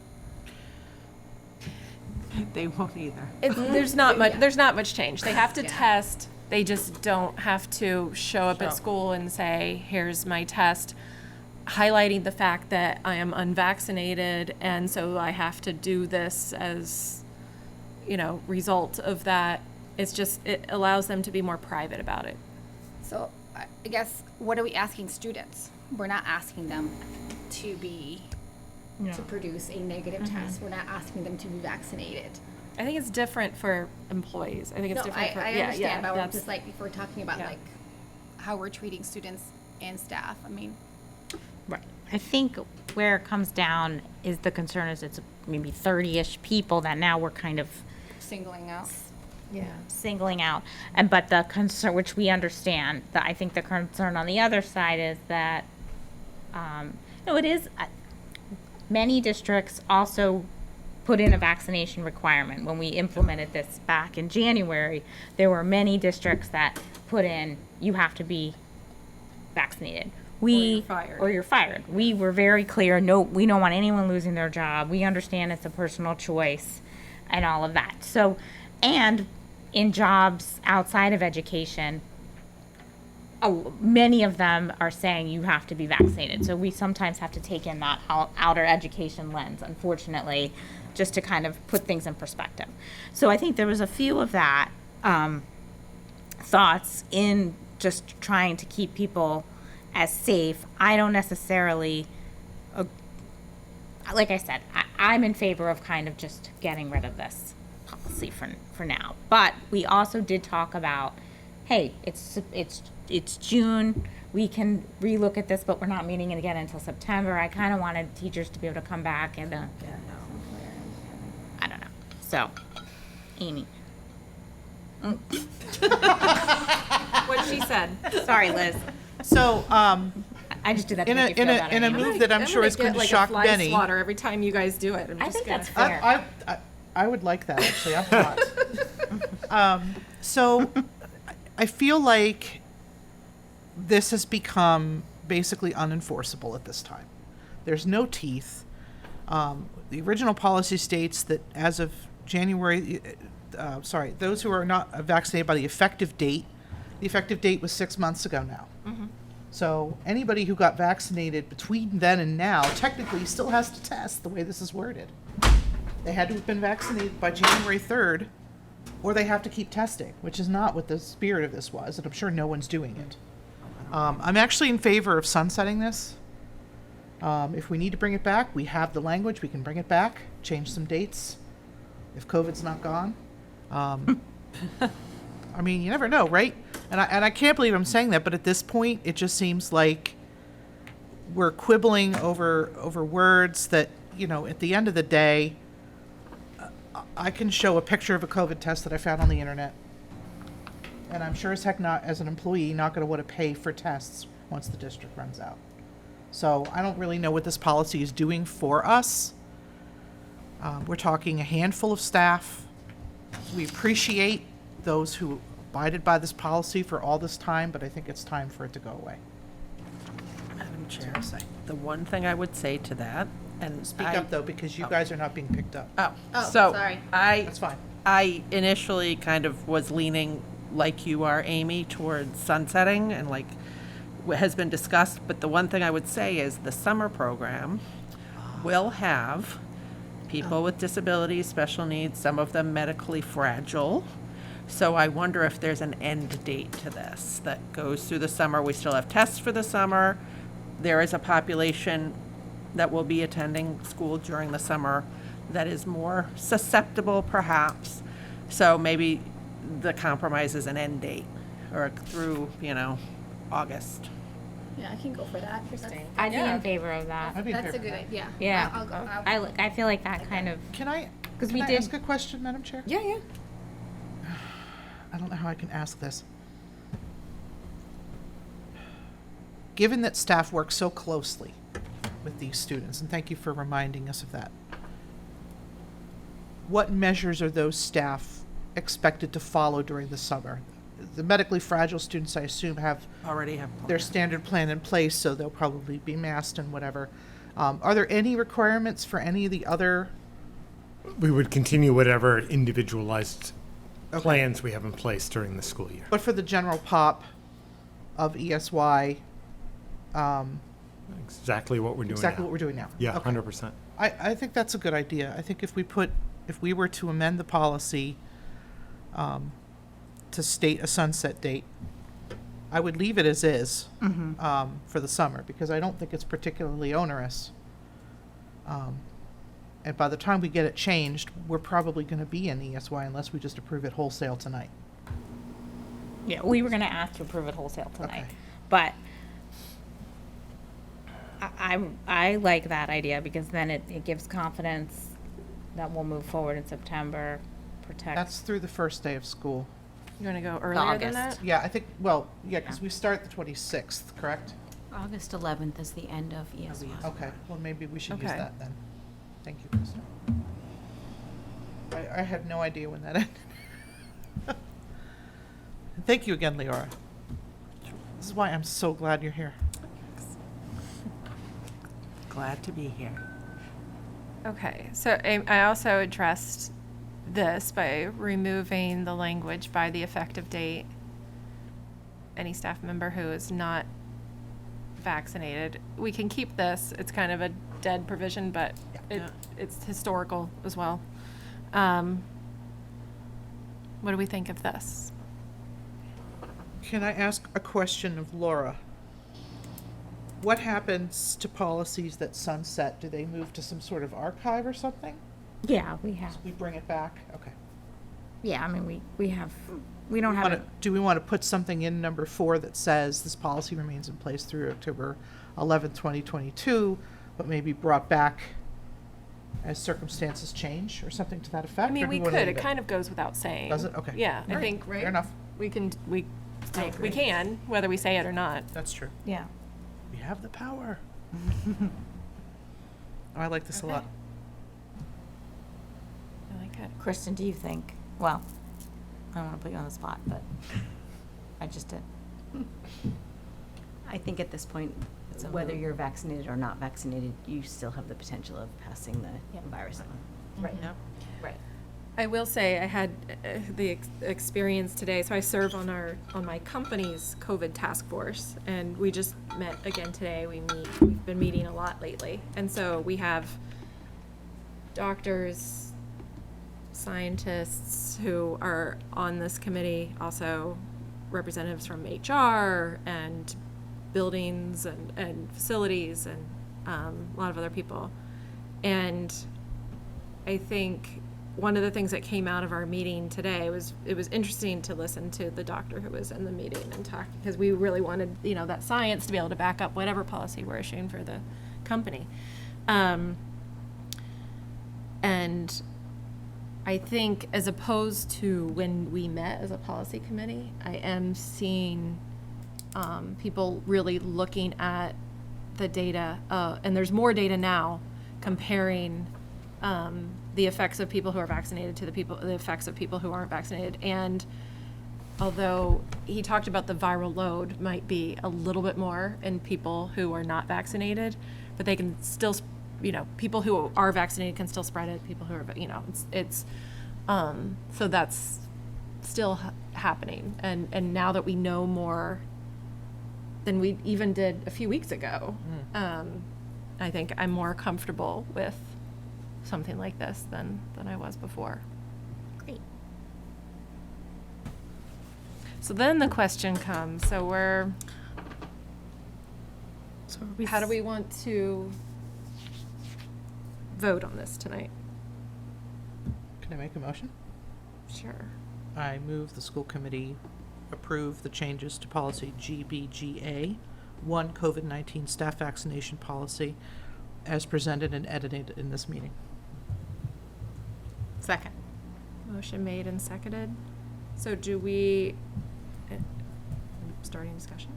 They won't either. There's not much change. They have to Yeah. test, they just don't have to show up at Show. school and say, here's my test, highlighting the fact that I am unvaccinated, and so I have to do this as, result of that. It's just, it allows them to be more private about it. So I guess, what are we asking students? We're not asking them to produce a negative test. We're not asking them to be vaccinated. I think it's different for employees. I think it's No, different for, I yeah, understand, but we're that's- just like, if we're talking about Yeah. like how we're treating students and staff, I mean, Right. I think where it comes down is the concern is it's maybe 30-ish people that now we're kind of singling out. singling out. But the concern, which we understand, that I think the concern on the other side is that, it is, many districts also put in a vaccination requirement. When we implemented this back in January, there were many districts that put in, you have to be vaccinated. you're fired. Or you're fired. We were very clear, no, we don't want anyone losing their job. We understand it's a personal choice and all of that. So, and in jobs outside of education, many of them are saying you have to be vaccinated. So we sometimes have to take in that outer education lens, unfortunately, just to kind of put things in perspective. So I think there was a few of that thoughts in just trying to keep people as safe. I don't necessarily, like I said, I'm in favor of kind of just getting rid of this policy for now. But we also did talk about, hey, it's June, we can relook at this, but we're not meeting it again until September. I kind of wanted teachers to be able to come back and, I don't know. So, Amy. What she said. Sorry, Liz. So, I just did that to in make you feel better. a Amy. move that I'm sure is going to shock I'm gonna get, like, a Benny. fly swatter every time you guys do it. I think that's fair. I would like that, actually. I'm hot. So I feel like this has become basically unenforceable at this time. There's no teeth. The original policy states that as of January, those who are not vaccinated by the effective date was 6 months ago now. So anybody who got vaccinated between then and now technically still has to test the way this is worded. They had to have been vaccinated by January 3rd, or they have to keep testing, which is not what the spirit of this was, and I'm sure no one's doing it. I'm actually in favor of sunsetting this. If we need to bring it back, we have the language, we can bring it back, change some dates, if COVID's not gone. I mean, you never know, right? And I can't believe I'm saying that, but at this point, it just seems like we're quibbling over words that, at the end of the day, I can show a picture of a COVID test that I found on the internet. And I'm sure as heck not, as an employee, not going to want to pay for tests once the district runs out. So I don't really know what this policy is doing for us. We're talking a handful of staff. We appreciate those who abided by this policy for all this time, but I think it's time for it to go away. Madam Chair, the one thing I would say to that, And Speak up though, because you guys are not being picked up. So sorry. That's fine. I initially kind of was leaning like you are, Amy, towards sunsetting and like what has been discussed. But the one thing I would say is the summer program will have people with disabilities, special needs, some of them medically fragile. So I wonder if there's an end date to this that goes through the summer. We still have tests for the summer. There is a population that will be attending school during the summer that is more susceptible perhaps. So maybe the compromise is an end date or through, August. Yeah, I can go for that. I'd be in favor of that. I'd be in That's a favor of good that. idea. Yeah. I'll go. I feel like that kind of, Can I, because can we I did, ask a question, Madam Chair? yeah. I don't know how I can ask this. Given that staff works so closely with these students, and thank you for reminding us of that, what measures are those staff expected to follow during the summer? The medically fragile students, I assume, Already have their plans. standard plan in place, so they'll probably be masked and whatever. Are there any requirements for any of the other? We would continue whatever individualized Okay. plans we have in place during the school year. But for the general pop of ESY, Exactly what we're doing exactly now. what we're doing now? Yeah, Okay. 100%. I think that's a good idea. I think if we were to amend the policy to state a sunset date, I would leave it as is for the summer, because I don't think it's particularly onerous. And by the time we get it changed, we're probably going to be in ESY unless we just approve it wholesale tonight. Yeah, we were gonna ask to approve it wholesale tonight, Okay. but I like that idea because then it gives confidence that we'll move forward in September, protect. That's through the first day of school. You want to go earlier than August. that? Yeah, I think, well, yeah, because we start the 26th, correct? August 11th is the end of ESY. Okay, well, maybe we should use Okay. that then. Thank you, Krista. I had no idea when that ended. Thank you again, Leora. This is why I'm so glad you're here. Glad to be here. Okay, so I also addressed this by removing the language by the effective date. Any staff member who is not vaccinated. We can keep this. It's kind of a dead provision, but it's historical as well. What do we think of this? Can I ask a question of Laura? What happens to policies that sunset? Do they move to some sort of archive or something? Yeah, we have. We bring it back? Okay. Yeah, I mean, we don't have it. Do we want to put something in number 4 that says this policy remains in place through October 11th, 2022, but may be brought back as circumstances change, or something to that effect? I mean, or do we wanna could. leave It kind of goes without saying. Does it? Okay. Yeah, All I right. think Fair enough. we can whether we say it or not. That's true. Yeah. We have the power. I like this a lot. I like it. Kristen, do you think, well, I don't want to put you on the spot, but I just did. I think at this point, whether you're vaccinated or not vaccinated, you still have the potential of passing the virus on. Right. Right. I will say I had the experience today. So I serve on my company's COVID task force, and we just met again today. We've been meeting a lot lately, and so we have doctors, scientists who are on this committee, also representatives from HR and buildings and facilities and a lot of other people, and I think one of the things that came out of our meeting today was it was interesting to listen to the doctor who was in the meeting and talk, because we really wanted, that science to be able to back up whatever policy we're issuing for the company. And I think as opposed to when we met as a policy committee, I am seeing people really looking at the data, and there's more data now comparing the effects of people who are vaccinated to the effects of people who aren't vaccinated. And although he talked about the viral load might be a little bit more in people who are not vaccinated, but they can still people who are vaccinated can still spread it, people who are, so that's still happening. And now that we know more than we even did a few weeks ago, I think I'm more comfortable with something like this than I was before. Great. So then the question comes, how do we want to vote on this tonight? Can I make a motion? Sure. I move the school committee approve the changes to policy GBGA, 1 COVID-19 staff vaccination policy, as presented and edited in this meeting. Second. Motion made and seconded. So do we, starting discussion.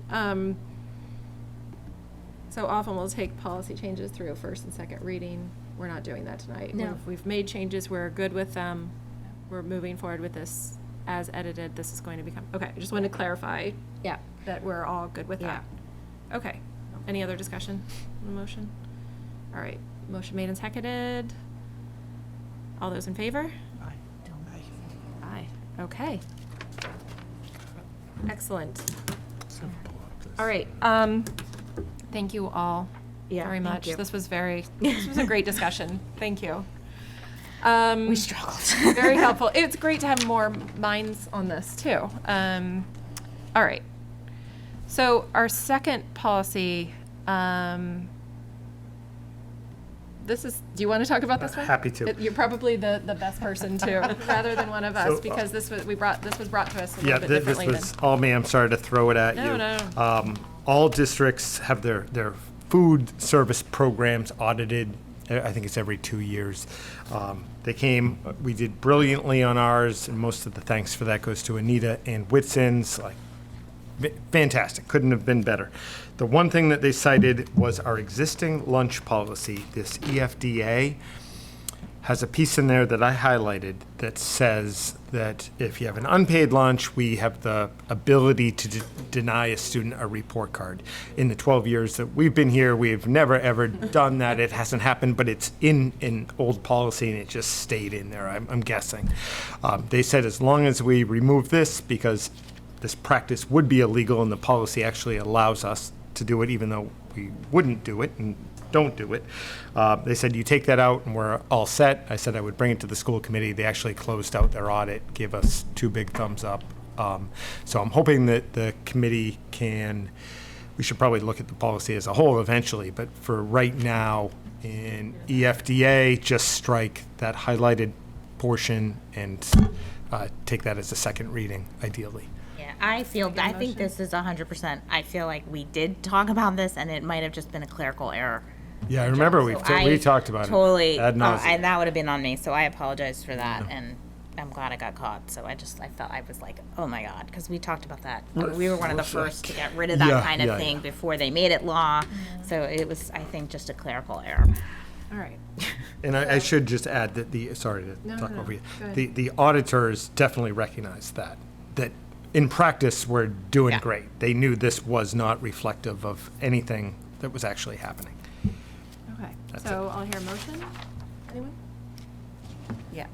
So often we'll take policy changes through a first and second reading. We're not doing that tonight. No. We've made changes, we're good with them. We're moving forward with this as edited. This is going to become, okay, I just wanted to clarify Yeah. that we're all good with that. Okay. Any other discussion on the motion? All right, motion made and seconded. All those in favor? Aye. Aye. Okay. Excellent. All right, thank you all very much. you. This was a great discussion. Thank you. We struggled. Very helpful. It's great to have more minds on this too. All right. So our second policy, do you want to talk about this one? Happy to. You're probably the best person to, rather than one of us, So, because this was brought to us a Yeah, little bit this differently was all me. I'm sorry to throw it at No, you. no. All districts have their food service programs audited. I think it's every 2 years. We did brilliantly on ours, and most of the thanks for that goes to Anita and Whitson's. Fantastic, couldn't have been better. The one thing that they cited was our existing lunch policy, this EFDA, has a piece in there that I highlighted that says that if you have an unpaid lunch, we have the ability to deny a student a report card. In the 12 years that we've been here, we've never, ever done that. It hasn't happened, but it's in an old policy, and it just stayed in there, I'm guessing. They said as long as we remove this, because this practice would be illegal, and the policy actually allows us to do it, even though we wouldn't do it and don't do it. They said, you take that out and we're all set. I said I would bring it to the school committee. They actually closed out their audit, gave us 2 big thumbs up. So I'm hoping that the committee we should probably look at the policy as a whole eventually, but for right now in EFDA, just strike that highlighted portion and take that as a second reading, ideally. Yeah, I think this is 100%. I feel like we did talk about this, and it might have just been a clerical error. Yeah, I remember we talked about Totally, it. Ad nauseam. and that would have been on me, so I apologize for that, and I'm glad I got caught. So I was like, oh my God, because we talked about that. We were one of the first to get rid of that kind of thing before they made it law. So it was, I think, just a clerical error. All right. And I should just add that sorry to talk over you. The auditors definitely recognized that in practice we're doing great. They knew this was not reflective of anything that was actually happening. Okay, That's so I'll hear a motion. Anyone? Yeah.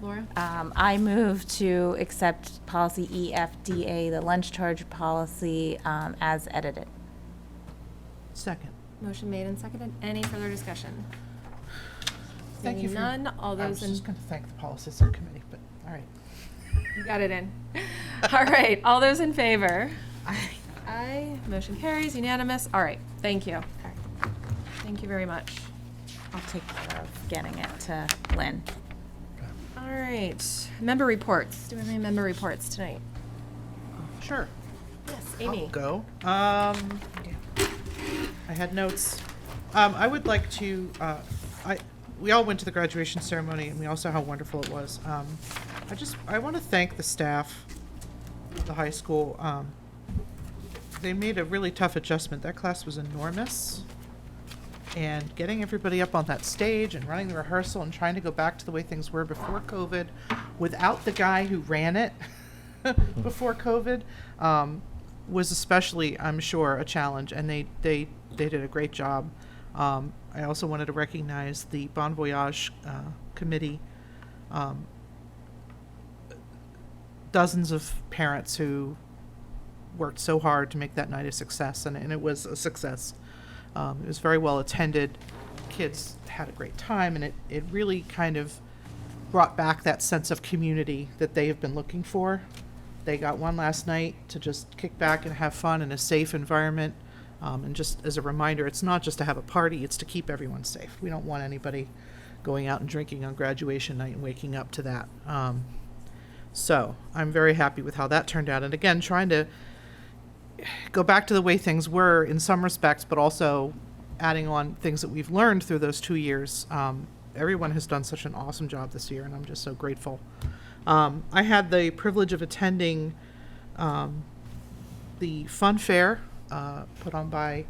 Laura? I move to accept policy EFDA, the lunch charge policy, as edited. Second. Motion made and seconded. Any further discussion? Thank you Seeing for none, all I was those in, just going to thank the policy subcommittee, but all right. you got it in. All right, all those in favor? Aye. Motion carries, unanimous. All right, thank you. Thank you very much. I'll take care of getting it to Lynn. All right, member reports. Do we have any member reports tonight? Sure. Yes, Amy. I'll go. I had notes. I would like to, we all went to the graduation ceremony, and we all saw how wonderful it was. I want to thank the staff of the high school. They made a really tough adjustment. That class was enormous. And getting everybody up on that stage and running the rehearsal and trying to go back to the way things were before COVID without the guy who ran it before COVID was especially, I'm sure, a challenge. And they did a great job. I also wanted to recognize the Bon Voyage committee, dozens of parents who worked so hard to make that night a success, and it was a success. It was very well attended. Kids had a great time, and it really kind of brought back that sense of community that they have been looking for. They got one last night to just kick back and have fun in a safe environment. And just as a reminder, it's not just to have a party, it's to keep everyone safe. We don't want anybody going out and drinking on graduation night and waking up to that. So I'm very happy with how that turned out. And again, trying to go back to the way things were in some respects, but also adding on things that we've learned through those 2 years. Everyone has done such an awesome job this year, and I'm just so grateful. I had the privilege of attending the fun fair put on by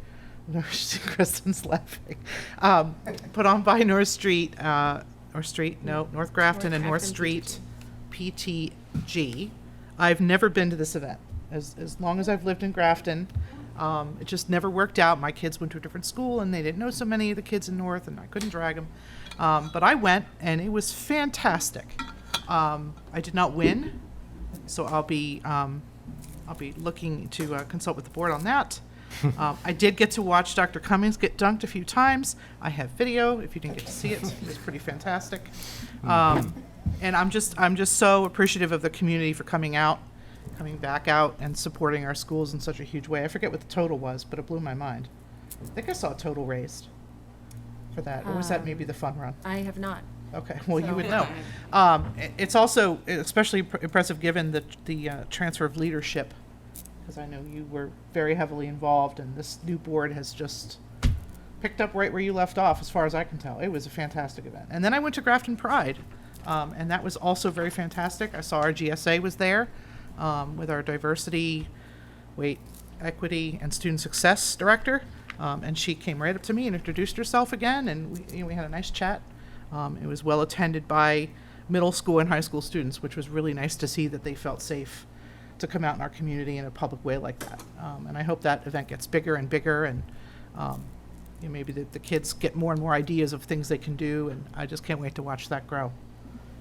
Kristen's laughing. Put on by North Grafton and North Street PTG. I've never been to this event. As long as I've lived in Grafton, it just never worked out. My kids went to a different school, and they didn't know so many of the kids in North, and I couldn't drag them. But I went, and it was fantastic. I did not win, so I'll be looking to consult with the board on that. I did get to watch Dr. Cummings get dunked a few times. I have video. If you didn't get to see it, it was pretty fantastic. And I'm just so appreciative of the community for coming back out and supporting our schools in such a huge way. I forget what the total was, but it blew my mind. I think I saw a total raised for that. Or was that maybe the fun run? I have not. Okay, well, you would know. It's also especially impressive given the transfer of leadership, because I know you were very heavily involved, and this new board has just picked up right where you left off, as far as I can tell. It was a fantastic event. And then I went to Grafton Pride, and that was also very fantastic. I saw our GSA was there with our diversity, equity, and student success director, and she came right up to me and introduced herself again, and we had a nice chat. It was well attended by middle school and high school students, which was really nice to see that they felt safe to come out in our community in a public way like that. And I hope that event gets bigger and bigger, and maybe the kids get more and more ideas of things they can do, and I just can't wait to watch that grow.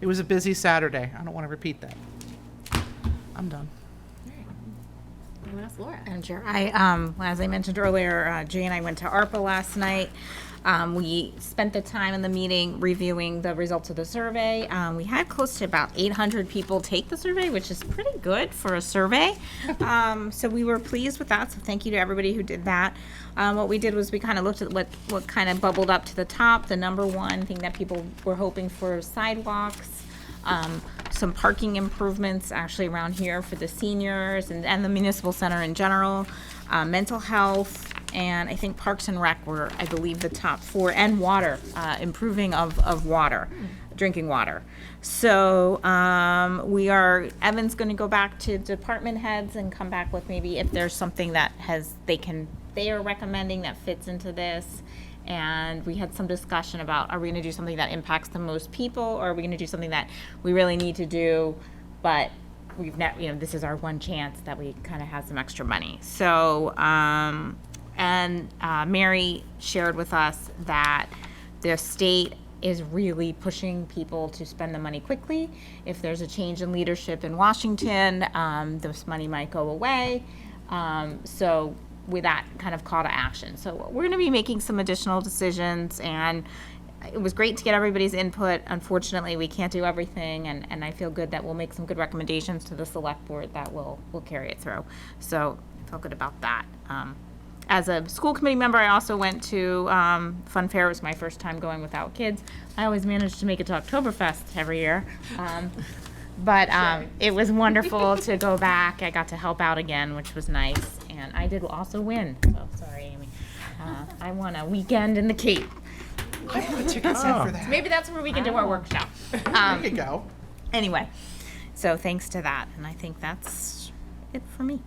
It was a busy Saturday. I don't want to repeat that. I'm done. Laura. Madam Chair, as I mentioned earlier, Jay and I went to ARPA last night. We spent the time in the meeting reviewing the results of the survey. We had close to about 800 people take the survey, which is pretty good for a survey. So we were pleased with that, so thank you to everybody who did that. What we did was we kind of looked at what kind of bubbled up to the top. The number one thing that people were hoping for: sidewalks, some parking improvements actually around here for the seniors and the municipal center in general, mental health, and I think Parks and Rec were, I believe, the top four, and water, improving of water, drinking water. So Evan's going to go back to department heads and come back with maybe if there's something that they are recommending that fits into this. And we had some discussion about, are we going to do something that impacts the most people, or are we going to do something that we really need to do, but we've not, this is our one chance that we kind of have some extra money. So, Mary shared with us that the state is really pushing people to spend the money quickly. If there's a change in leadership in Washington, this money might go away. So with that kind of call to action. So we're going to be making some additional decisions, and it was great to get everybody's input. Unfortunately, we can't do everything, and I feel good that we'll make some good recommendations to the select board that will carry it through. So I feel good about that. As a school committee member, I also went to Fun Fair. It was my first time going without kids. I always manage to make it to Oktoberfest every year. But it was wonderful to go back. I got to help out again, which was nice. And I did also win. So sorry, Amy. I won a weekend in the Cape. I have the tickets in for that. Maybe that's where we can do our workshop. There you go. Anyway, so thanks to that. And I think that's it for me.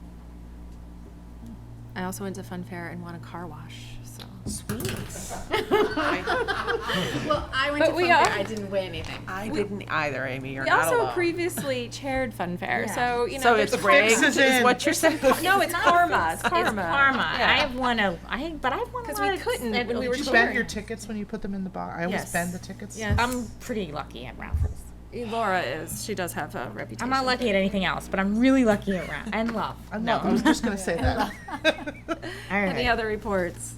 I also went to Fun Fair and won a car wash, so Sweet. Well, I went But to we Fun Fair. all- I didn't win anything. I didn't either, Amy. You're We not also alone. previously chaired Fun Fair, Yeah. so, you know. So there's it's a rigged, is is in. what you're saying? No, it's karma. It's karma. It's karma. Yeah. I have won a, but I've won a Because lot we of- couldn't at- when we were Did you chairing. bend your tickets when you put them in the box? I always Yes. bend the tickets. Yes. I'm pretty lucky at raffles. Laura is. She does have a reputation. I'm not lucky at anything else, but I'm really lucky at and love. I love. I was just gonna say that. All Any right. other reports?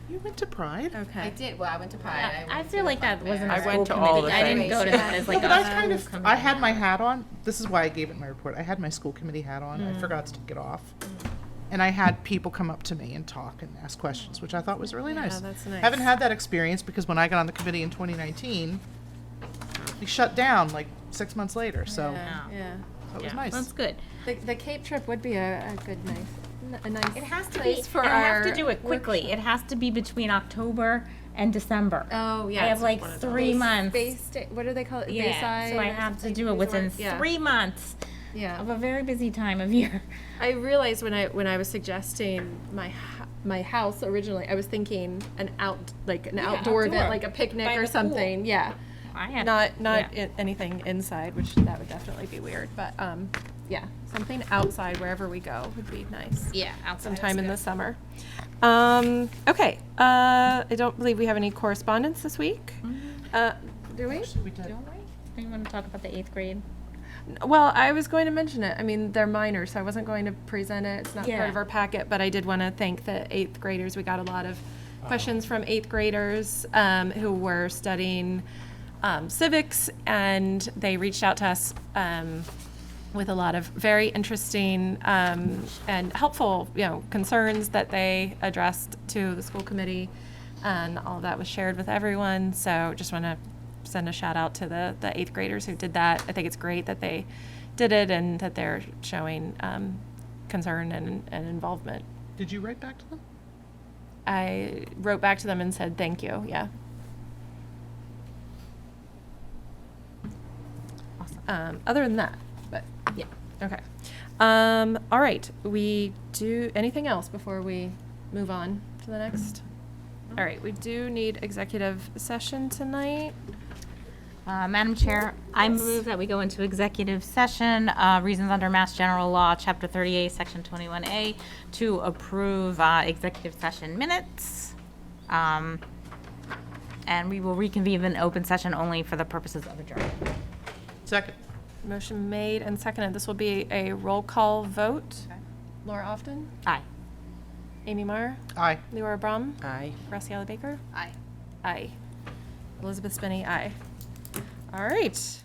You went to Pride. I Okay. did. Well, I went to Pride. I feel like that wasn't a I school went to all committee. the I didn't go to that as like But I a. kind of, I had my hat on. This is why I gave it my report. I had my school committee hat on. I forgot to take it off. And I had people come up to me and talk and ask questions, which I thought was really nice. that's nice. Haven't had that experience because when I got on the committee in 2019, we shut down like 6 months later. So Yeah. that was Yeah, nice. that's good. The Cape trip would be a good, a nice. It has to be, place for and I have to our do it quickly. It has to be between October and December. Oh, yeah. I have it's like one of 3 those. months. What do they call it? Yeah, Bayside so I or have to something? do it within Resort? Yeah. 3 months Yeah. of a very busy time of year. I realized when I was suggesting my house originally, I was thinking an outdoor event, outdoor. like a picnic By or the pool. something. Yeah. I had Not yeah. anything inside, which that would definitely be weird. But yeah, something outside wherever we go would be nice. Yeah, outside. Sometime in the summer. Okay. I don't believe we have any correspondence this week. Do we? We did. Don't we? Do you want to talk about the 8th grade? Well, I was going to mention it. I mean, they're minor, so I wasn't going to present it. It's not part of Yeah. our packet, but I did want to thank the 8th graders. We got a lot of questions from 8th graders who were studying civics, and they reached out to us with a lot of very interesting and helpful, concerns that they addressed to the school committee, and all of that was shared with everyone. So just want to send a shout out to the 8th graders who did that. I think it's great that they did it and that they're showing concern and involvement. Did you write back to them? I wrote back to them and said thank you. Yeah. Other than that, but yeah. Okay. All right. We do anything else before we move on to the next? All right. We do need executive session tonight. Madam Chair, I move that we go into executive session, reasons under Mass General Law, Chapter 38, Section 21A, to approve executive session minutes. And we will reconvene in open session only for the purposes of adjournment. Second. Motion made and seconded. This will be a roll call vote. Laura Often, Aye. Amy Marr, Aye. Leora Brum, Aye. Graciela Baker. Aye. Aye. Elizabeth Spinney, aye. All right.